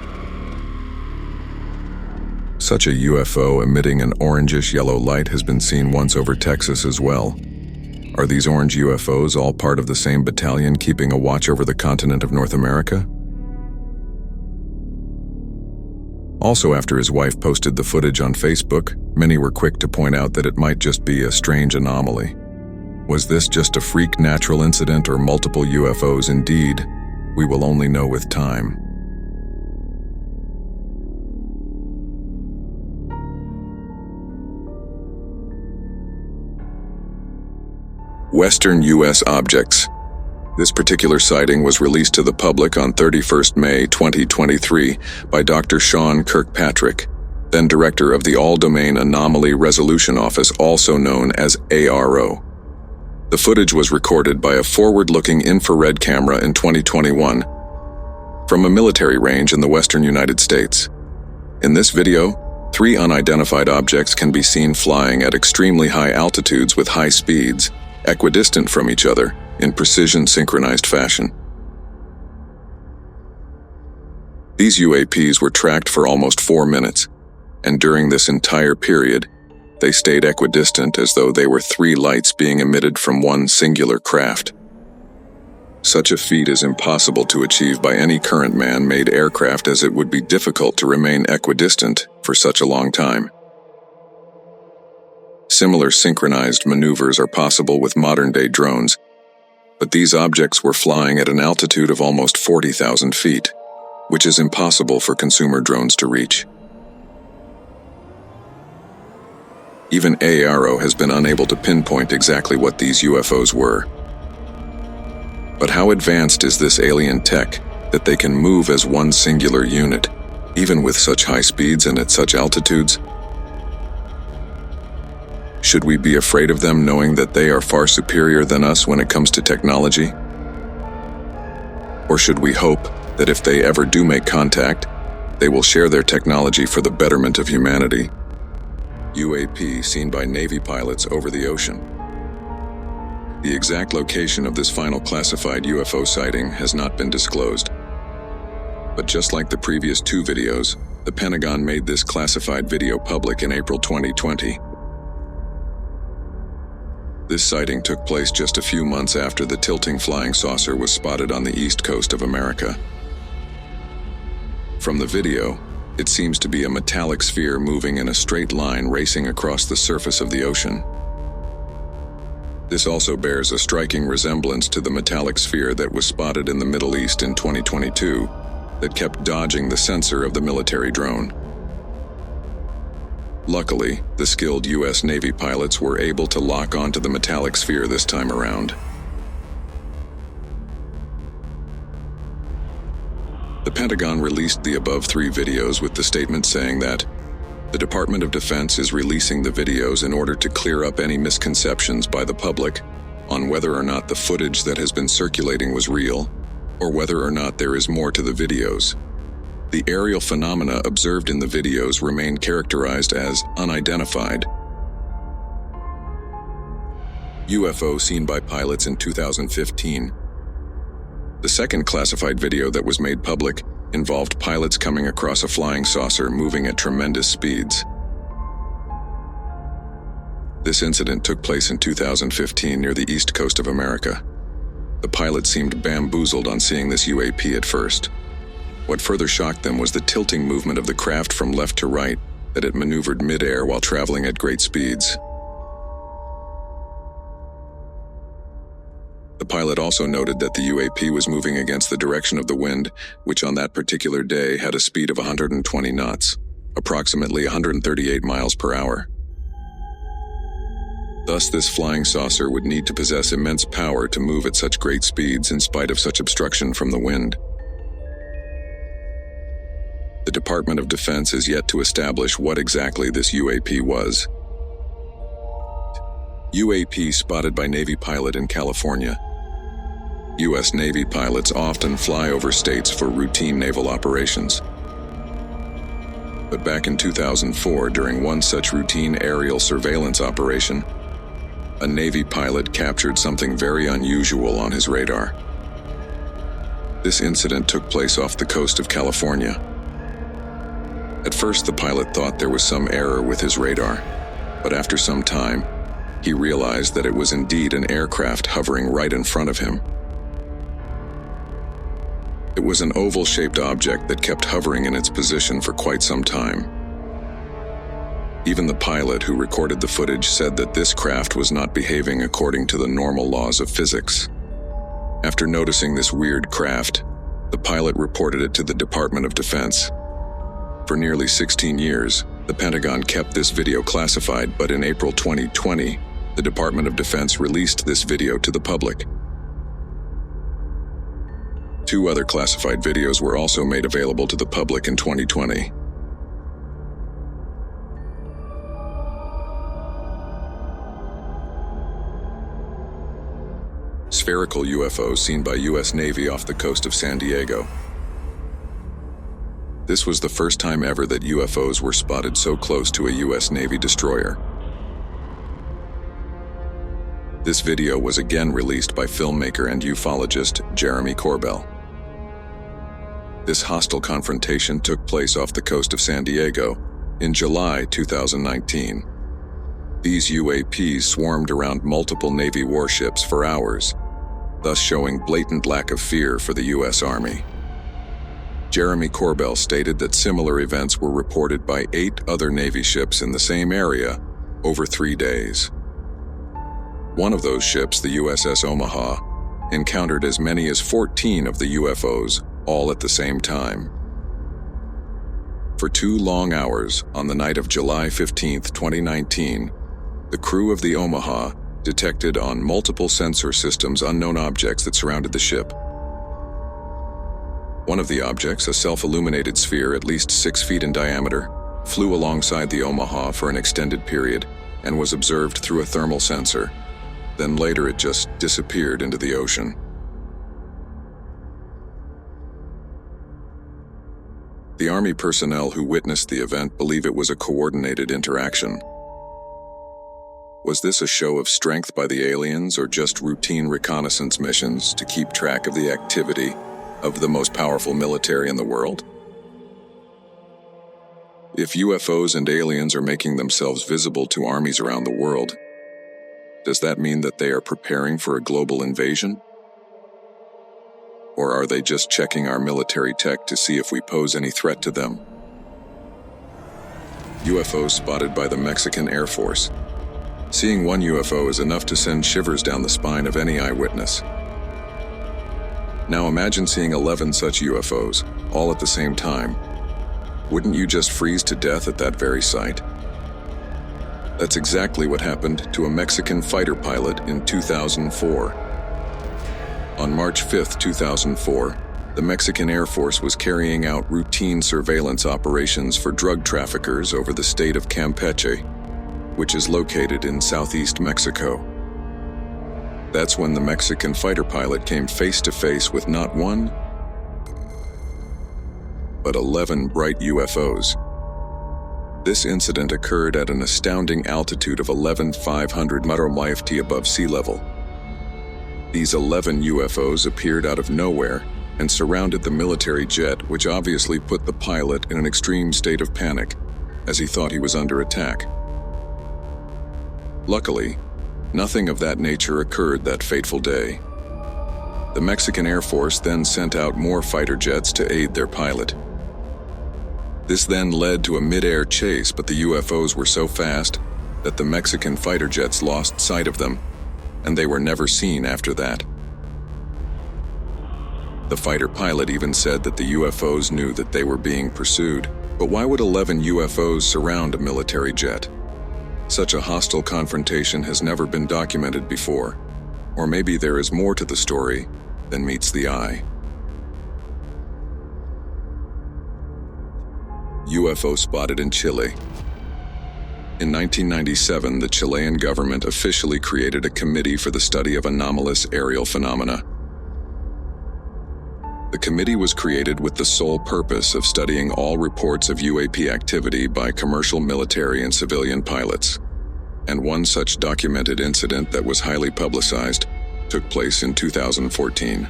Such a UFO emitting an orangish-yellow light has been seen once over Texas as well. Are these orange UFOs all part of the same battalion keeping a watch over the continent of North America? Also, after his wife posted the footage on Facebook, many were quick to point out that it might just be a strange anomaly. Was this just a freak natural incident or multiple UFOs indeed? We will only know with time. Western U.S. objects. This particular sighting was released to the public on 31st May 2023 by Dr. Sean Kirkpatrick, then director of the All-Domain Anomaly Resolution Office, also known as ARO. The footage was recorded by a forward-looking infrared camera in 2021 from a military range in the western United States. In this video, 3 unidentified objects can be seen flying at extremely high altitudes with high speeds, equidistant from each other, in precision synchronized fashion. These UAPs were tracked for almost 4 minutes, and during this entire period, they stayed equidistant as though they were 3 lights being emitted from one singular craft. Such a feat is impossible to achieve by any current man-made aircraft, as it would be difficult to remain equidistant for such a long time. Similar synchronized maneuvers are possible with modern-day drones, but these objects were flying at an altitude of almost 40,000 feet, which is impossible for consumer drones to reach. Even ARO has been unable to pinpoint exactly what these UFOs were. But how advanced is this alien tech that they can move as one singular unit, even with such high speeds and at such altitudes? Should we be afraid of them, knowing that they are far superior than us when it comes to technology? Or should we hope that if they ever do make contact, they will share their technology for the betterment of humanity? UAP seen by Navy pilots over the ocean. The exact location of this final classified UFO sighting has not been disclosed. But just like the previous 2 videos, the Pentagon made this classified video public in April 2020. This sighting took place just a few months after the tilting flying saucer was spotted on the east coast of America. From the video, it seems to be a metallic sphere moving in a straight line racing across the surface of the ocean. This also bears a striking resemblance to the metallic sphere that was spotted in the Middle East in 2022 that kept dodging the sensor of the military drone. Luckily, the skilled U.S. Navy pilots were able to lock onto the metallic sphere this time around. The Pentagon released the above 3 videos with the statement saying that the Department of Defense is releasing the videos in order to clear up any misconceptions by the public on whether or not the footage that has been circulating was real, or whether or not there is more to the videos. The aerial phenomena observed in the videos remain characterized as unidentified. UFO seen by pilots in 2015. The second classified video that was made public involved pilots coming across a flying saucer moving at tremendous speeds. This incident took place in 2015 near the east coast of America. The pilots seemed bamboozled on seeing this UAP at first. What further shocked them was the tilting movement of the craft from left to right, that it maneuvered mid-air while traveling at great speeds. The pilot also noted that the UAP was moving against the direction of the wind, which on that particular day had a speed of 120 knots, approximately 138 miles per hour. Thus, this flying saucer would need to possess immense power to move at such great speeds in spite of such obstruction from the wind. The Department of Defense is yet to establish what exactly this UAP was. UAP spotted by Navy pilot in California. U.S. Navy pilots often fly over states for routine naval operations. But back in 2004, during one such routine aerial surveillance operation, a Navy pilot captured something very unusual on his radar. This incident took place off the coast of California. At first, the pilot thought there was some error with his radar, but after some time, he realized that it was indeed an aircraft hovering right in front of him. It was an oval-shaped object that kept hovering in its position for quite some time. Even the pilot who recorded the footage said that this craft was not behaving according to the normal laws of physics. After noticing this weird craft, the pilot reported it to the Department of Defense. For nearly 16 years, the Pentagon kept this video classified, but in April 2020, the Department of Defense released this video to the public. 2 other classified videos were also made available to the public in 2020. Spherical UFO seen by U.S. Navy off the coast of San Diego. This was the first time ever that UFOs were spotted so close to a U.S. Navy destroyer. This video was again released by filmmaker and ufologist Jeremy Corbell. This hostile confrontation took place off the coast of San Diego in July 2019. These UAPs swarmed around multiple Navy warships for hours, thus showing blatant lack of fear for the U.S. Army. Jeremy Corbell stated that similar events were reported by 8 other Navy ships in the same area over 3 days. One of those ships, the USS Omaha, encountered as many as 14 of the UFOs, all at the same time. For 2 long hours, on the night of July 15, 2019, the crew of the Omaha detected on multiple sensor systems unknown objects that surrounded the ship. One of the objects, a self-illuminated sphere at least 6 feet in diameter, flew alongside the Omaha for an extended period and was observed through a thermal sensor. Then later it just disappeared into the ocean. The Army personnel who witnessed the event believe it was a coordinated interaction. Was this a show of strength by the aliens or just routine reconnaissance missions to keep track of the activity of the most powerful military in the world? If UFOs and aliens are making themselves visible to armies around the world, does that mean that they are preparing for a global invasion? Or are they just checking our military tech to see if we pose any threat to them? UFOs spotted by the Mexican Air Force. Seeing one UFO is enough to send shivers down the spine of any eyewitness. Now imagine seeing 11 such UFOs, all at the same time. Wouldn't you just freeze to death at that very sight? That's exactly what happened to a Mexican fighter pilot in 2004. On March 5, 2004, the Mexican Air Force was carrying out routine surveillance operations for drug traffickers over the state of Campeche, which is located in southeast Mexico. That's when the Mexican fighter pilot came face to face with not one, but 11 bright UFOs. This incident occurred at an astounding altitude of 11,500 meters above sea level. These 11 UFOs appeared out of nowhere and surrounded the military jet, which obviously put the pilot in an extreme state of panic, as he thought he was under attack. Luckily, nothing of that nature occurred that fateful day. The Mexican Air Force then sent out more fighter jets to aid their pilot. This then led to a mid-air chase, but the UFOs were so fast that the Mexican fighter jets lost sight of them, and they were never seen after that. The fighter pilot even said that the UFOs knew that they were being pursued, but why would 11 UFOs surround a military jet? Such a hostile confrontation has never been documented before, or maybe there is more to the story than meets the eye. UFO spotted in Chile. In 1997, the Chilean government officially created a committee for the study of anomalous aerial phenomena. The committee was created with the sole purpose of studying all reports of UAP activity by commercial, military, and civilian pilots. And one such documented incident that was highly publicized took place in 2014.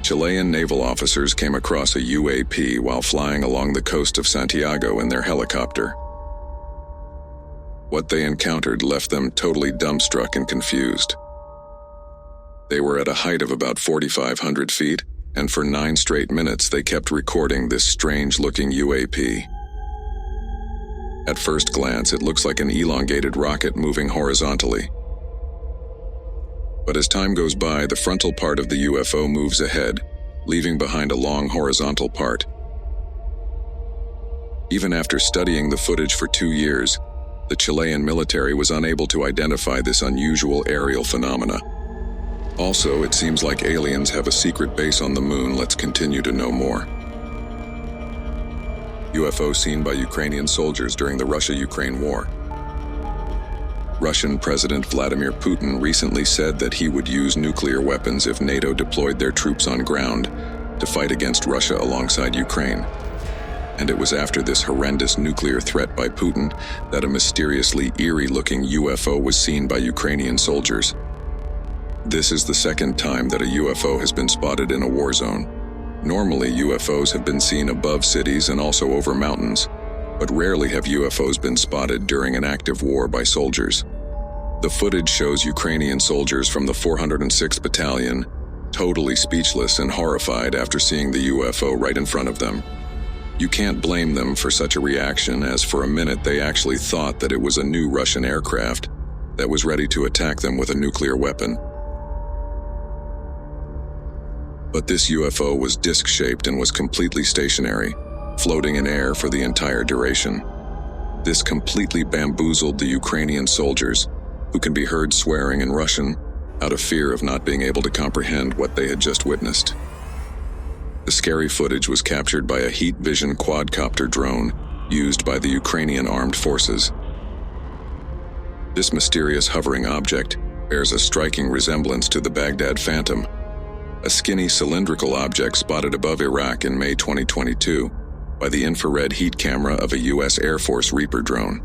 Chilean naval officers came across a UAP while flying along the coast of Santiago in their helicopter. What they encountered left them totally dumbstruck and confused. They were at a height of about 4,500 feet, and for 9 straight minutes they kept recording this strange-looking UAP. At first glance, it looks like an elongated rocket moving horizontally. But as time goes by, the frontal part of the UFO moves ahead, leaving behind a long horizontal part. Even after studying the footage for 2 years, the Chilean military was unable to identify this unusual aerial phenomena. Also, it seems like aliens have a secret base on the moon. Let's continue to know more. UFO seen by Ukrainian soldiers during the Russia-Ukraine war. Russian President Vladimir Putin recently said that he would use nuclear weapons if NATO deployed their troops on ground to fight against Russia alongside Ukraine. And it was after this horrendous nuclear threat by Putin that a mysteriously eerie-looking UFO was seen by Ukrainian soldiers. This is the second time that a UFO has been spotted in a war zone. Normally, UFOs have been seen above cities and also over mountains, but rarely have UFOs been spotted during an active war by soldiers. The footage shows Ukrainian soldiers from the 406th Battalion totally speechless and horrified after seeing the UFO right in front of them. You can't blame them for such a reaction, as for a minute they actually thought that it was a new Russian aircraft that was ready to attack them with a nuclear weapon. But this UFO was disc-shaped and was completely stationary, floating in air for the entire duration. This completely bamboozled the Ukrainian soldiers, who can be heard swearing in Russian out of fear of not being able to comprehend what they had just witnessed. The scary footage was captured by a heat vision quadcopter drone used by the Ukrainian armed forces. This mysterious hovering object bears a striking resemblance to the Baghdad Phantom, a skinny cylindrical object spotted above Iraq in May 2022 by the infrared heat camera of a U.S. Air Force Reaper drone.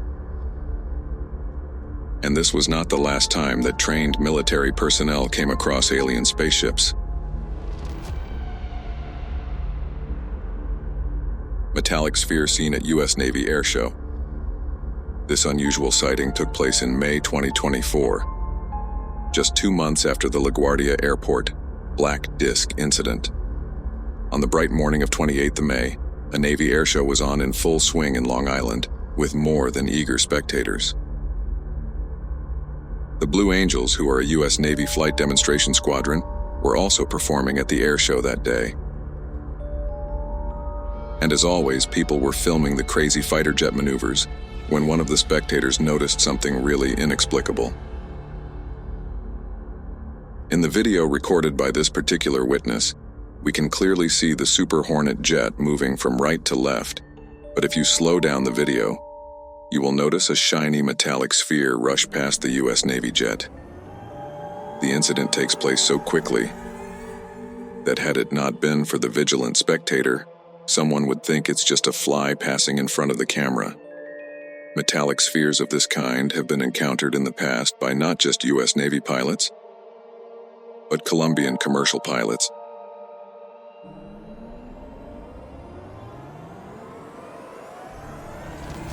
And this was not the last time that trained military personnel came across alien spaceships. Metallic sphere seen at U.S. Navy Air Show. This unusual sighting took place in May 2024, just 2 months after the LaGuardia Airport Black Disc incident. On the bright morning of 28th of May, a Navy air show was on in full swing in Long Island, with more than eager spectators. The Blue Angels, who are a U.S. Navy flight demonstration squadron, were also performing at the air show that day. And as always, people were filming the crazy fighter jet maneuvers when one of the spectators noticed something really inexplicable. In the video recorded by this particular witness, we can clearly see the Super Hornet jet moving from right to left, but if you slow down the video, you will notice a shiny metallic sphere rush past the U.S. Navy jet. The incident takes place so quickly that had it not been for the vigilant spectator, someone would think it's just a fly passing in front of the camera. Metallic spheres of this kind have been encountered in the past by not just U.S. Navy pilots, but Colombian commercial pilots.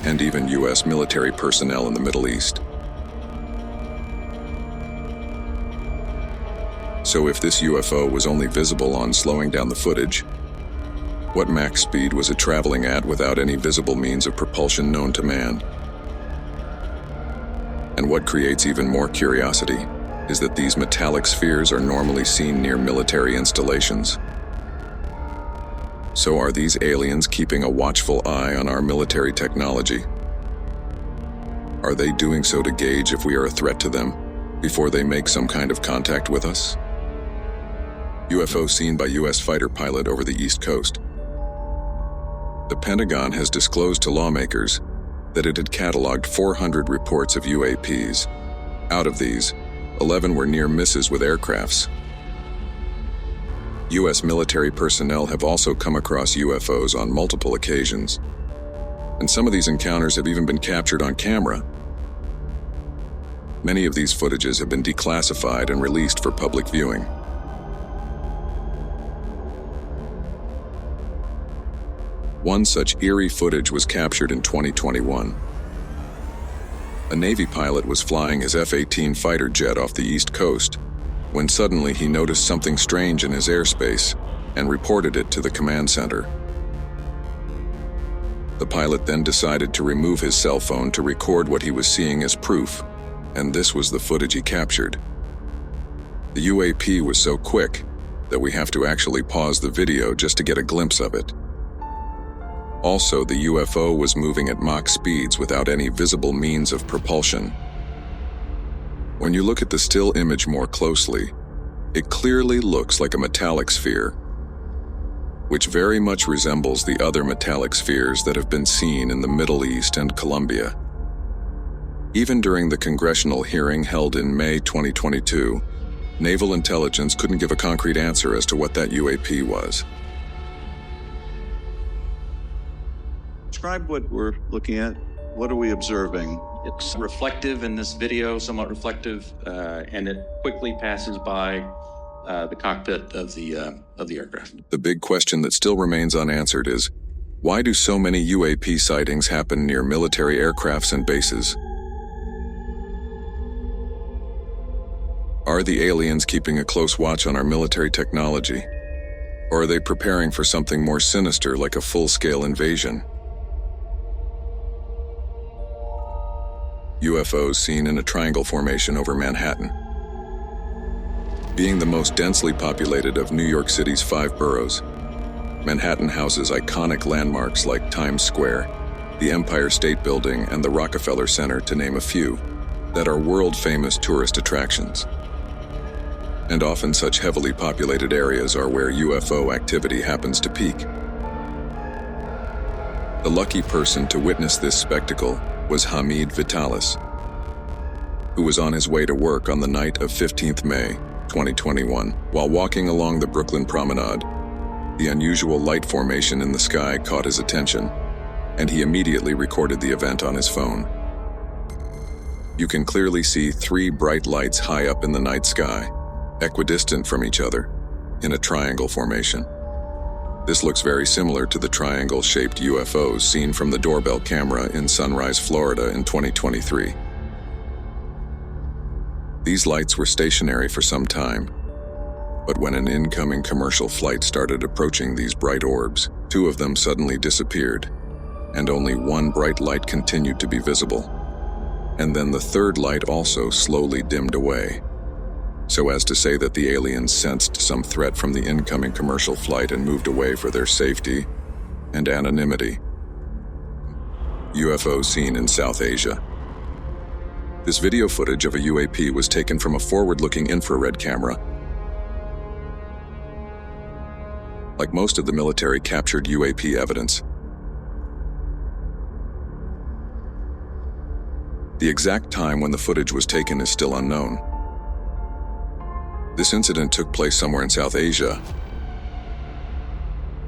And even U.S. military personnel in the Middle East. So if this UFO was only visible on slowing down the footage, what max speed was it traveling at without any visible means of propulsion known to man? And what creates even more curiosity is that these metallic spheres are normally seen near military installations. So are these aliens keeping a watchful eye on our military technology? Are they doing so to gauge if we are a threat to them before they make some kind of contact with us? UFO seen by U.S. fighter pilot over the East Coast. The Pentagon has disclosed to lawmakers that it had cataloged 400 reports of UAPs. Out of these, 11 were near misses with aircrafts. U.S. military personnel have also come across UFOs on multiple occasions, and some of these encounters have even been captured on camera. Many of these footages have been declassified and released for public viewing. One such eerie footage was captured in 2021. A Navy pilot was flying his F-18 fighter jet off the East Coast when suddenly he noticed something strange in his airspace and reported it to the command center. The pilot then decided to remove his cell phone to record what he was seeing as proof, and this was the footage he captured. The UAP was so quick that we have to actually pause the video just to get a glimpse of it. Also, the UFO was moving at Mach speeds without any visible means of propulsion. When you look at the still image more closely, it clearly looks like a metallic sphere, which very much resembles the other metallic spheres that have been seen in the Middle East and Colombia. Even during the congressional hearing held in May 2022, Naval Intelligence couldn't give a concrete answer as to what that UAP was. Describe what we're looking at. What are we observing? It's reflective in this video, somewhat reflective, and it quickly passes by the cockpit of the aircraft. The big question that still remains unanswered is, why do so many UAP sightings happen near military aircrafts and bases? Are the aliens keeping a close watch on our military technology? Or are they preparing for something more sinister like a full-scale invasion? UFOs seen in a triangle formation over Manhattan. Being the most densely populated of New York City's 5 boroughs, Manhattan houses iconic landmarks like Times Square, the Empire State Building, and the Rockefeller Center, to name a few, that are world-famous tourist attractions. And often such heavily populated areas are where UFO activity happens to peak. The lucky person to witness this spectacle was Hamid Vitalis, who was on his way to work on the night of 15th May, 2021. While walking along the Brooklyn Promenade, the unusual light formation in the sky caught his attention, and he immediately recorded the event on his phone. You can clearly see 3 bright lights high up in the night sky, equidistant from each other, in a triangle formation. This looks very similar to the triangle-shaped UFOs seen from the doorbell camera in Sunrise, Florida in 2023. These lights were stationary for some time, but when an incoming commercial flight started approaching these bright orbs, 2 of them suddenly disappeared, and only 1 bright light continued to be visible. And then the 3rd light also slowly dimmed away, so as to say that the aliens sensed some threat from the incoming commercial flight and moved away for their safety and anonymity. UFO seen in South Asia. This video footage of a UAP was taken from a forward-looking infrared camera. Like most of the military captured UAP evidence, the exact time when the footage was taken is still unknown. This incident took place somewhere in South Asia.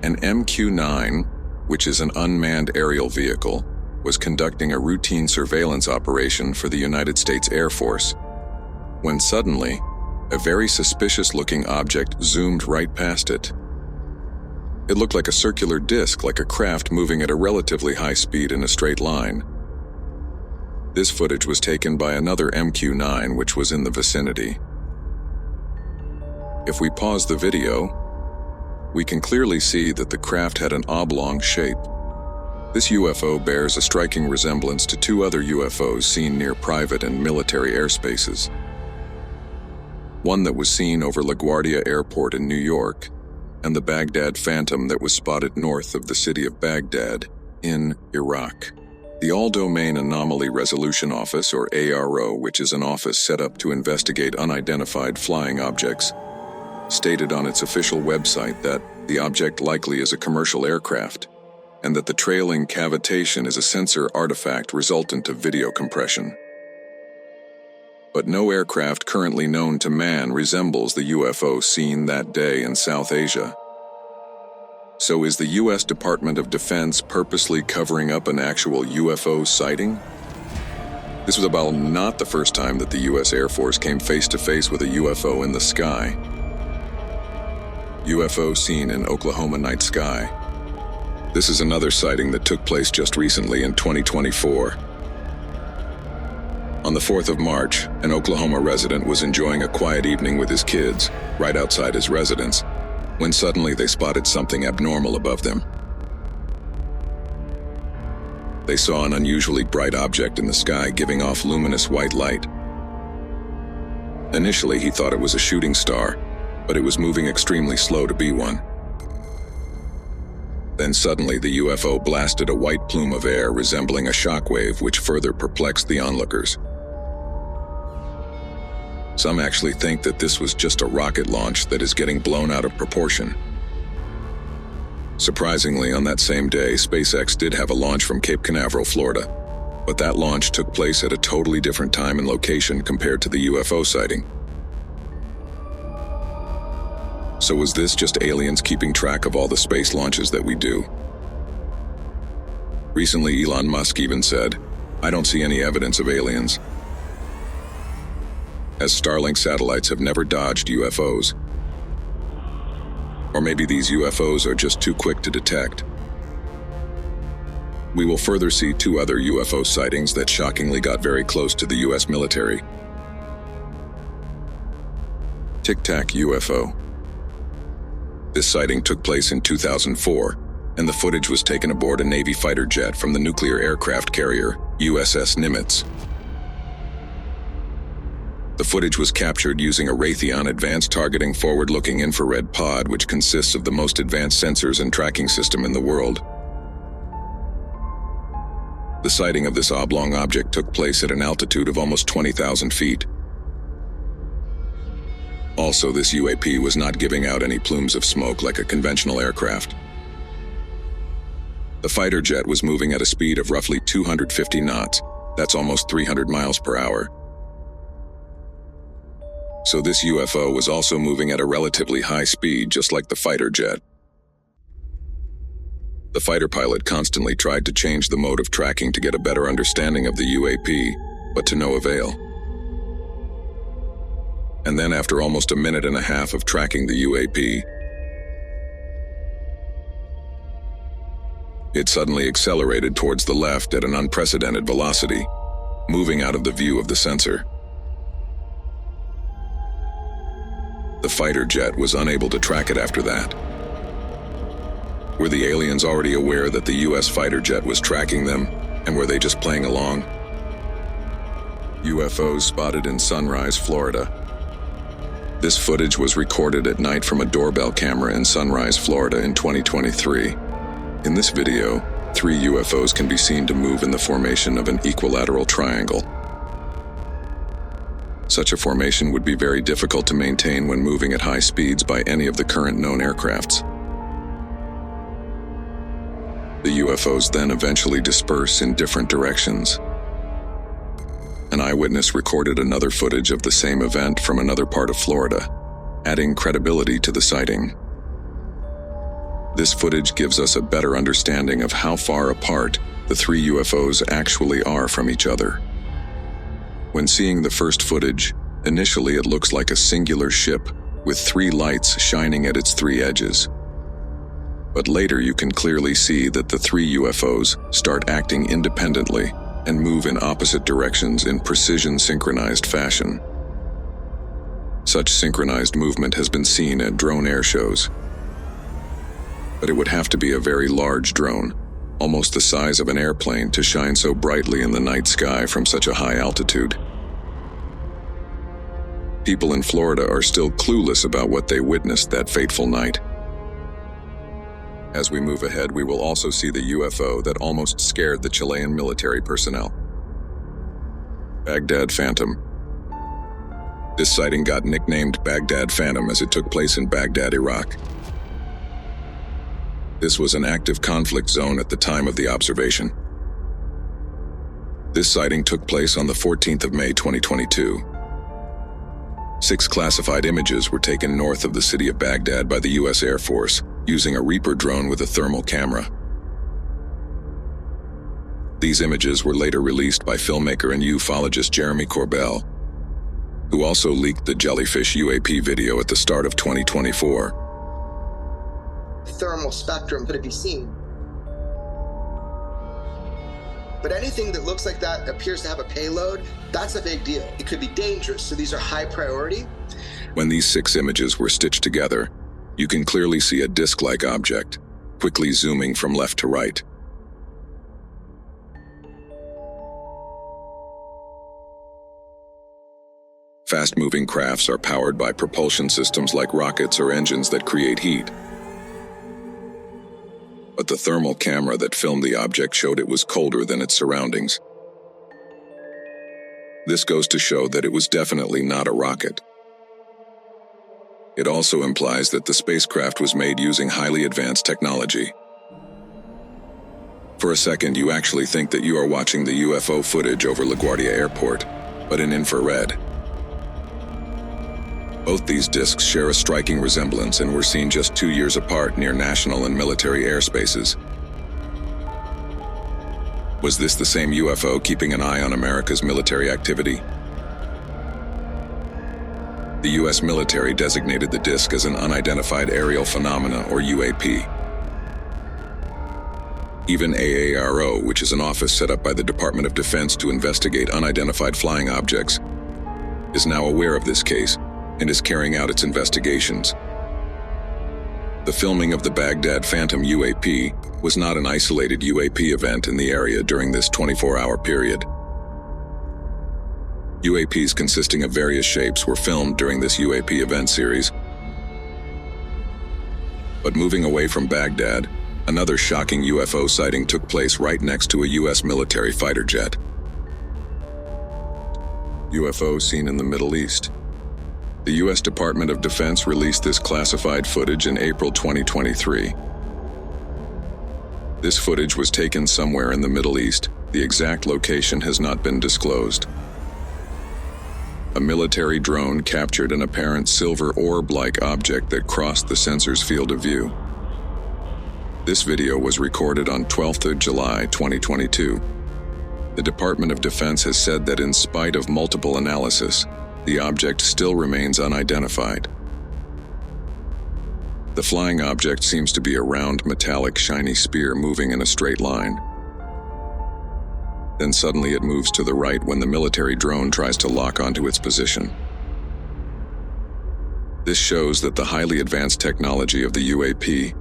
An MQ-9, which is an unmanned aerial vehicle, was conducting a routine surveillance operation for the United States Air Force, when suddenly, a very suspicious-looking object zoomed right past it. It looked like a circular disc, like a craft moving at a relatively high speed in a straight line. This footage was taken by another MQ-9, which was in the vicinity. If we pause the video, we can clearly see that the craft had an oblong shape. This UFO bears a striking resemblance to 2 other UFOs seen near private and military airspaces. One that was seen over LaGuardia Airport in New York, and the Baghdad Phantom that was spotted north of the city of Baghdad in Iraq. The All-Domain Anomaly Resolution Office, or ARO, which is an office set up to investigate unidentified flying objects, stated on its official website that the object likely is a commercial aircraft, and that the trailing cavitation is a sensor artifact resultant of video compression. but no aircraft currently known to man resembles the UFO seen that day in South Asia. So is the U.S. Department of Defense purposely covering up an actual UFO sighting? This was about not the first time that the U.S. Air Force came face-to-face with a UFO in the sky. UFO seen in Oklahoma night sky. This is another sighting that took place just recently in 2024. On the 4th of March, an Oklahoma resident was enjoying a quiet evening with his kids, right outside his residence, when suddenly they spotted something abnormal above them. They saw an unusually bright object in the sky giving off luminous white light. Initially, he thought it was a shooting star, but it was moving extremely slow to be one. Then suddenly the UFO blasted a white plume of air resembling a shockwave, which further perplexed the onlookers. Some actually think that this was just a rocket launch that is getting blown out of proportion. Surprisingly, on that same day, SpaceX did have a launch from Cape Canaveral, Florida, but that launch took place at a totally different time and location compared to the UFO sighting. So was this just aliens keeping track of all the space launches that we do? Recently, Elon Musk even said, "I don't see any evidence of aliens," as Starlink satellites have never dodged UFOs. Or maybe these UFOs are just too quick to detect. We will further see 2 other UFO sightings that shockingly got very close to the US military. Tic Tac UFO. This sighting took place in 2004, and the footage was taken aboard a Navy fighter jet from the nuclear aircraft carrier USS Nimitz. The footage was captured using a Raytheon advanced targeting forward-looking infrared pod, which consists of the most advanced sensors and tracking system in the world. The sighting of this oblong object took place at an altitude of almost 20,000 feet. Also, this UAP was not giving out any plumes of smoke like a conventional aircraft. The fighter jet was moving at a speed of roughly 250 knots, that's almost 300 miles per hour. So this UFO was also moving at a relatively high speed, just like the fighter jet. The fighter pilot constantly tried to change the mode of tracking to get a better understanding of the UAP, but to no avail. And then after almost a minute and a half of tracking the UAP, it suddenly accelerated towards the left at an unprecedented velocity, moving out of the view of the sensor. The fighter jet was unable to track it after that. Were the aliens already aware that the US fighter jet was tracking them, and were they just playing along? UFOs spotted in Sunrise, Florida. This footage was recorded at night from a doorbell camera in Sunrise, Florida in 2023. In this video, 3 UFOs can be seen to move in the formation of an equilateral triangle. Such a formation would be very difficult to maintain when moving at high speeds by any of the current known aircrafts. The UFOs then eventually disperse in different directions. An eyewitness recorded another footage of the same event from another part of Florida, adding credibility to the sighting. This footage gives us a better understanding of how far apart the 3 UFOs actually are from each other. When seeing the first footage, initially it looks like a singular ship with 3 lights shining at its 3 edges. But later you can clearly see that the 3 UFOs start acting independently and move in opposite directions in precision synchronized fashion. Such synchronized movement has been seen at drone air shows. But it would have to be a very large drone, almost the size of an airplane, to shine so brightly in the night sky from such a high altitude. People in Florida are still clueless about what they witnessed that fateful night. As we move ahead, we will also see the UFO that almost scared the Chilean military personnel. Baghdad Phantom. This sighting got nicknamed Baghdad Phantom as it took place in Baghdad, Iraq. This was an active conflict zone at the time of the observation. This sighting took place on the 14th of May 2022, 6 classified images were taken north of the city of Baghdad by the U.S. Air Force using a Reaper drone with a thermal camera. These images were later released by filmmaker and ufologist Jeremy Corbell, who also leaked the Jellyfish UAP video at the start of 2024. Thermal spectrum could it be seen? But anything that looks like that appears to have a payload, that's a big deal. It could be dangerous, so these are high priority. When these 6 images were stitched together, you can clearly see a disc-like object, quickly zooming from left to right. Fast-moving crafts are powered by propulsion systems like rockets or engines that create heat. But the thermal camera that filmed the object showed it was colder than its surroundings. This goes to show that it was definitely not a rocket. It also implies that the spacecraft was made using highly advanced technology. For a second, you actually think that you are watching the UFO footage over LaGuardia Airport, but in infrared. Both these discs share a striking resemblance and were seen just 2 years apart near national and military airspaces. Was this the same UFO keeping an eye on America's military activity? The U.S. military designated the disc as an unidentified aerial phenomena, or UAP. Even AARO, which is an office set up by the Department of Defense to investigate unidentified flying objects, is now aware of this case and is carrying out its investigations. The filming of the Baghdad Phantom UAP was not an isolated UAP event in the area during this 24-hour period. UAPs consisting of various shapes were filmed during this UAP event series. But moving away from Baghdad, another shocking UFO sighting took place right next to a U.S. military fighter jet. UFO seen in the Middle East. The U.S. Department of Defense released this classified footage in April 2023. This footage was taken somewhere in the Middle East. The exact location has not been disclosed. A military drone captured an apparent silver orb-like object that crossed the sensor's field of view. This video was recorded on 12th of July 2022. The Department of Defense has said that in spite of multiple analysis, the object still remains unidentified. The flying object seems to be a round, metallic, shiny spear moving in a straight line. Then suddenly it moves to the right when the military drone tries to lock onto its position. This shows that the highly advanced technology of the UAP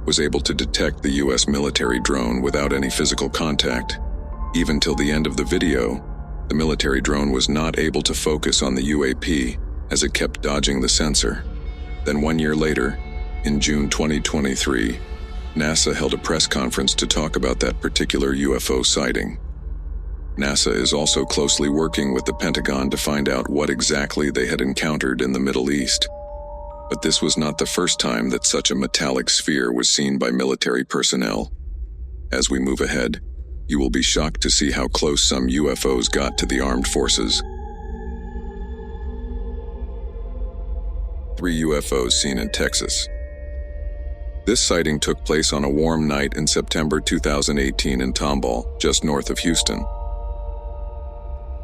was able to detect the U.S. military drone without any physical contact. Even till the end of the video, the military drone was not able to focus on the UAP as it kept dodging the sensor. Then 1 year later, in June 2023, NASA held a press conference to talk about that particular UFO sighting. NASA is also closely working with the Pentagon to find out what exactly they had encountered in the Middle East. But this was not the first time that such a metallic sphere was seen by military personnel. As we move ahead, you will be shocked to see how close some UFOs got to the armed forces. 3 UFOs seen in Texas. This sighting took place on a warm night in September 2018 in Tomball, just north of Houston.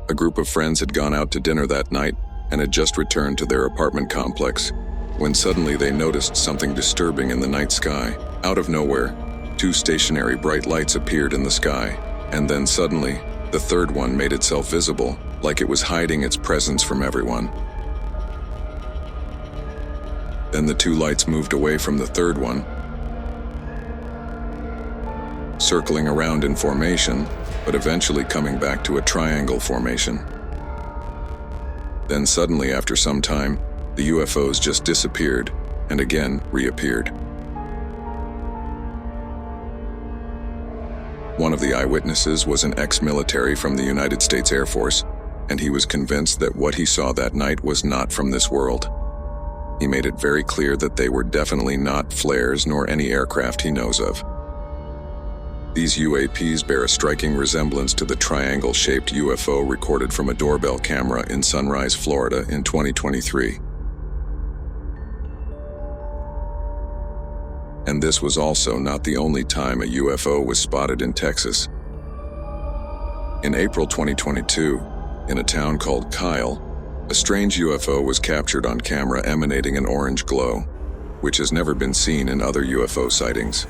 A group of friends had gone out to dinner that night and had just returned to their apartment complex, when suddenly they noticed something disturbing in the night sky. Out of nowhere, 2 stationary bright lights appeared in the sky, and then suddenly, the third one made itself visible, like it was hiding its presence from everyone. Then the 2 lights moved away from the third one, circling around in formation, but eventually coming back to a triangle formation. Then suddenly, after some time, the UFOs just disappeared, and again reappeared. One of the eyewitnesses was an ex-military from the United States Air Force, and he was convinced that what he saw that night was not from this world. He made it very clear that they were definitely not flares nor any aircraft he knows of. These UAPs bear a striking resemblance to the triangle-shaped UFO recorded from a doorbell camera in Sunrise, Florida in 2023. And this was also not the only time a UFO was spotted in Texas. In April 2022, in a town called Kyle, a strange UFO was captured on camera emanating an orange glow, which has never been seen in other UFO sightings.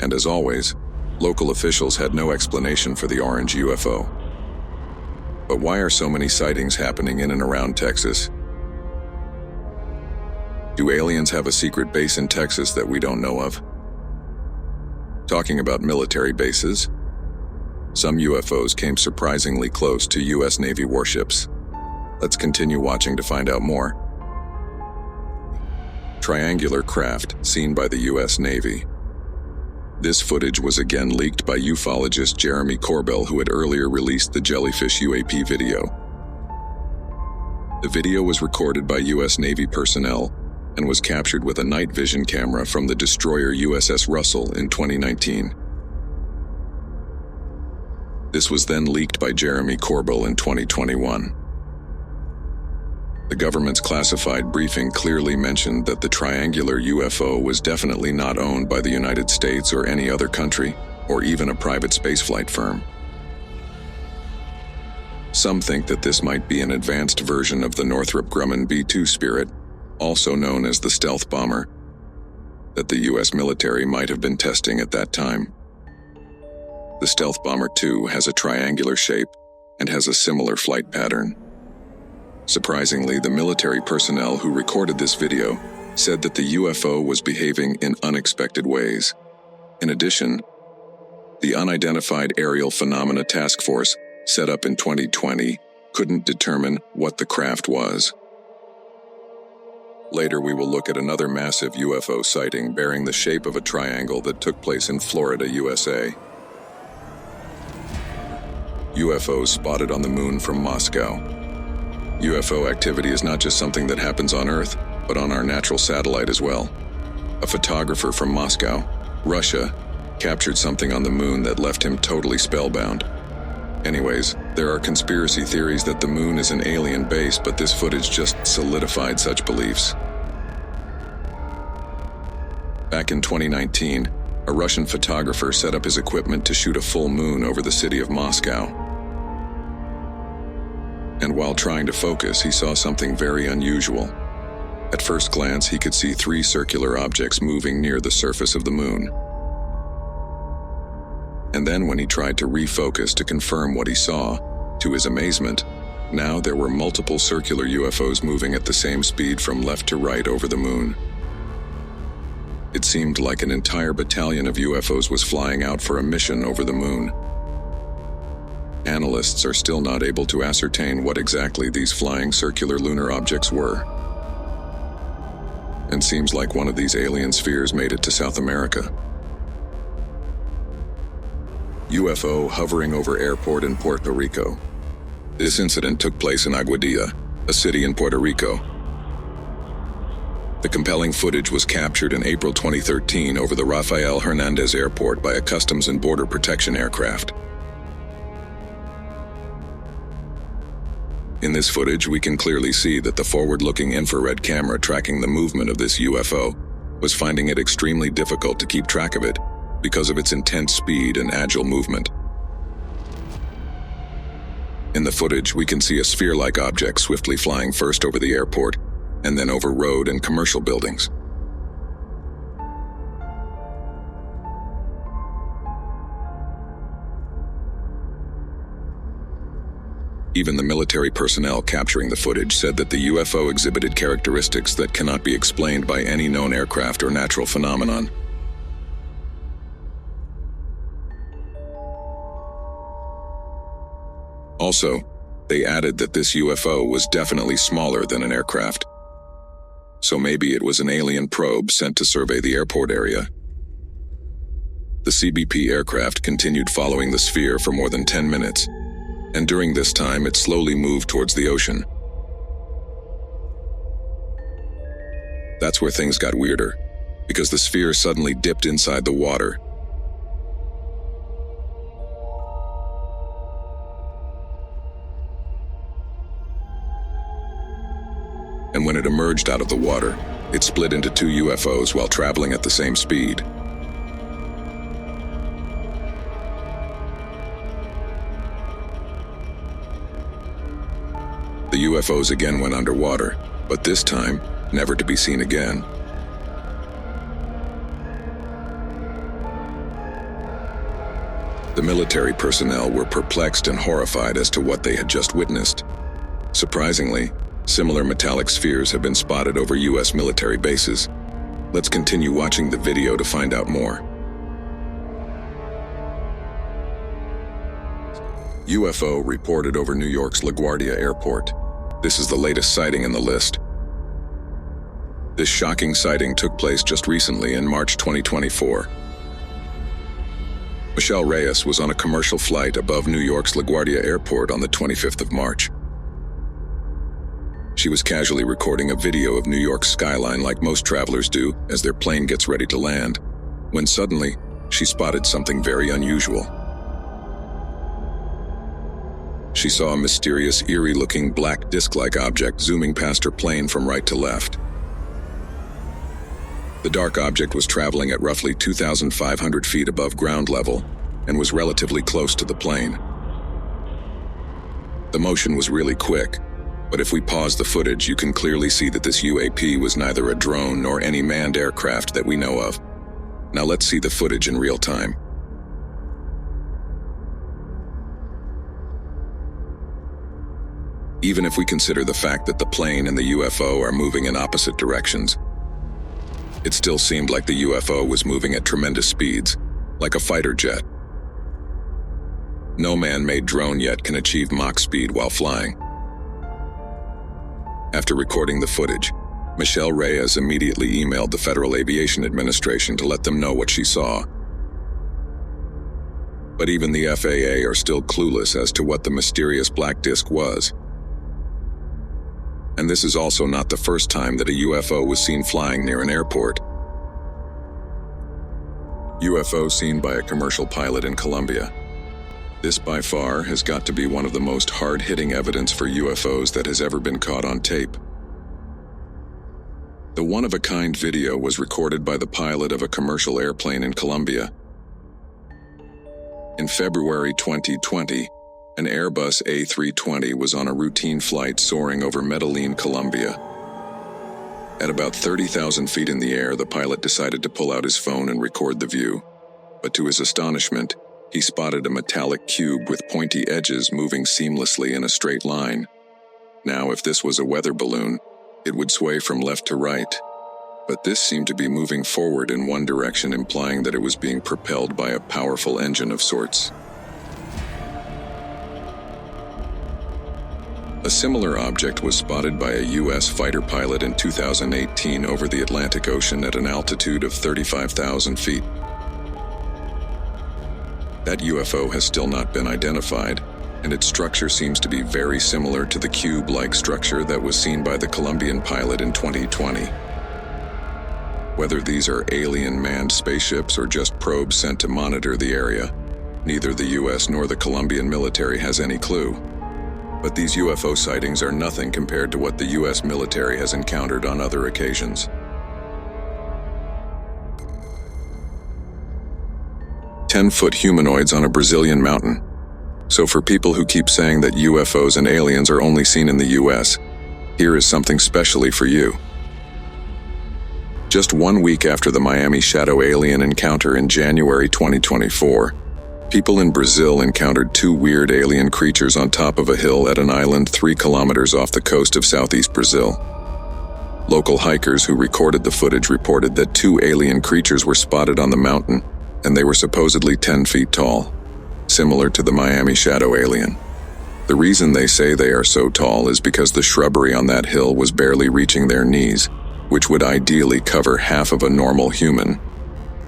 And as always, local officials had no explanation for the orange UFO. But why are so many sightings happening in and around Texas? Do aliens have a secret base in Texas that we don't know of? Talking about military bases, some UFOs came surprisingly close to U.S. Navy warships. Let's continue watching to find out more. Triangular craft seen by the U.S. Navy. This footage was again leaked by ufologist Jeremy Corbell, who had earlier released the Jellyfish UAP video. The video was recorded by U.S. Navy personnel and was captured with a night vision camera from the destroyer USS Russell in 2019. This was then leaked by Jeremy Corbell in 2021. The government's classified briefing clearly mentioned that the triangular UFO was definitely not owned by the United States or any other country, or even a private spaceflight firm. Some think that this might be an advanced version of the Northrop Grumman B-2 Spirit, also known as the stealth bomber, that the U.S. military might have been testing at that time. The Stealth Bomber 2 has a triangular shape and has a similar flight pattern. Surprisingly, the military personnel who recorded this video said that the UFO was behaving in unexpected ways. In addition, the Unidentified Aerial Phenomena Task Force, set up in 2020, couldn't determine what the craft was. Later, we will look at another massive UFO sighting bearing the shape of a triangle that took place in Florida, USA. UFOs spotted on the moon from Moscow. UFO activity is not just something that happens on Earth, but on our natural satellite as well. A photographer from Moscow, Russia, captured something on the moon that left him totally spellbound. Anyways, there are conspiracy theories that the moon is an alien base, but this footage just solidified such beliefs. Back in 2019, a Russian photographer set up his equipment to shoot a full moon over the city of Moscow. And while trying to focus, he saw something very unusual. At first glance, he could see 3 circular objects moving near the surface of the moon. And then when he tried to refocus to confirm what he saw, to his amazement, now there were multiple circular UFOs moving at the same speed from left to right over the moon. It seemed like an entire battalion of UFOs was flying out for a mission over the moon. Analysts are still not able to ascertain what exactly these flying circular lunar objects were. And seems like one of these alien spheres made it to South America. UFO hovering over airport in Puerto Rico. This incident took place in Aguadilla, a city in Puerto Rico. The compelling footage was captured in April 2013 over the Rafael Hernandez Airport by a Customs and Border Protection aircraft. In this footage, we can clearly see that the forward-looking infrared camera tracking the movement of this UFO was finding it extremely difficult to keep track of it because of its intense speed and agile movement. In the footage, we can see a sphere-like object swiftly flying first over the airport and then over road and commercial buildings. Even the military personnel capturing the footage said that the UFO exhibited characteristics that cannot be explained by any known aircraft or natural phenomenon. Also, they added that this UFO was definitely smaller than an aircraft. So maybe it was an alien probe sent to survey the airport area. The CBP aircraft continued following the sphere for more than 10 minutes, and during this time it slowly moved towards the ocean. That's where things got weirder, because the sphere suddenly dipped inside the water. And when it emerged out of the water, it split into two UFOs while traveling at the same speed. The UFOs again went underwater, but this time, never to be seen again. The military personnel were perplexed and horrified as to what they had just witnessed. Surprisingly, similar metallic spheres have been spotted over U.S. military bases. Let's continue watching the video to find out more. UFO reported over New York's LaGuardia Airport. This is the latest sighting in the list. This shocking sighting took place just recently in March 2024. Michelle Reyes was on a commercial flight above New York's LaGuardia Airport on the 25th of March. She was casually recording a video of New York's skyline like most travelers do as their plane gets ready to land, when suddenly she spotted something very unusual. She saw a mysterious, eerie-looking black disc-like object zooming past her plane from right to left. The dark object was traveling at roughly 2,500 feet above ground level and was relatively close to the plane. The motion was really quick, but if we pause the footage, you can clearly see that this UAP was neither a drone nor any manned aircraft that we know of. Now let's see the footage in real time. Even if we consider the fact that the plane and the UFO are moving in opposite directions, it still seemed like the UFO was moving at tremendous speeds, like a fighter jet. No man-made drone yet can achieve Mach speed while flying. After recording the footage, Michelle Reyes immediately emailed the Federal Aviation Administration to let them know what she saw. But even the FAA are still clueless as to what the mysterious black disc was. And this is also not the first time that a UFO was seen flying near an airport. UFO seen by a commercial pilot in Colombia. This by far has got to be one of the most hard-hitting evidence for UFOs that has ever been caught on tape. The one-of-a-kind video was recorded by the pilot of a commercial airplane in Colombia. In February 2020, an Airbus A320 was on a routine flight soaring over Medellin, Colombia. At about 30,000 feet in the air, the pilot decided to pull out his phone and record the view. But to his astonishment, he spotted a metallic cube with pointy edges moving seamlessly in a straight line. Now, if this was a weather balloon, it would sway from left to right. But this seemed to be moving forward in one direction, implying that it was being propelled by a powerful engine of sorts. A similar object was spotted by a U.S. fighter pilot in 2018 over the Atlantic Ocean at an altitude of 35,000 feet. That UFO has still not been identified, and its structure seems to be very similar to the cube-like structure that was seen by the Colombian pilot in 2020. Whether these are alien manned spaceships or just probes sent to monitor the area, neither the U.S. nor the Colombian military has any clue. But these UFO sightings are nothing compared to what the U.S. military has encountered on other occasions. 10-foot humanoids on a Brazilian mountain. So for people who keep saying that UFOs and aliens are only seen in the US, here is something specially for you. Just 1 week after the Miami shadow alien encounter in January 2024, people in Brazil encountered two weird alien creatures on top of a hill at an island 3 kilometers off the coast of southeast Brazil. Local hikers who recorded the footage reported that 2 alien creatures were spotted on the mountain, and they were supposedly 10 feet tall, similar to the Miami shadow alien. The reason they say they are so tall is because the shrubbery on that hill was barely reaching their knees, which would ideally cover half of a normal human.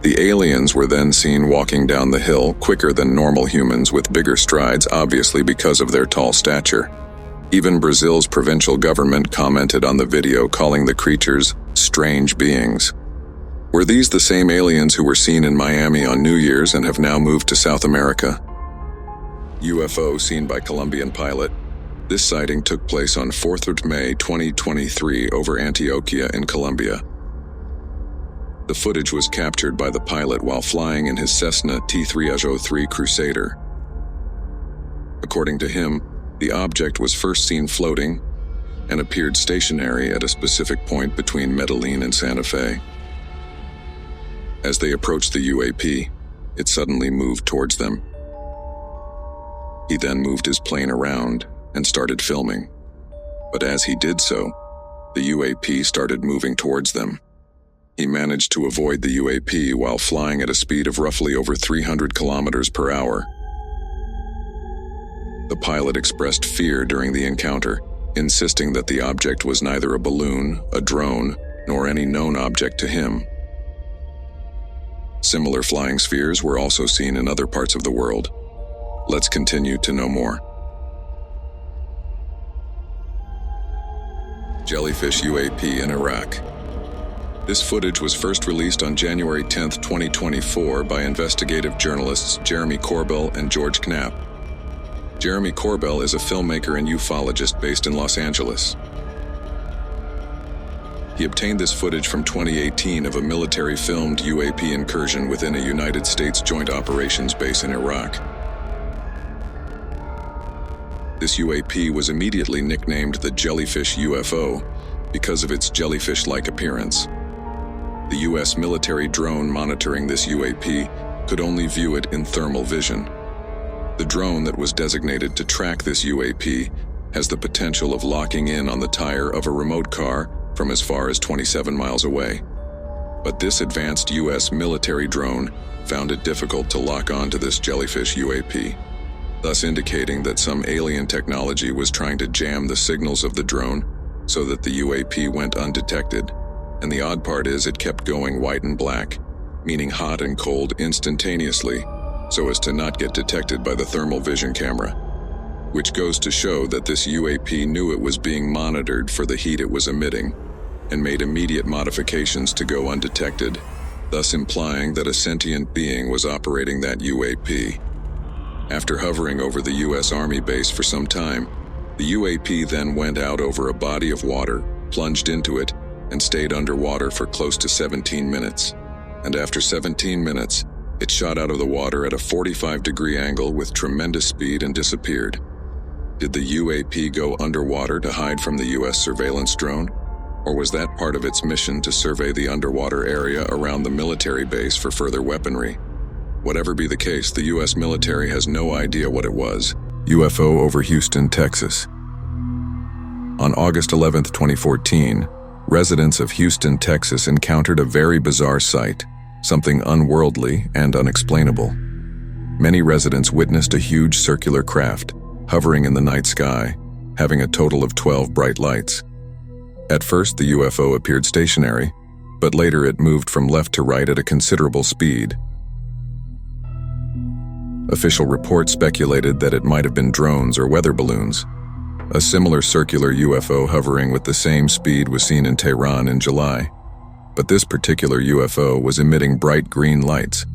The aliens were then seen walking down the hill quicker than normal humans with bigger strides, obviously because of their tall stature. Even Brazil's provincial government commented on the video, calling the creatures strange beings. Were these the same aliens who were seen in Miami on New Year's and have now moved to South America? UFO seen by Colombian pilot. This sighting took place on 4th of May 2023 over Antioquia in Colombia. The footage was captured by the pilot while flying in his Cessna T-303 Crusader. According to him, the object was first seen floating and appeared stationary at a specific point between Medellin and Santa Fe. As they approached the UAP, it suddenly moved towards them. He then moved his plane around and started filming. But as he did so, the UAP started moving towards them. He managed to avoid the UAP while flying at a speed of roughly over 300 kilometers per hour. The pilot expressed fear during the encounter, insisting that the object was neither a balloon, a drone, nor any known object to him. Similar flying spheres were also seen in other parts of the world. Let's continue to know more. Jellyfish UAP in Iraq. This footage was first released on January 10, 2024 by investigative journalists Jeremy Corbell and George Knapp. Jeremy Corbell is a filmmaker and ufologist based in Los Angeles. He obtained this footage from 2018 of a military-filmed UAP incursion within a United States Joint Operations base in Iraq. This UAP was immediately nicknamed the Jellyfish UFO because of its jellyfish-like appearance. The U.S. military drone monitoring this UAP could only view it in thermal vision. The drone that was designated to track this UAP has the potential of locking in on the tire of a remote car from as far as 27 miles away. But this advanced U.S. military drone found it difficult to lock on to this Jellyfish UAP, thus indicating that some alien technology was trying to jam the signals of the drone so that the UAP went undetected. And the odd part is it kept going white and black, meaning hot and cold instantaneously, so as to not get detected by the thermal vision camera, which goes to show that this UAP knew it was being monitored for the heat it was emitting, and made immediate modifications to go undetected, thus implying that a sentient being was operating that UAP. After hovering over the U.S. Army base for some time, the UAP then went out over a body of water, plunged into it, and stayed underwater for close to 17 minutes. And after 17 minutes, it shot out of the water at a 45-degree angle with tremendous speed and disappeared. Did the UAP go underwater to hide from the U.S. surveillance drone? Or was that part of its mission to survey the underwater area around the military base for further weaponry? Whatever be the case, the U.S. military has no idea what it was. UFO over Houston, Texas. On August 11, 2014, residents of Houston, Texas encountered a very bizarre sight, something unworldly and unexplainable. Many residents witnessed a huge circular craft hovering in the night sky, having a total of 12 bright lights. At first, the UFO appeared stationary, but later it moved from left to right at a considerable speed. Official reports speculated that it might have been drones or weather balloons. A similar circular UFO hovering with the same speed was seen in Tehran in July. But this particular UFO was emitting bright green lights.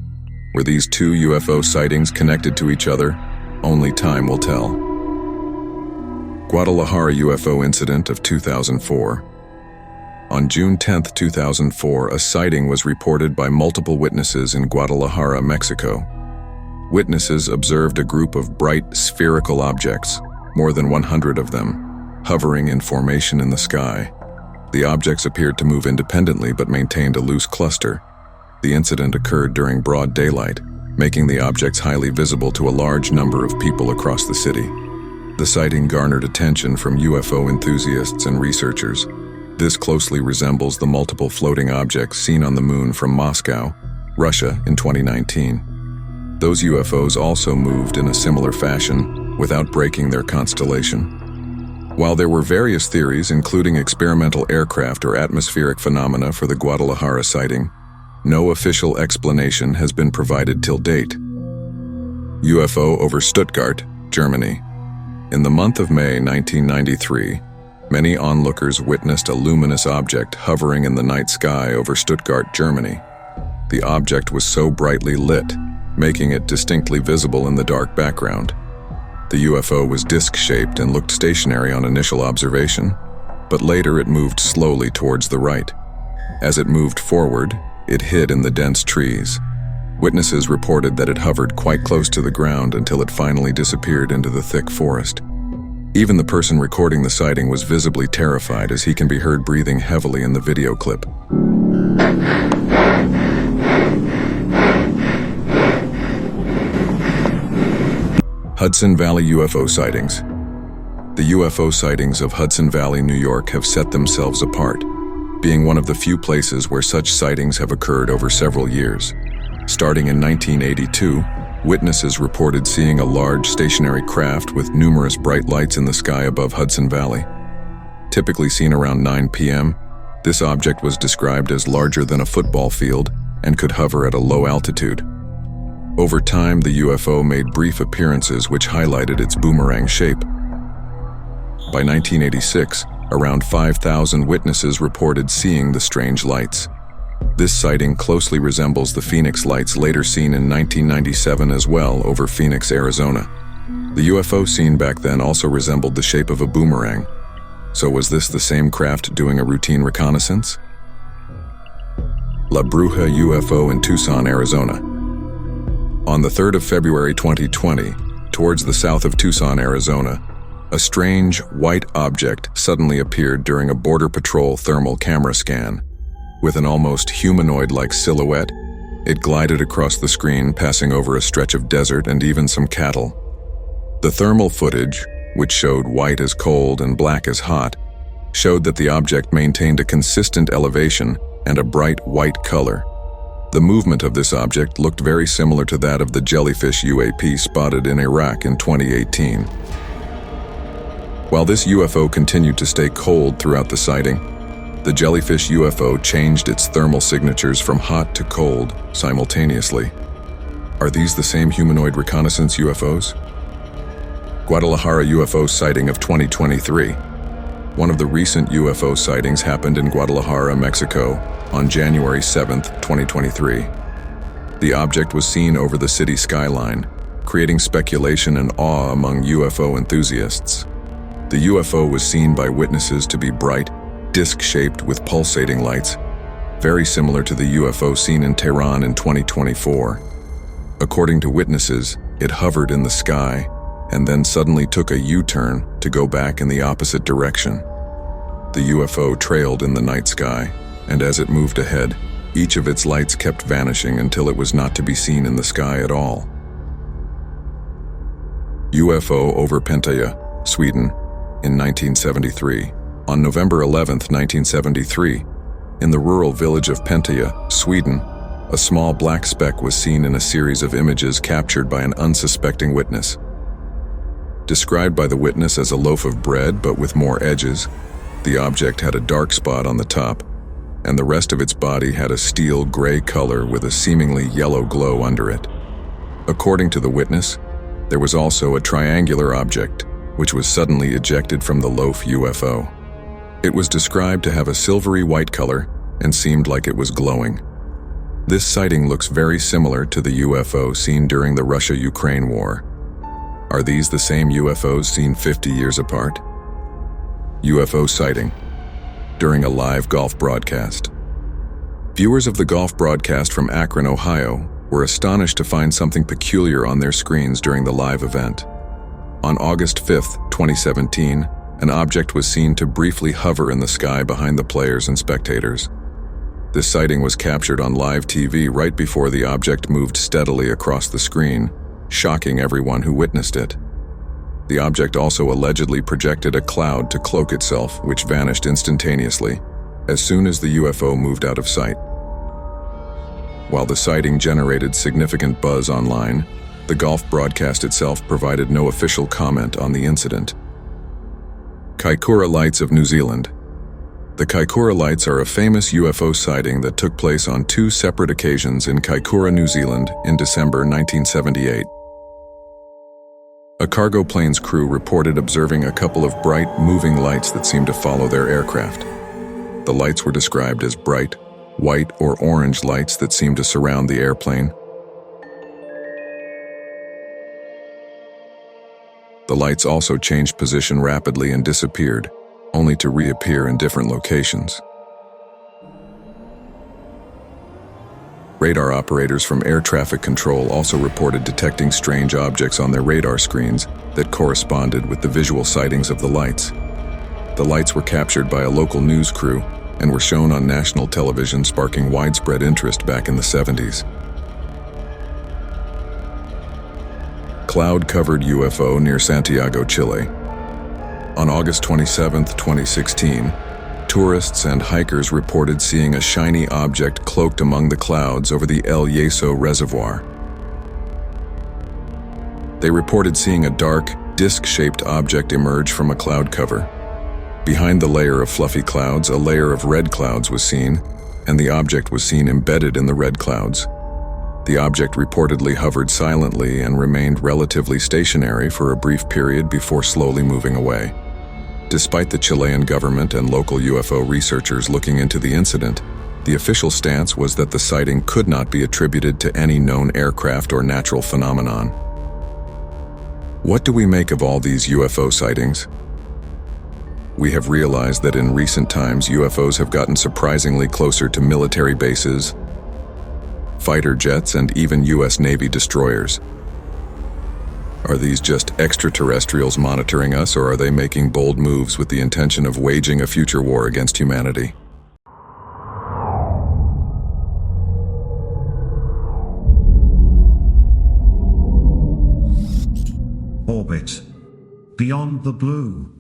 Were these two UFO sightings connected to each other? Only time will tell. Guadalajara UFO incident of 2004. On June 10, 2004, a sighting was reported by multiple witnesses in Guadalajara, Mexico. Witnesses observed a group of bright spherical objects, more than 100 of them, hovering in formation in the sky. The objects appeared to move independently but maintained a loose cluster. The incident occurred during broad daylight, making the objects highly visible to a large number of people across the city. The sighting garnered attention from UFO enthusiasts and researchers. This closely resembles the multiple floating objects seen on the moon from Moscow, Russia in 2019. Those UFOs also moved in a similar fashion without breaking their constellation. While there were various theories, including experimental aircraft or atmospheric phenomena for the Guadalajara sighting, no official explanation has been provided till date. UFO over Stuttgart, Germany. In the month of May 1993, many onlookers witnessed a luminous object hovering in the night sky over Stuttgart, Germany. The object was so brightly lit, making it distinctly visible in the dark background. The UFO was disc-shaped and looked stationary on initial observation, but later it moved slowly towards the right. As it moved forward, it hid in the dense trees. Witnesses reported that it hovered quite close to the ground until it finally disappeared into the thick forest. Even the person recording the sighting was visibly terrified, as he can be heard breathing heavily in the video clip. Hudson Valley UFO sightings. The UFO sightings of Hudson Valley, New York have set themselves apart, being one of the few places where such sightings have occurred over several years. Starting in 1982, witnesses reported seeing a large stationary craft with numerous bright lights in the sky above Hudson Valley. Typically seen around 9 p.m., this object was described as larger than a football field and could hover at a low altitude. Over time, the UFO made brief appearances which highlighted its boomerang shape. By 1986, around 5,000 witnesses reported seeing the strange lights. This sighting closely resembles the Phoenix lights later seen in 1997 as well over Phoenix, Arizona. The UFO seen back then also resembled the shape of a boomerang. So was this the same craft doing a routine reconnaissance? La Bruja UFO in Tucson, Arizona. On the 3rd of February 2020, towards the south of Tucson, Arizona, a strange white object suddenly appeared during a Border Patrol thermal camera scan. With an almost humanoid-like silhouette, it glided across the screen, passing over a stretch of desert and even some cattle. The thermal footage, which showed white as cold and black as hot, showed that the object maintained a consistent elevation and a bright white color. The movement of this object looked very similar to that of the Jellyfish UAP spotted in Iraq in 2018. While this UFO continued to stay cold throughout the sighting, the Jellyfish UFO changed its thermal signatures from hot to cold simultaneously. Are these the same humanoid reconnaissance UFOs? Guadalajara UFO sighting of 2023. One of the recent UFO sightings happened in Guadalajara, Mexico, on January 7, 2023. The object was seen over the city skyline, creating speculation and awe among UFO enthusiasts. The UFO was seen by witnesses to be bright, disc-shaped with pulsating lights, very similar to the UFO seen in Tehran in 2024. According to witnesses, it hovered in the sky and then suddenly took a U-turn to go back in the opposite direction. The UFO trailed in the night sky, and as it moved ahead, each of its lights kept vanishing until it was not to be seen in the sky at all. UFO over Pentaya, Sweden, in 1973. On November 11, 1973, in the rural village of Pentaya, Sweden, a small black speck was seen in a series of images captured by an unsuspecting witness. Described by the witness as a loaf of bread but with more edges, the object had a dark spot on the top, and the rest of its body had a steel gray color with a seemingly yellow glow under it. According to the witness, there was also a triangular object, which was suddenly ejected from the loaf UFO. It was described to have a silvery white color and seemed like it was glowing. This sighting looks very similar to the UFO seen during the Russia-Ukraine war. Are these the same UFOs seen 50 years apart? UFO sighting during a live golf broadcast. Viewers of the golf broadcast from Akron, Ohio, were astonished to find something peculiar on their screens during the live event. On August 5, 2017, an object was seen to briefly hover in the sky behind the players and spectators. This sighting was captured on live TV right before the object moved steadily across the screen, shocking everyone who witnessed it. The object also allegedly projected a cloud to cloak itself, which vanished instantaneously, as soon as the UFO moved out of sight. While the sighting generated significant buzz online, the golf broadcast itself provided no official comment on the incident. Kaikoura Lights of New Zealand. The Kaikoura Lights are a famous UFO sighting that took place on 2 separate occasions in Kaikoura, New Zealand in December 1978. A cargo plane's crew reported observing a couple of bright, moving lights that seemed to follow their aircraft. The lights were described as bright, white or orange lights that seemed to surround the airplane. The lights also changed position rapidly and disappeared, only to reappear in different locations. Radar operators from air traffic control also reported detecting strange objects on their radar screens that corresponded with the visual sightings of the lights. The lights were captured by a local news crew and were shown on national television, sparking widespread interest back in the 70s. Cloud-covered UFO near Santiago, Chile. On August 27, 2016, tourists and hikers reported seeing a shiny object cloaked among the clouds over the El Yeso Reservoir. They reported seeing a dark, disc-shaped object emerge from a cloud cover. Behind the layer of fluffy clouds, a layer of red clouds was seen, and the object was seen embedded in the red clouds. The object reportedly hovered silently and remained relatively stationary for a brief period before slowly moving away. Despite the Chilean government and local UFO researchers looking into the incident, the official stance was that the sighting could not be attributed to any known aircraft or natural phenomenon. What do we make of all these UFO sightings? We have realized that in recent times UFOs have gotten surprisingly closer to military bases, fighter jets, and even US Navy destroyers. Are these just extraterrestrials monitoring us, or are they making bold moves with the intention of waging a future war against humanity? Orbit. Beyond the blue.